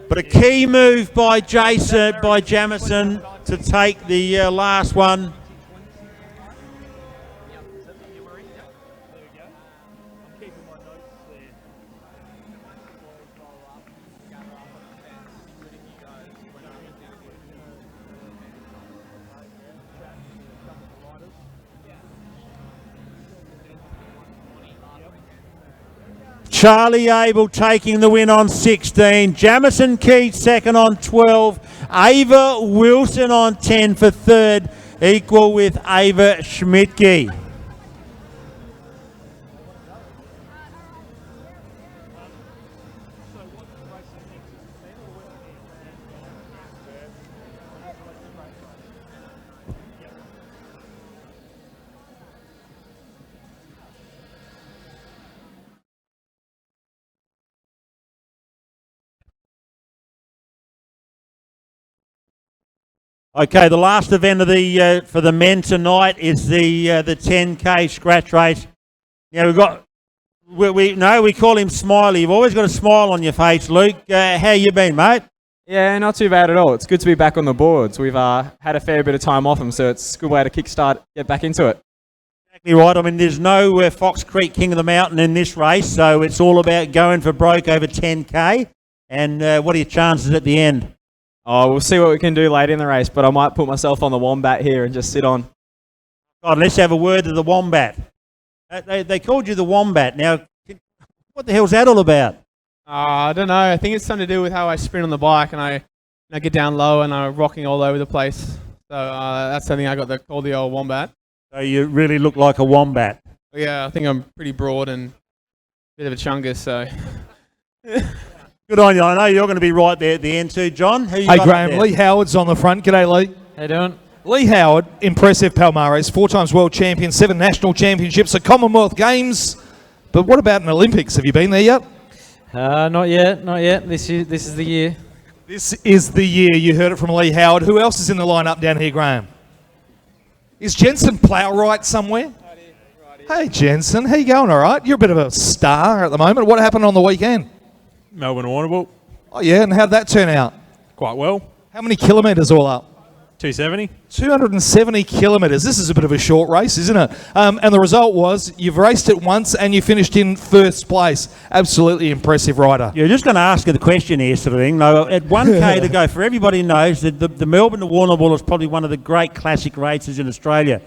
But a key move by Jamison to take the last one. Charlie Abel taking the win on 16. Jamison Keats second on 12. Ava Wilson on 10 for third, equal with Ava Schmidtke. Okay, the last event of the for the men tonight is the 10K scratch race. Now we call him Smiley. You've always got a smile on your face, Luke. How you been, mate? Yeah, not too bad at all. It's good to be back on the boards. We've had a fair bit of time off them, so it's a good way to kickstart, get back into it. Exactly right. I mean, there's no Fox Creek King of the Mountain in this race, so it's all about going for broke over 10K. And what are your chances at the end? Oh, we'll see what we can do later in the race, but I might put myself on the Wombat here and just sit on. God, let's have a word to the Wombat. They called you the Wombat. Now, what the hell's that all about? I don't know. I think it's something to do with how I sprint on the bike and I get down low and I'm rocking all over the place. So that's something I got called the old Wombat. So you really look like a wombat. Yeah, I think I'm pretty broad and a bit of a chungus, so... Good on you. I know you're going to be right there at the end too, John. Who you Hey, got Graham, up there? Lee Howard's on the front. G'day, Lee. How you doing? Lee Howard, impressive palmares, 4 times world champion, 7 national championships, a Commonwealth Games. But what about an Olympics? Have you been there yet? Not yet, not yet. This is the year. This is the year. You heard it from Lee Howard. Who else is in the lineup down here, Graham? Is Jensen Plowright somewhere? Hey, Jensen, how you going? All right. You're a bit of a star at the moment. What happened on the weekend? Melbourne Warrnambool. Oh, yeah, and how'd that turn out? Quite well. How many kilometres all up? 270. 270 kilometres. This is a bit of a short race, isn't it? And the result was you've raced it once and you finished in first place. Absolutely impressive rider. You're just going to ask her the question here, sort of thing. No, at 1K to go, for everybody knows that the Melbourne to Warrnambool is probably one of the great classic races in Australia.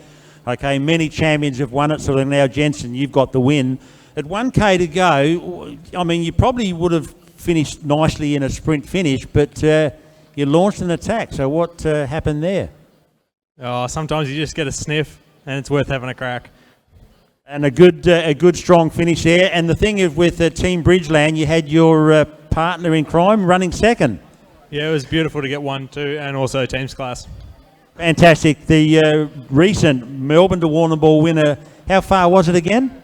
Okay, many champions have won it, sort of. Now, Jensen, you've got the win. At 1K to go, I mean, you probably would have finished nicely in a sprint finish, but you launched an attack. So what happened there? Oh, sometimes you just get a sniff, and it's worth having a crack. And a good strong finish there. And the thing is, with Team Bridgeland, you had your partner in crime running second. Yeah, it was beautiful to get 1, 2, and also teams class. Fantastic. The recent Melbourne to Warrnambool winner, how far was it again?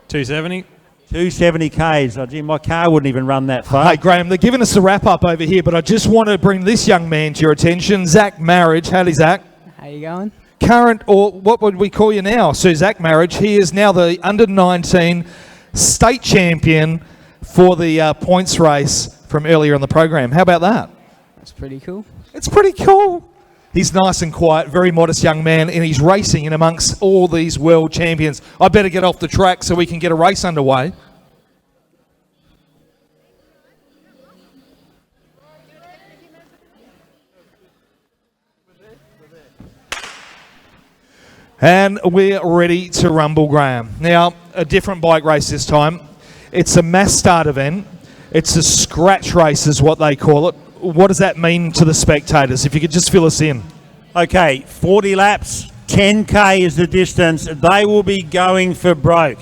270. 270 Ks. Oh, gee, my car wouldn't even run that far. Hey, Graham, they're giving us a wrap-up over here, but I just want to bring this young man to your attention, Zach Marriage. Howdy, Zach. How you going? Current, or what would we call you now? So Zach Marriage, he is now the under-19 state champion for the points race from earlier in the program. How about that? That's pretty cool. It's pretty cool. He's nice and quiet, very modest young man, and he's racing in amongst all these world champions. I better get off the track so we can get a race underway. And we're ready to rumble, Graham. Now, a different bike race this time. It's a mass start event. It's a scratch race is what they call it. What does that mean to the spectators? If you could just fill us in. Okay, 40 laps, 10K is the distance. They will be going for broke.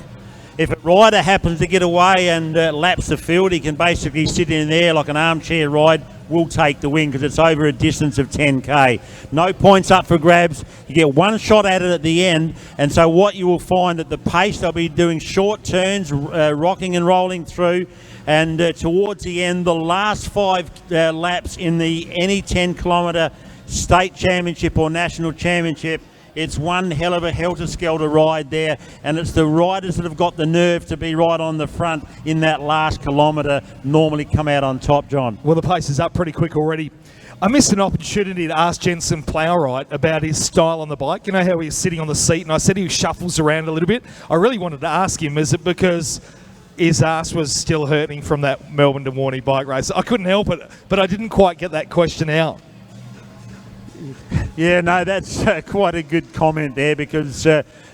If a rider happens to get away and laps the field, he can basically sit in there like an armchair ride. Will take the win because it's over a distance of 10K. No points up for grabs. You get one shot at it at the end, and so what you will find at the pace, they'll be doing short turns, rocking and rolling through, and towards the end, the last 5 laps in the any 10-kilometre state championship or national championship, it's one hell of a helter-skelter ride there, and it's the riders that have got the nerve to be right on the front in that last kilometre normally come out on top, John. Well, the pace is up pretty quick already. I missed an opportunity to ask Jensen Plowright about his style on the bike. You know how he's sitting on the seat, and I said he shuffles around a little bit. I really wanted to ask him, is it because his ass was still hurting from that Melbourne to Warrnambool bike race? I couldn't help it, but I didn't quite get that question out. Yeah, no, that's quite a good comment there because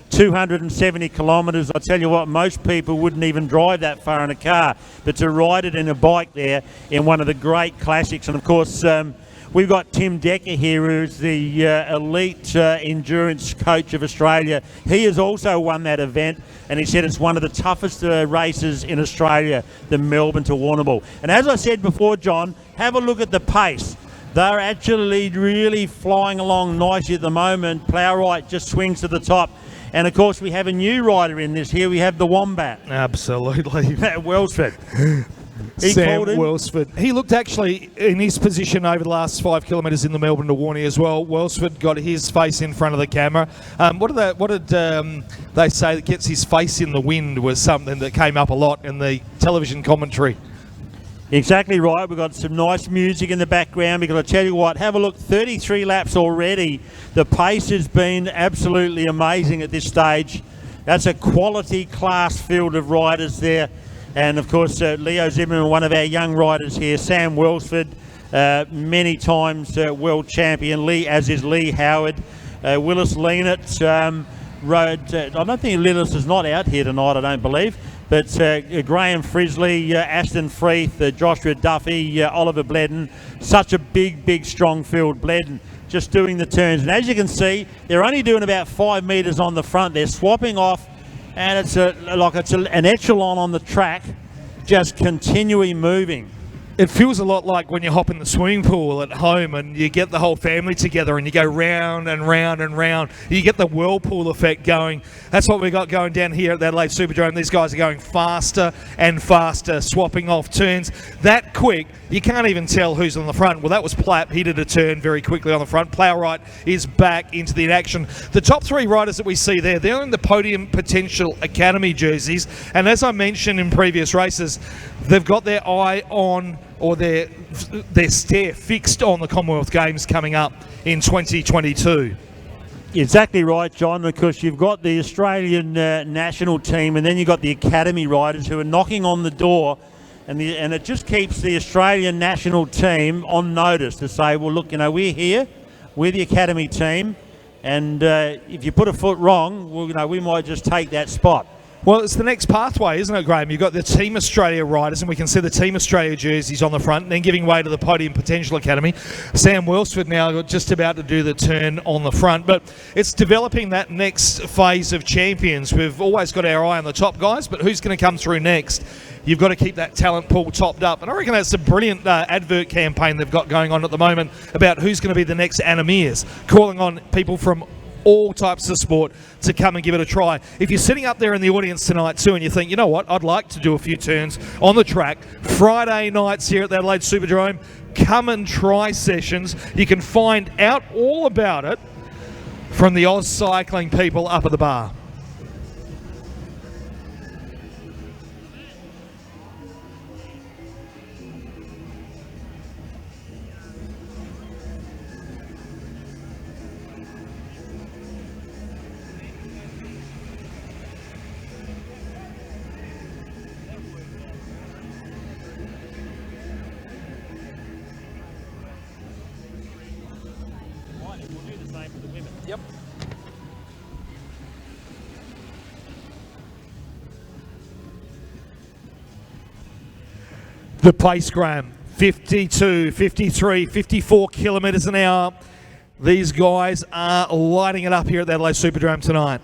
270 kilometres, I tell you what, most people wouldn't even drive that far in a car, but to ride it in a bike there in one of the great classics. And of course, we've got Tim Decker here, who's the elite endurance coach of Australia. He has also won that event, and he said it's one of the toughest races in Australia, the Melbourne to Warrnambool. And as I said before, John, have a look at the pace. They're actually really flying along nicely at the moment. Plowright just swings to the top. And of course, we have a new rider in this here. We have the Wombat. Absolutely. Welsford. Sam Welsford. He looked actually in his position over the last 5 kilometres in the Melbourne to Warrnambool as well. Welsford got his face in front of the camera. What did they say that gets his face in the wind was something that came up a lot in the television commentary. Exactly right. We've got some nice music in the background because I tell you what, have a look, 33 laps already. The pace has been absolutely amazing at this stage. That's a quality class field of riders there. And of course, Leo Zimmerman, one of our young riders here, Sam Welsford, many times world champion, as is Lee Howard. Willis Leanett rode, I don't think Lillis is not out here tonight, I don't believe. But Graham Frisley, Aston Freeth, Joshua Duffy, Oliver Bledden, such a big, strong field. Bledden just doing the turns. And as you can see, they're only doing about 5 metres on the front. They're swapping off, and it's an echelon on the track, just continually moving. It feels a lot like when you hop in the swimming pool at home and you get the whole family together and you go round and round and round. You get the whirlpool effect going. That's what we got going down here at the Adelaide Superdome. These guys are going faster and faster, swapping off turns. That quick, you can't even tell who's on the front. Well, that was Plapp. He did a turn very quickly on the front. Plowright is back into the action. The top three riders that we see there, they're in the Podium Potential Academy jerseys. And as I mentioned in previous races, they've got their eye on, or their stare fixed on the Commonwealth Games coming up in 2022. Exactly right, John, because you've got the Australian national team and then you've got the academy riders who are knocking on the door, and it just keeps the Australian national team on notice to say, well, look, we're here, we're the academy team, and if you put a foot wrong, well, we might just take that spot. Well, it's the next pathway, isn't it, Graham? You've got the Team Australia riders, and we can see the Team Australia jerseys on the front, and then giving way to the Podium Potential Academy. Sam Welsford now just about to do the turn on the front, but it's developing that next phase of champions. We've always got our eye on the top guys, but who's going to come through next? You've got to keep that talent pool topped up, and I reckon that's a brilliant advert campaign they've got going on at the moment about who's going to be the next Anna Mears, calling on people from all types of sport to come and give it a try. If you're sitting up there in the audience tonight too and you think, you know what, I'd like to do a few turns on the track, Friday nights here at the Adelaide Superdome, come and try sessions. You can find out all about it from the Oz Cycling people up at the bar. Yep. The pace, Graham, 52, 53, 54 kilometres an hour. These guys are lighting it up here at the Adelaide Superdome tonight.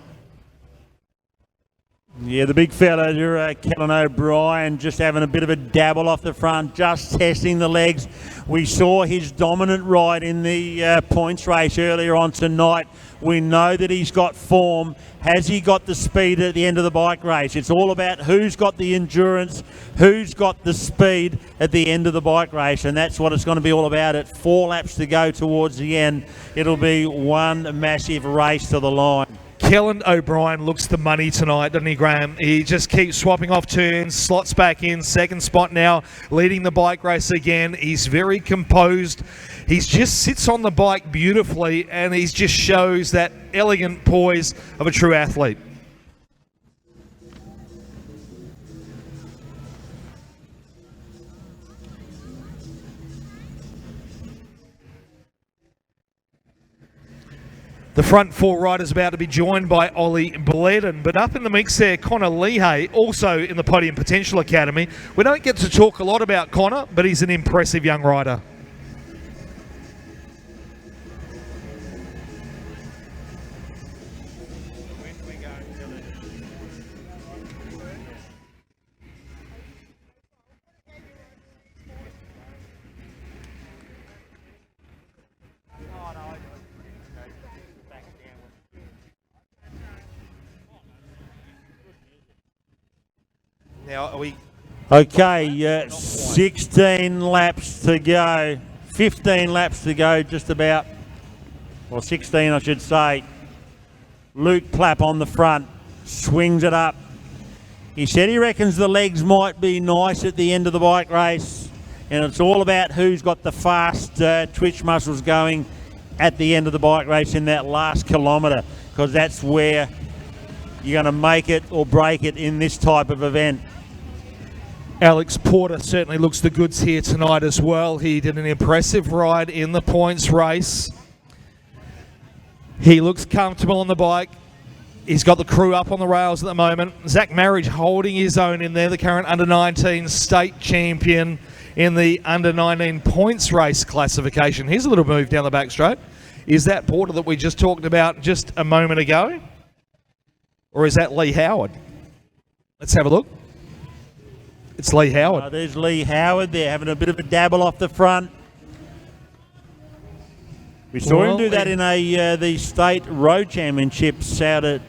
Yeah, the big fella, Kellen O'Brien, just having a bit of a dabble off the front, just testing the legs. We saw his dominant ride in the points race earlier on tonight. We know that he's got form. Has he got the speed at the end of the bike race? It's all about who's got the endurance, who's got the speed at the end of the bike race, and that's what it's going to be all about. At 4 laps to go towards the end, it'll be one massive race to the line. Kellen O'Brien looks the money tonight, doesn't he, Graham? He just keeps swapping off turns, slots back in, second spot now, leading the bike race again. He's very composed. He just sits on the bike beautifully, and he just shows that elegant poise of a true athlete. The front 4 riders about to be joined by Ollie Bledden, but up in the mix there, Connor Leahay, also in the Podium Potential Academy. We don't get to talk a lot about Connor, but he's an impressive young rider. Now, are we... Okay, 16 laps to go. 15 laps to go, just about. Or 16, I should say. Luke Plapp on the front, swings it up. He said he reckons the legs might be nice at the end of the bike race, and it's all about who's got the fast twitch muscles going at the end of the bike race in that last kilometre, because that's where you're going to make it or break it in this type of event. Alex Porter certainly looks the goods here tonight as well. He did an impressive ride in the points race. He looks comfortable on the bike. He's got the crew up on the rails at the moment. Zach Marriage holding his own in there, the current under-19 state champion in the under-19 points race classification. Here's a little move down the back straight. Is that Porter that we just talked about just a moment ago? Or is that Lee Howard? Let's have a look. It's Lee Howard. There's Lee Howard there having a bit of a dabble off the front. We saw him do that in the state road championships out at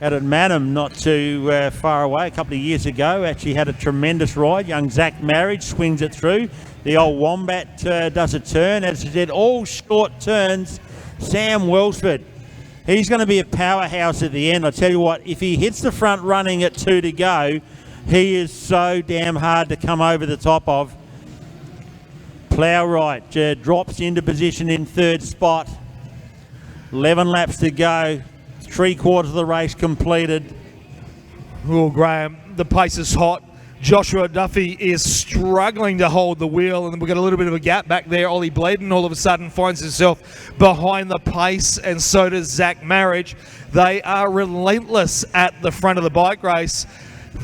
Manham, not too far away, a couple of years ago. Actually had a tremendous ride. Young Zach Marriage swings it through. The old Wombat does a turn. As I said, all short turns. Sam Welsford, he's going to be a powerhouse at the end. I tell you what, if he hits the front running at 2 to go, he is so damn hard to come over the top of. Plowright drops into position in 3rd spot. 11 laps to go. 3/4 of the race completed. Oh, Graham, the pace is hot. Joshua Duffy is struggling to hold the wheel, and we've got a little bit of a gap back there. Ollie Bladen all of a sudden finds himself behind the pace, and so does Zach Marriage. They are relentless at the front of the bike race.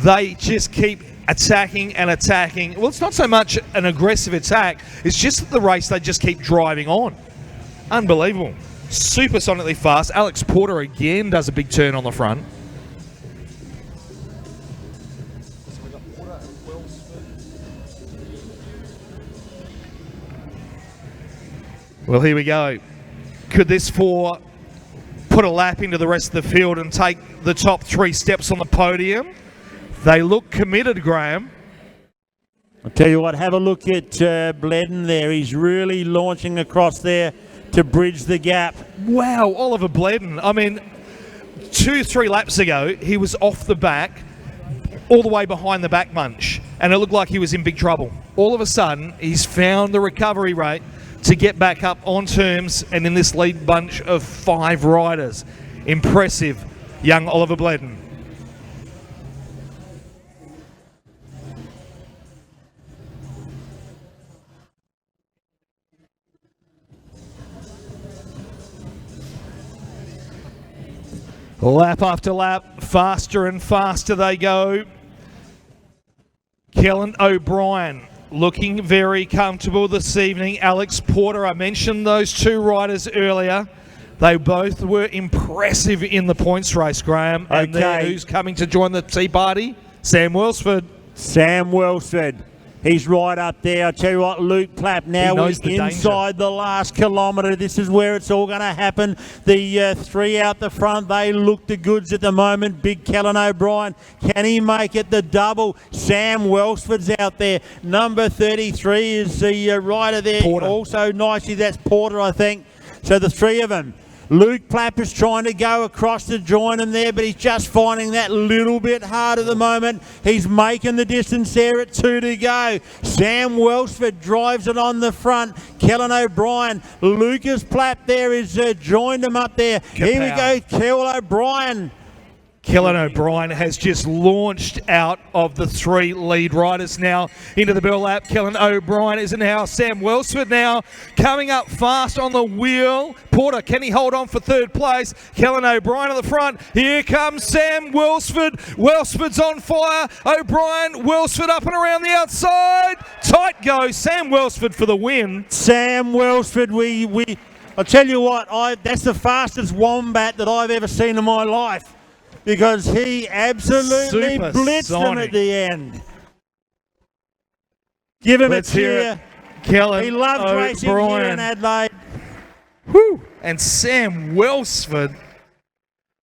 They just keep attacking and attacking. Well, it's not so much an aggressive attack, it's just the race they just keep driving on. Unbelievable. Supersonically fast. Alex Porter again does a big turn on the front. Well, here we go. Could this four put a lap into the rest of the field and take the top 3 steps on the podium? They look committed, Graham. I'll tell you what, have a look at Bledden there. He's really launching across there to bridge the gap. Wow, Oliver Bledden. I mean, 2-3 laps ago, he was off the back, all the way behind the back bunch, and it looked like he was in big trouble. All of a sudden, he's found the recovery rate to get back up on terms and in this lead bunch of 5 riders. Impressive, young Oliver Bledden. Lap after lap, faster and faster they go. Kellen O'Brien looking very comfortable this evening. Alex Porter, I mentioned those 2 riders earlier. They both were impressive in the points race, Graham. And then who's coming to join the tea party? Sam Welsford. Sam Welsford. He's right up there. I tell you what, Luke Clapp now is inside the last kilometre. This is where it's all going to happen. The 3 out the front, they look the goods at the moment. Big Kellen O'Brien, can he make it the double? Sam Welsford's out there. Number 33 is the rider there. Porter. Also nicely, that's Porter, I think. So the 3 of them. Luke Clapp is trying to go across to join him there, but he's just finding that little bit hard at the moment. He's making the distance there at 2 to go. Sam Welsford drives it on the front. Kellen O'Brien. Lucas Plapp there is joined him up there. Here we go, Kellen O'Brien. Kellen O'Brien has just launched out of the 3 lead riders now into the bell lap. Kellen O'Brien is in the house. Sam Welsford now coming up fast on the wheel. Porter, can he hold on for 3rd place? Kellen O'Brien at the front. Here comes Sam Welsford. Welsford's on fire. O'Brien, Welsford up and around the outside. Tight go. Sam Welsford for the win. Sam Welsford, I'll tell you what, that's the fastest Wombat that I've ever seen in my life, because he absolutely blitzed him at the end. Give him a cheer. Kellen He loves racing here in Adelaide. Whew. And Sam Welsford,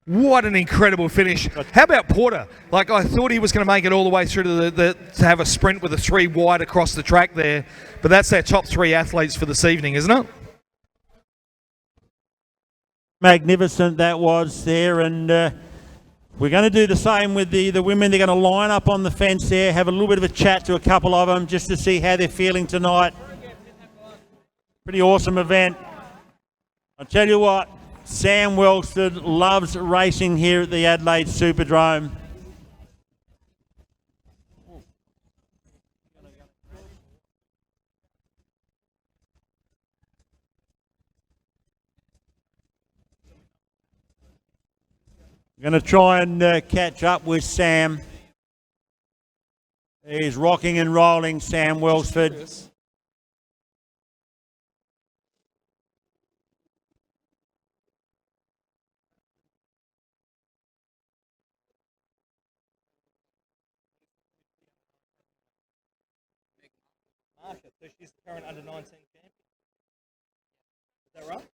what an incredible finish. How about Porter? Like, I thought he was going to make it all the way through to to have a sprint with a 3 wide across the track there, but that's their top 3 athletes for this evening, isn't it? Magnificent that was there, and we're going to do the same with the women. They're going to line up on the fence there, have a little bit of a chat to a couple of them just to see how they're feeling tonight. Pretty awesome event. I'll tell you what, Sam Welsford loves racing here at the Adelaide Superdrome. Going to try and catch up with Sam. He's rocking and rolling, Sam Welsford. Marker, so she's the current under 19 champion. Is that right?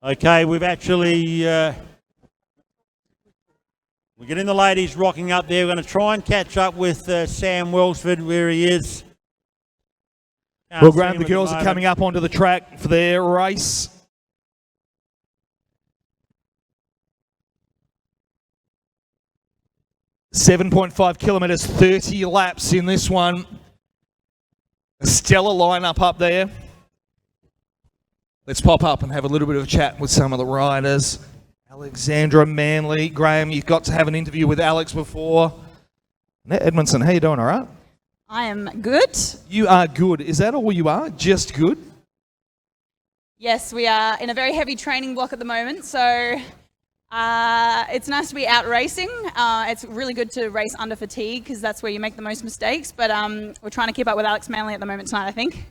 Okay, we've actually we're getting the ladies rocking up there. We're going to try and catch up with Sam Welsford where he is. Well, Graham, the girls are coming up onto the track for their race. .5 kilometres, 30 laps in this one. A stellar lineup up there. Let's pop up and have a little bit of a chat with some of the riders. Alexandra Manley. Graham, you've got to have an interview with Alex before. Annette Edmondson, how you doing, all right? I am good. You are good. Is that all you are? Just good? Yes, we are in a very heavy training block at the moment, so it's nice to be out racing. It's really good to race under fatigue because that's where you make the most mistakes, but we're trying to keep up with Alex Manley at the moment tonight, I think.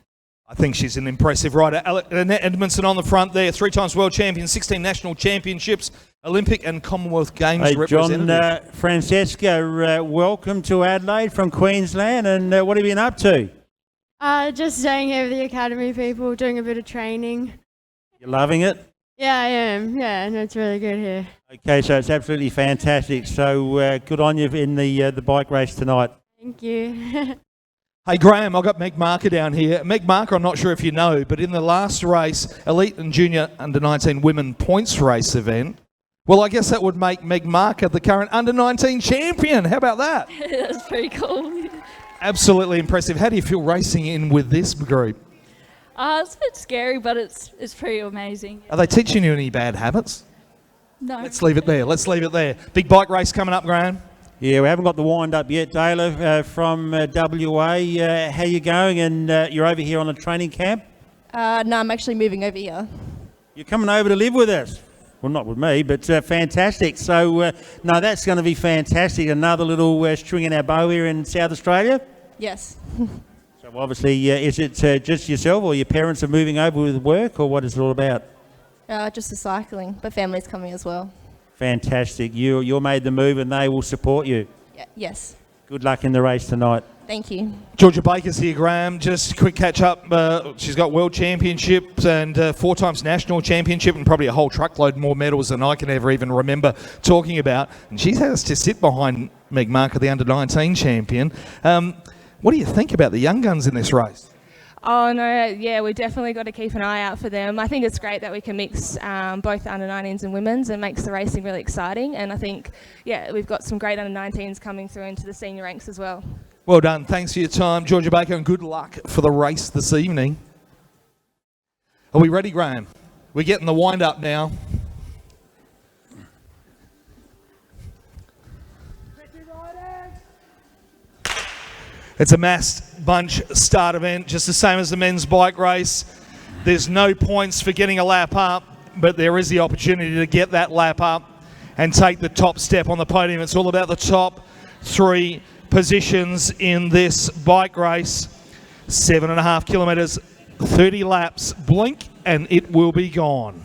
I think she's an impressive rider. Annette Edmondson on the front there, 3 times world champion, 16 national championships, Olympic and Commonwealth Games representative. John Francesca, welcome to Adelaide from Queensland, and what have you been up to? Just staying here with the academy people, doing a bit of training. You loving it? Yeah, I am. Yeah, and it's really good here. Okay, so it's absolutely fantastic. So good on you in the bike race tonight. Thank you. Hey Graham, I've got Meg Marker down here. Meg Marker, I'm not sure if you know, but in the last race, Elite and Junior Under-19 Women Points Race event, well, I guess that would make Meg Marker the current Under-19 champion. How about that? That's pretty cool. Absolutely impressive. How do you feel racing in with this group? It's a bit scary, but it's pretty amazing. Are they teaching you any bad habits? No. Let's leave it there. Let's leave it there. Big bike race coming up, Graham. Yeah, we haven't got the wind up yet. Dayla from WA, how you going? And you're over here on a training camp? No, I'm actually moving over here. You're coming over to live with us? Well, not with me, but fantastic. So, no, that's going to be fantastic. Another little string in our bow here in South Australia? Yes. So, obviously, is it just yourself or your parents are moving over with work, or what is it all about? Just the cycling, but family's coming as well. Fantastic. You made the move and they will support you. Yeah, yes. Good luck in the race tonight. Thank you. Georgia Baker's here, Graham. Just a quick catch up. She's got world championships and 4 times national championship and probably a whole truckload more medals than I can ever even remember talking about. And she has to sit behind Meg Marker, the under-19 champion. What do you think about the young guns in this race? Oh no, yeah, we've definitely got to keep an eye out for them. I think it's great that we can mix both under-19s and women's, and makes the racing really exciting. And I think, yeah, we've got some great under-19s coming through into the senior ranks as well. Well done. Thanks for your time, Georgia Baker, and good luck for the race this evening. Are we ready, Graham? We're getting the wind up now. It's a massed bunch start event, just the same as the men's bike race. There's no points for getting a lap up, but there is the opportunity to get that lap up and take the top step on the podium. It's all about the top 3 positions in this bike race. 7.5 kilometres, 30 laps. Blink and it will be gone.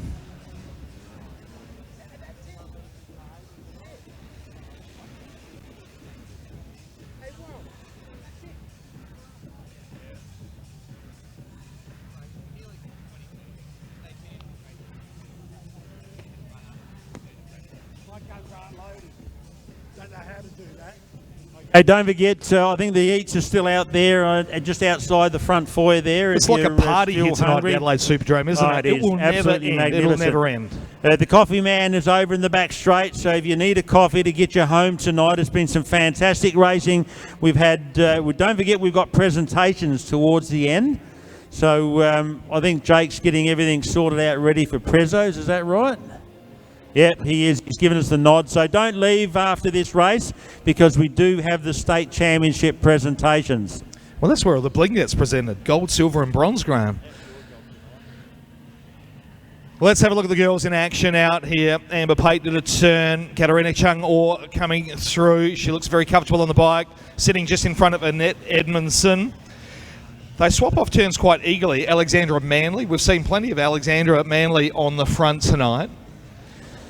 Hey, don't forget, I think the eats are still out there, just outside the front foyer there. It's like a party here tonight at the Adelaide Superdome, isn't it? It will never end. It'll never end. The coffee man is over in the back straight, so if you need a coffee to get you home tonight, it's been some fantastic racing. We've had, don't forget, we've got presentations towards the end. So I think Jake's getting everything sorted out ready for Prezos, is that right? Yep, he is. He's given us the nod. So don't leave after this race because we do have the state championship presentations. Well, that's where all the bling gets presented. Gold, silver and bronze, Graham. Let's have a look at the girls in action out here. Amber Pate did a turn. Katarina Chung-Orr coming through. She looks very comfortable on the bike, sitting just in front of Annette Edmondson. They swap off turns quite eagerly. Alexandra Manley. We've seen plenty of Alexandra Manley on the front tonight.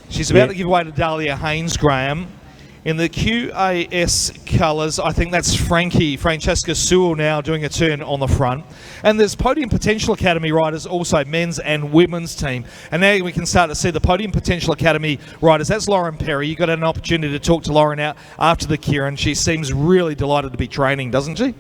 She's about to give way to Dahlia Haynes, Graham. In the QAS colours, I think that's Francesca Sewell now doing a turn on the front. And there's Podium Potential Academy riders, also men's and women's team. And now we can start to see the Podium Potential Academy riders. That's Lauren Perry. You got an opportunity to talk to Lauren out after the Kieran. She seems really delighted to be training, doesn't she?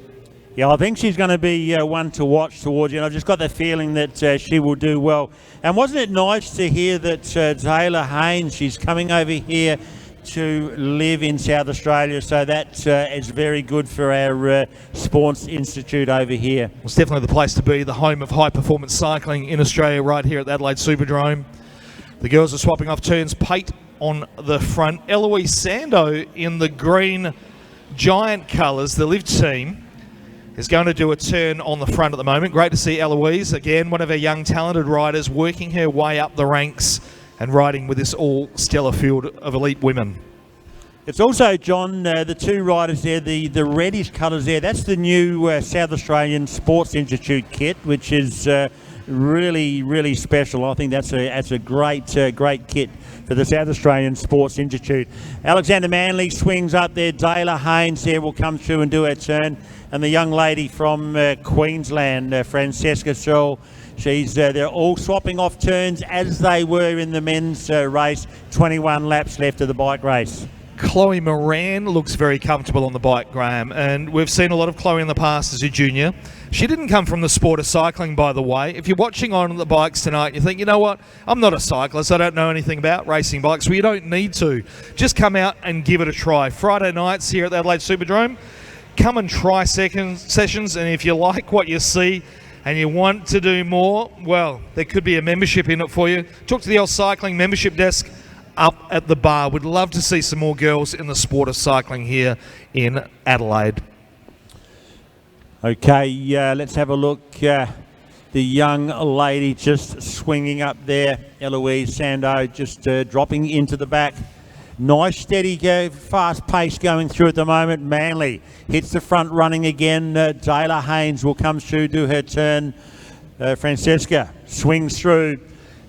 Yeah, I think she's going to be one to watch towards you. And I've just got the feeling that she will do well. And wasn't it nice to hear that Taylor Haynes, she's coming over here to live in South Australia, so that is very good for our Sports Institute over here. It's definitely the place to be, the home of high performance cycling in Australia, right here at the Adelaide Superdrome. The girls are swapping off turns. Pate on the front, Eloise Sando in the green giant colours, the Live team, is going to do a turn on the front at the moment. Great to see Eloise, again, one of our young talented riders, working her way up the ranks and riding with this all-stellar field of elite women. It's also, John, the two riders there, the reddish colours there, that's the new South Australian Sports Institute kit, which is really, really special. I think that's a great kit for the South Australian Sports Institute. Alexander Manley swings up there. Dayla Haynes there will come through and do her turn. And the young lady from Queensland, Francesca Sewell, they're all swapping off turns as they were in the men's race. 21 laps left of the bike race. Chloe Moran looks very comfortable on the bike, Graham, and we've seen a lot of Chloe in the past as a junior. She didn't come from the sport of cycling, by the way. If you're watching on the bikes tonight, you think, you know what, I'm not a cyclist, I don't know anything about racing bikes. Well, you don't need to. Just come out and give it a try. Friday nights here at the Adelaide Superdrome, come and try sessions, and if you like what you see and you want to do more, well, there could be a membership in it for you. Talk to the old cycling membership desk up at the bar. We'd love to see some more girls in the sport of cycling here in Adelaide. Okay, let's have a look. The young lady just swinging up there, Eloise Sando, just dropping into the back. Nice, steady, fast pace going through at the moment. Manley hits the front running again. Dayla Haynes will come through, do her turn. Francesca swings through.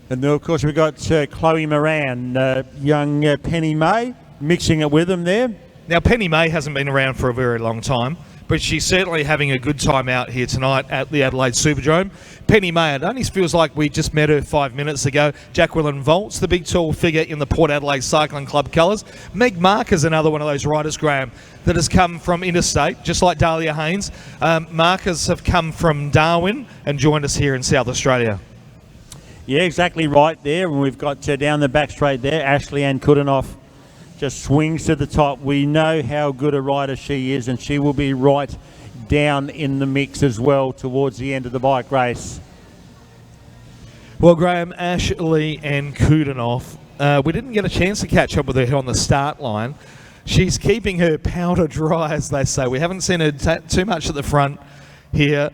And then, of course, we've got Chloe Moran, young Penny May, mixing it with them there. Now, Penny May hasn't been around for a very long time, but she's certainly having a good time out here tonight at the Adelaide Superdrome. Penny May, it only feels like we just met her 5 minutes ago. Jacqueline Volts, the big tall figure in the Port Adelaide Cycling Club colours. Meg Marker's another one of those riders, Graham, that has come from interstate, just like Dahlia Haynes. Markers have come from Darwin and joined us here in South Australia. Yeah, exactly right there. And we've got down the back straight there, Ashley Ann Kudinoff just swings to the top. We know how good a rider she is, and she will be right down in the mix as well towards the end of the bike race. Well, Graham, Ashley Ann Kudinoff, we didn't get a chance to catch up with her on the start line. She's keeping her powder dry, as they say. We haven't seen her too much at the front here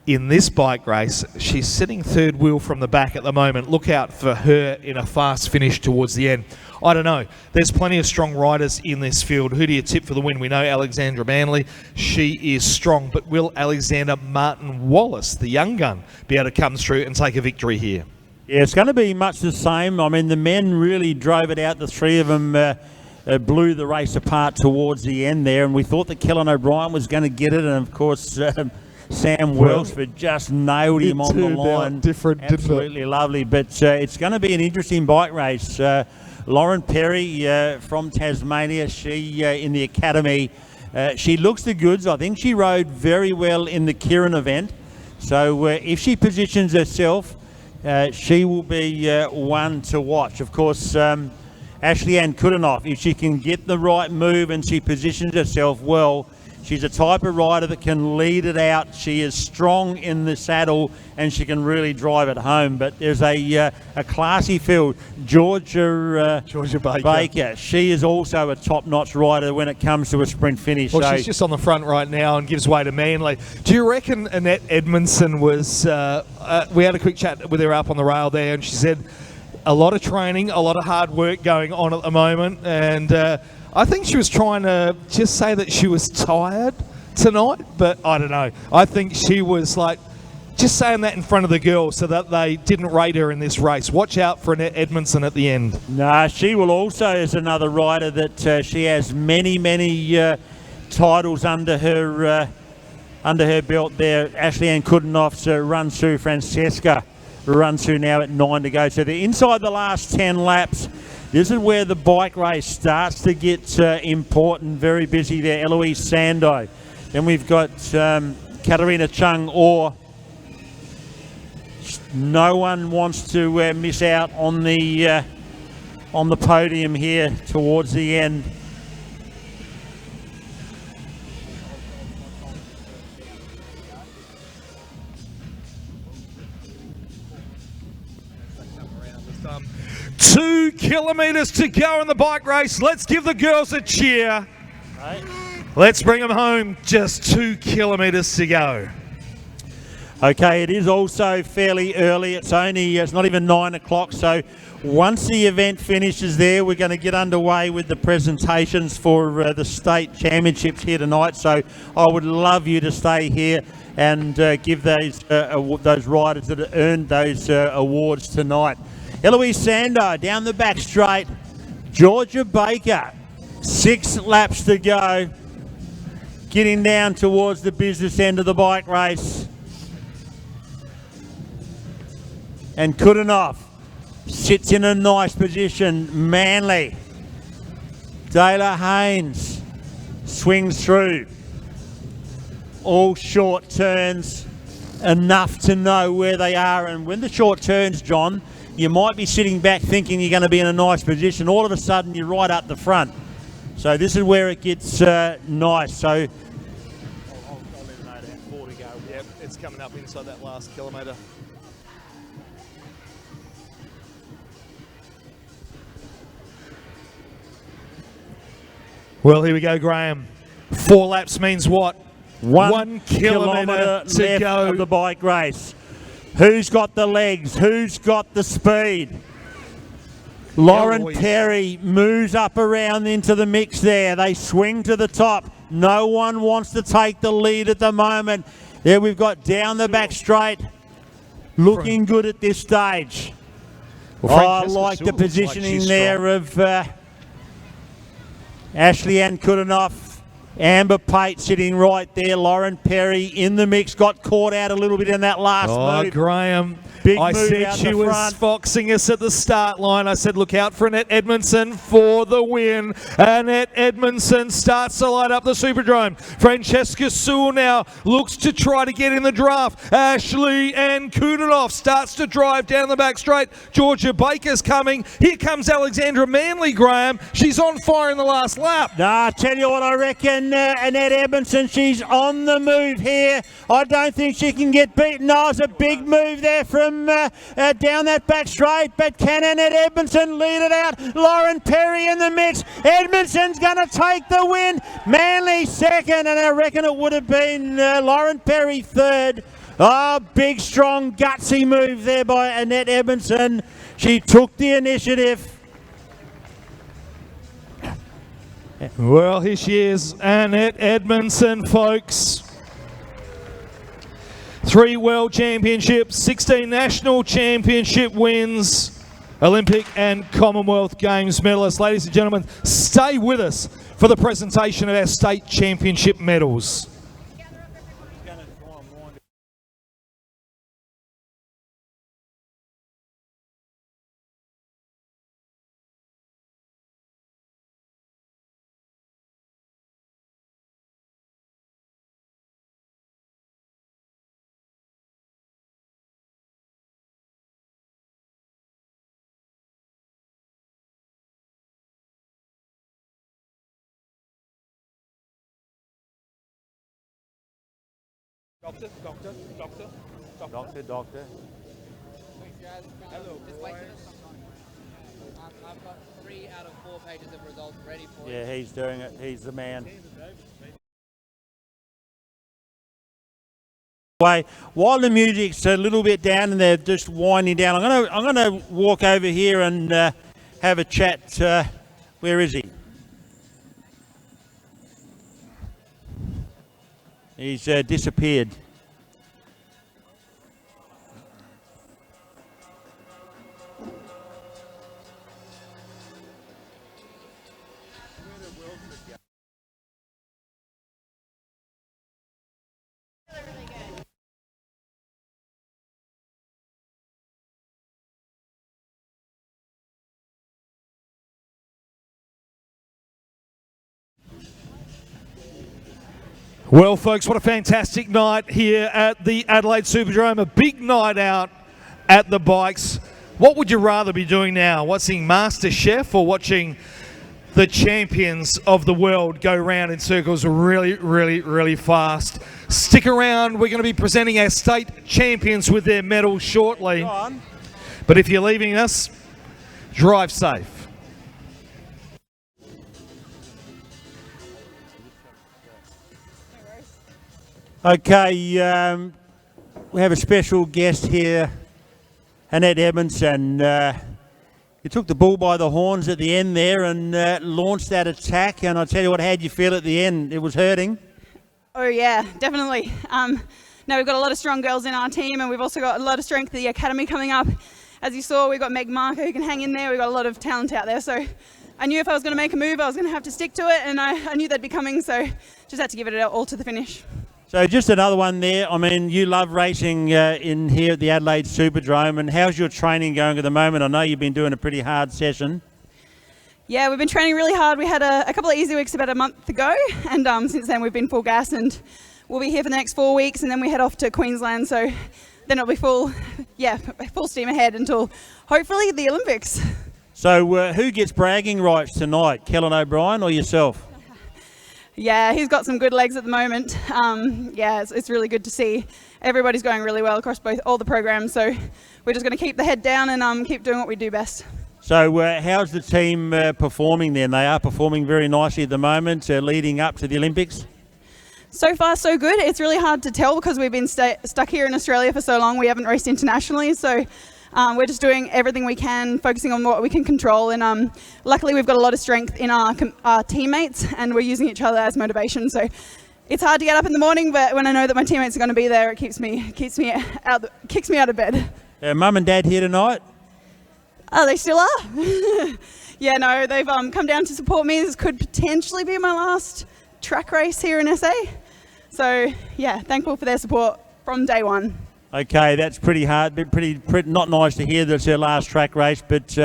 in this bike race. She's sitting third wheel from the back at the moment. Look out for her in a fast finish towards the end. I don't know. There's plenty of strong riders in this field. Who do you tip for the win? We know Alexandra Manley. She is strong. But will Alexander Martin Wallace, the young gun, be able to come through and take a victory here? Yeah, it's going to be much the same. I mean, the men really drove it out. The three of them blew the race apart towards the end there. And we thought that Kellen O'Brien was going to get it. And, of course, Sam Welsford just nailed him on the line. Absolutely lovely. But it's going to be an interesting bike race. Lauren Perry from Tasmania, she in the academy, she looks the goods. I think she rode very well in the Kieran event. So if she positions herself, she will be one to watch. Of course, Ashley Ann Kudinoff, if she can get the right move and she positions herself well, she's a type of rider that can lead it out. She is strong in the saddle and she can really drive it home. But there's a classy field. Georgia Baker. She is also a top-notch rider when it comes to a sprint finish. Well, she's just on the front right now and gives way to Manley. Do you reckon Annette Edmondson was... we had a quick chat with her up on the rail there, and she said a lot of training, a lot of hard work going on at the moment, and... I think she was trying to just say that she was tired tonight, but I don't know. I think she was like Just saying that in front of the girls so that they didn't rate her in this race. Watch out for Annette Edmondson at the end. Nah, she will also, as another rider, that she has many titles under her belt there. Ashley Ann Kudenoff's runs through. Francesca runs through now at 9 to go. So they're inside the last 10 laps. This is where the bike race starts to get important. Very busy there. Eloise Sando. Then we've got Katarina Chung Orr. No one wants to miss out on the podium here towards the end. Two kilometres to go in the bike race. Let's give the girls a cheer. Right. Let's bring them home. Just 2 kilometres to go. Okay, it is also fairly early. It's not even 9 o'clock. So once the event finishes there, we're going to get underway with the presentations for the state championships here tonight. So I would love you to stay here and give those riders that have earned those awards tonight. Eloise Sando down the back straight. Georgia Baker, 6 laps to go. Getting down towards the business end of the bike race. And Kudenoff sits in a nice position. Manly. Dayla Haynes swings through. All short turns, enough to know where they are. And when the short turns, John, you might be sitting back thinking you're going to be in a nice position. All of a sudden, you're right up the front. So this is where it gets nice. So I'll let them know that 4 to go. Yep, it's coming up inside that last kilometre. Well, here we go, Graham. 4 laps means what? 1 kilometre to left go. of the bike race. Who's got the legs? Who's got the speed? Lauren Eloise. Perry moves up around into the mix there. They swing to the top. No one wants to take the lead at the moment. There we've got down the back straight. Looking good at this stage. Well, I Francesca like the Sewell looks like positioning she's there strong. of Ashley Ann Kudenoff, Amber Pate sitting right there. Lauren Perry in the mix, got caught out a little bit in that last move. Graham. Big I move said out she the was front. foxing us at the start line. I said, look out for Annette Edmondson for the win. Annette Edmondson starts to light up the Superdrome. Francesca Sewell now looks to try to get in the draft. Ashley Ann Kudenoff starts to drive down the back straight. Georgia Baker's coming. Here comes Alexandra Manley, Graham. She's on fire in the last lap. Nah, I tell you what, I reckon Annette Edmondson, she's on the move here. I don't think she can get beaten. No, it's a big move there from down that back straight, but can Annette Edmondson lead it out? Lauren Perry in the mix. Edmondson's going to take the win. Manly second, and I reckon it would have been Lauren Perry third. Oh, big, strong, gutsy move there by Annette Edmondson. She took the initiative. Well, here she is, Annette Edmondson, folks. 3 World Championships, 16 National Championship wins, Olympic and Commonwealth Games medalist. Ladies and gentlemen, stay with us for the presentation of our state championship medals. Doctor. Hello, boys. I've got 3 out of 4 pages of results ready for you. Yeah, he's doing it. He's the man. While the music's a little bit down and they're just winding down, I'm gonna walk over here and have a chat. Where is he? He's disappeared. Well, folks, what a fantastic night here at the Adelaide Superdrome. A big night out at the bikes. What would you rather be doing now? Watching Master Chef or watching the champions of the world go round in circles really, really, really fast? Stick around. We're going to be presenting our state champions with their medals shortly. But if you're leaving us, drive safe. Okay, we have a special guest here, Annette Edmondson. You took the bull by the horns at the end there and launched that attack, and I tell you what, how'd you feel at the end? It was hurting? Oh yeah, definitely. Now we've got a lot of strong girls in our team, and we've also got a lot of strength at the academy coming up. As you saw, we've got Meg Marker who can hang in there. We've got a lot of talent out there, so I knew if I was going to make a move, I was going to have to stick to it, and I knew they'd be coming, so just had to give it all to the finish. So just another one there. I mean, you love racing in here at the Adelaide Superdrome, and how's your training going at the moment? I know you've been doing a pretty hard session. Yeah, we've been training really hard. We had a couple of easy weeks about a month ago, and since then we've been full gas, and we'll be here for the next 4 weeks, and then we head off to Queensland, so then it'll be full steam ahead until hopefully the Olympics. So who gets bragging rights tonight, Kellen O'Brien or yourself? Yeah, he's got some good legs at the moment. It's really good to see. Everybody's going really well across all the programs, so we're just going to keep the head down and keep doing what we do best. So how's the team performing then? They are performing very nicely at the moment, leading up to the Olympics? So far, so good. It's really hard to tell because we've been stuck here in Australia for so long. We haven't raced internationally, so we're just doing everything we can, focusing on what we can control. And luckily, we've got a lot of strength in our teammates, and we're using each other as motivation. So it's hard to get up in the morning, but when I know that my teammates are going to be there, it kicks me out of bed. Mum and Dad here tonight? Oh, they still are? Yeah, no, they've come down to support me. This could potentially be my last track race here in SA. So yeah, thankful for their support from day one. Okay, that's pretty hard, but pretty not nice to hear that it's her last track race. But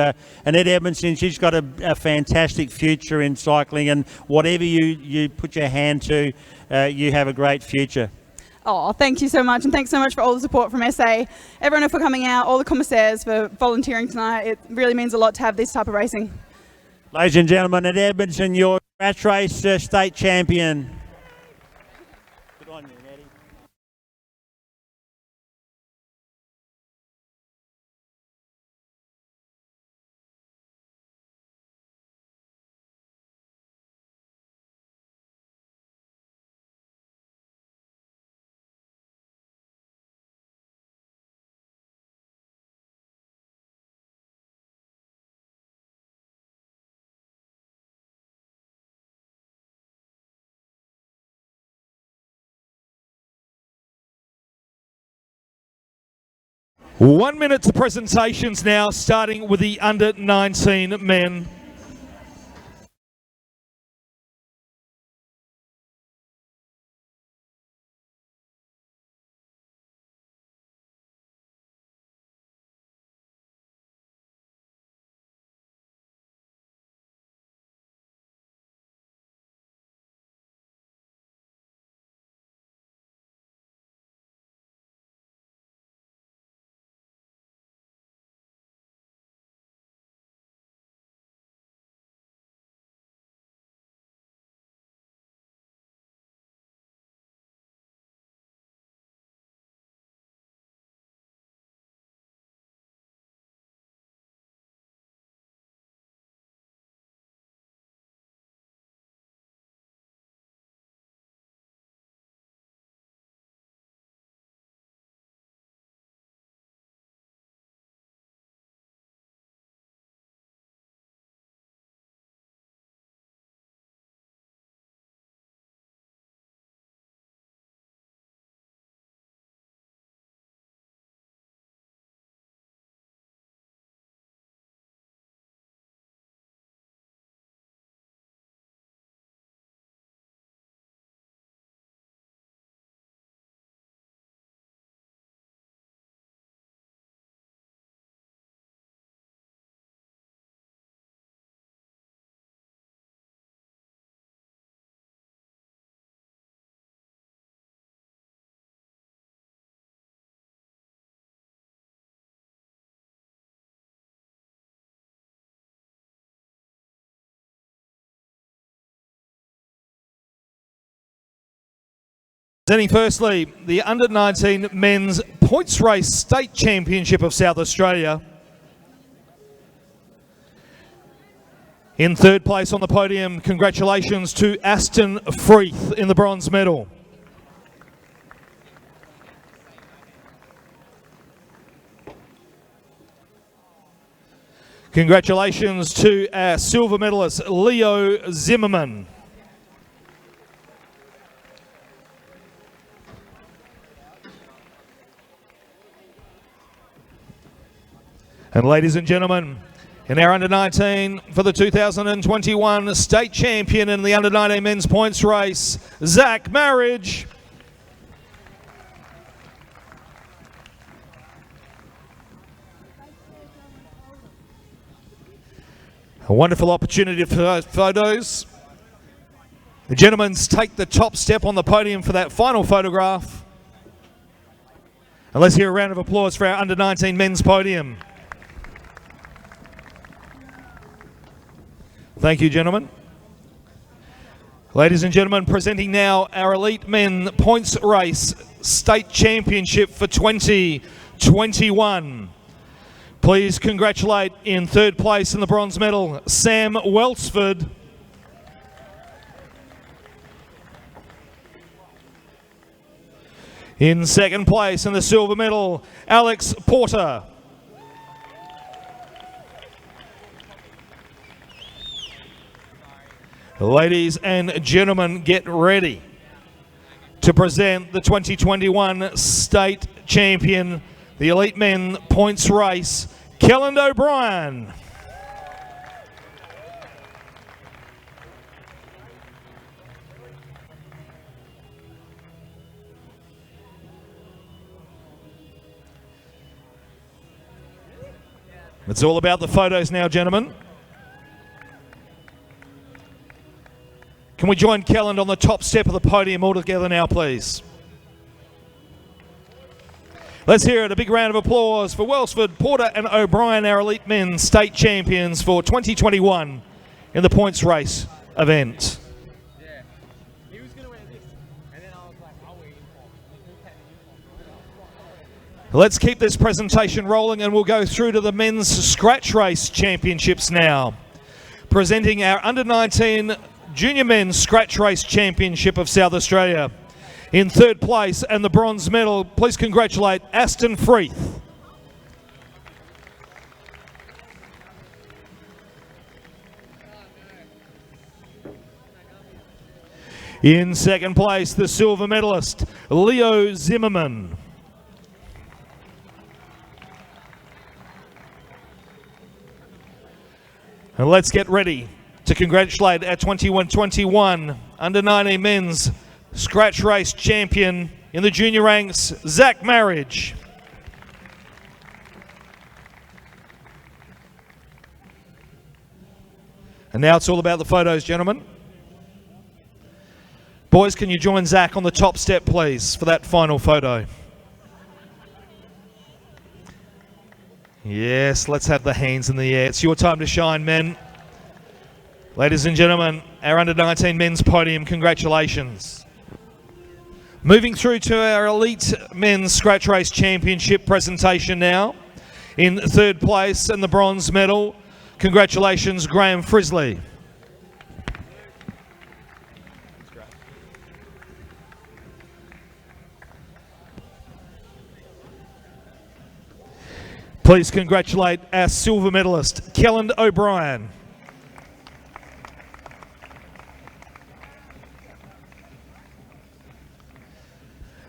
Annette Edmondson, she's got a fantastic future in cycling, and whatever you put your hand to, you have a great future. Oh, thank you so much, and thanks so much for all the support from SA. Everyone for coming out, all the commissaires for volunteering tonight. It really means a lot to have this type of racing. Ladies and gentlemen, Annette Edmondson, your scratch race state champion. One minute to presentations now, starting with the under-19 men. Presenting firstly the Under-19 Men's Points Race State Championship of South Australia. In third place on the podium, congratulations to Aston Freeth in the bronze medal. Congratulations to our silver medalist, Leo Zimmerman. And ladies and gentlemen, in our Under-19 for the 2021 state champion in the Under-19 men's points race, Zach Marriage. A wonderful opportunity for photos. The gentlemen take the top step on the podium for that final photograph. And let's hear a round of applause for our Under-19 men's podium. Thank you, gentlemen. Ladies and gentlemen, presenting now our Elite Men Points Race State Championship for 2021. Please congratulate in third place in the bronze medal, Sam Welsford. In second place in the silver medal, Alex Porter. Ladies and gentlemen, get ready to present the 2021 state champion, the Elite Men Points Race, Kelland O'Brien. It's all about the photos now, gentlemen. Can we join Kelland on the top step of the podium all together now, please? Let's hear it, a big round of applause for Welsford, Porter and O'Brien, our Elite Men State Champions for 2021 in the points race event. Let's keep this presentation rolling and we'll go through to the Men's Scratch Race Championships now. Presenting our Under-19 Junior Men's Scratch Race Championship of South Australia. In third place and the bronze medal, please congratulate Aston Freeth. In second place, the silver medalist, Leo Zimmerman. And let's get ready to congratulate our 21-21 Under-19 Men's Scratch Race Champion in the junior ranks, Zach Marriage. And now it's all about the photos, gentlemen. Boys, can you join Zach on the top step, please, for that final photo? Yes, let's have the hands in the air. It's your time to shine, men. Ladies and gentlemen, our Under-19 men's podium, congratulations. Moving through to our Elite Men's Scratch Race Championship presentation now. In third place and the bronze medal, congratulations, Graham Frisley. Please congratulate our silver medalist, Kelland O'Brien.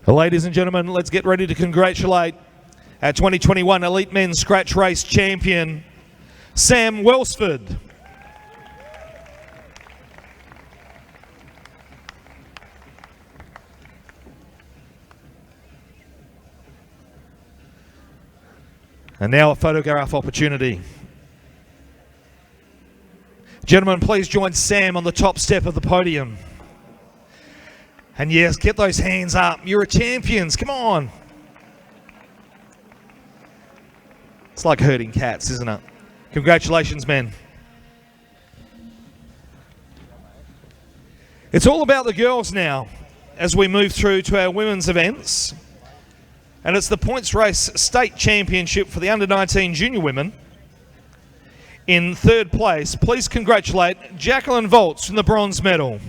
Ladies and gentlemen, let's get ready to congratulate our 2021 Elite Men's Scratch Race Champion, Sam Welsford. And now a photograph opportunity. Gentlemen, please join Sam on the top step of the podium. And yes, get those hands up. You're a champions. Come on. It's like herding cats, isn't it? Congratulations, men. It's all about the girls now. as we move through to our women's events. And it's the points race state championship for the under-19 junior women. In third place, please congratulate Jacqueline Volts from the bronze medal.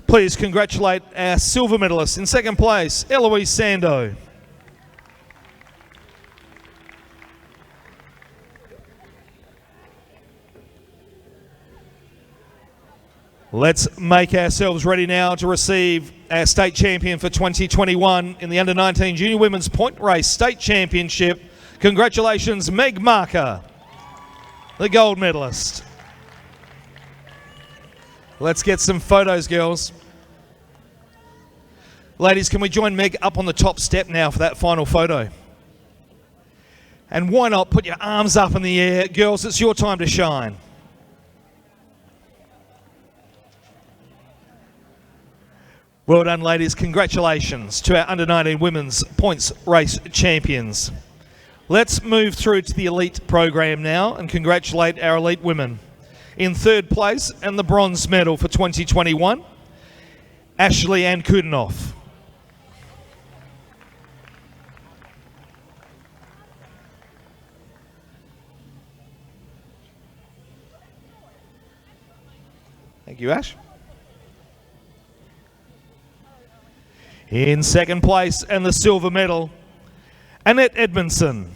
Please congratulate our silver medalist in second place, Eloise Sando. Let's make ourselves ready now to receive our state champion for 2021 in the under-19 junior women's point race state championship. Congratulations, Meg Marker, the gold medalist. Let's get some photos, girls. Ladies, can we join Meg up on the top step now for that final photo? And why not put your arms up in the air? Girls, it's your time to shine. Well done, ladies. Congratulations to our under-19 women's points race champions. Let's move through to the elite program now and congratulate our elite women. In third place and the bronze medal for 2021, Ashley Ann Kudinoff. Thank you, Ash. In second place and the silver medal, Annette Edmondson.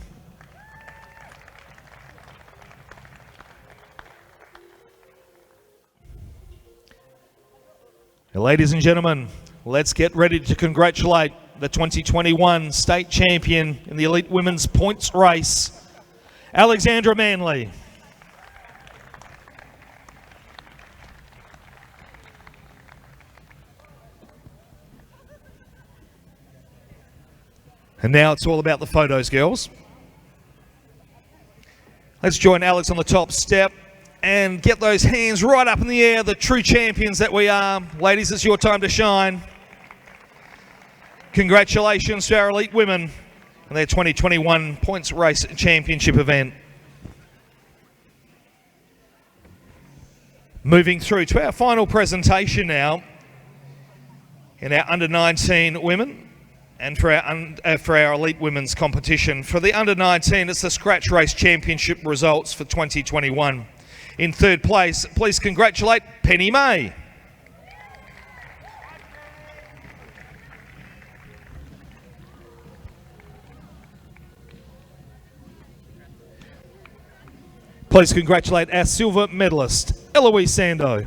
Now, ladies and gentlemen, let's get ready to congratulate the 2021 state champion in the elite women's points race, Alexandra Manley. And now it's all about the photos, girls. Let's join Alex on the top step and get those hands right up in the air, the true champions that we are. Ladies, it's your time to shine. Congratulations to our elite women in their 2021 points race championship event. Moving through to our final presentation now in our under-19 women. And for our elite women's competition. For the under-19, it's the Scratch Race Championship results for 2021. In third place, please congratulate Penny May. Please congratulate our silver medalist, Eloise Sando.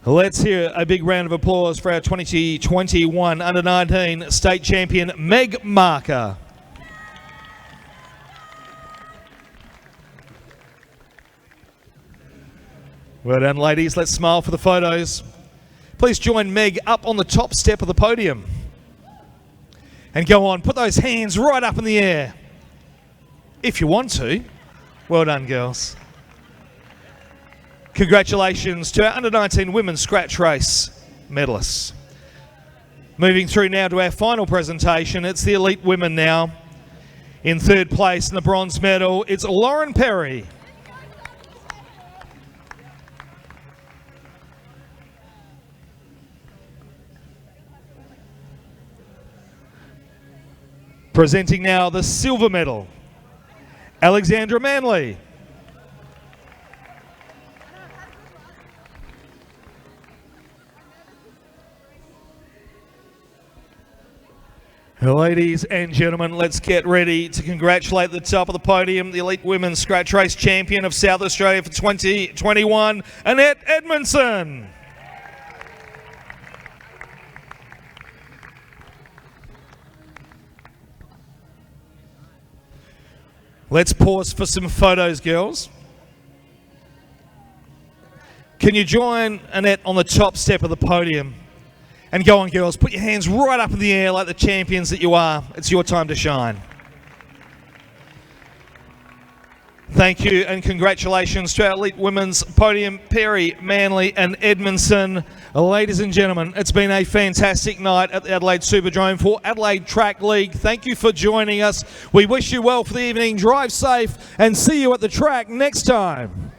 Let's hear a big round of applause for our 2021 under-19 state champion, Meg Marker. Well done, ladies. Let's smile for the photos. Please join Meg up on the top step of the podium. And go on, put those hands right up in the air. If you want to. Well done, girls. Congratulations to our under-19 women's scratch race medalists. Moving through now to our final presentation, it's the elite women now. In third place in the bronze medal, it's Lauren Perry. Presenting now the silver medal, Alexandra Manley. Ladies and gentlemen, let's get ready to congratulate the top of the podium, the elite women's scratch race champion of South Australia for 2021, Annette Edmondson. Let's pause for some photos, girls. Can you join Annette on the top step of the podium? And go on, girls, put your hands right up in the air like the champions that you are. It's your time to shine. Thank you and congratulations to our elite women's podium, Perry, Manly and Edmondson. Ladies and gentlemen, it's been a fantastic night at the Adelaide Superdrome for Adelaide Track League. Thank you for joining us. We wish you well for the evening. Drive safe and see you at the track next time.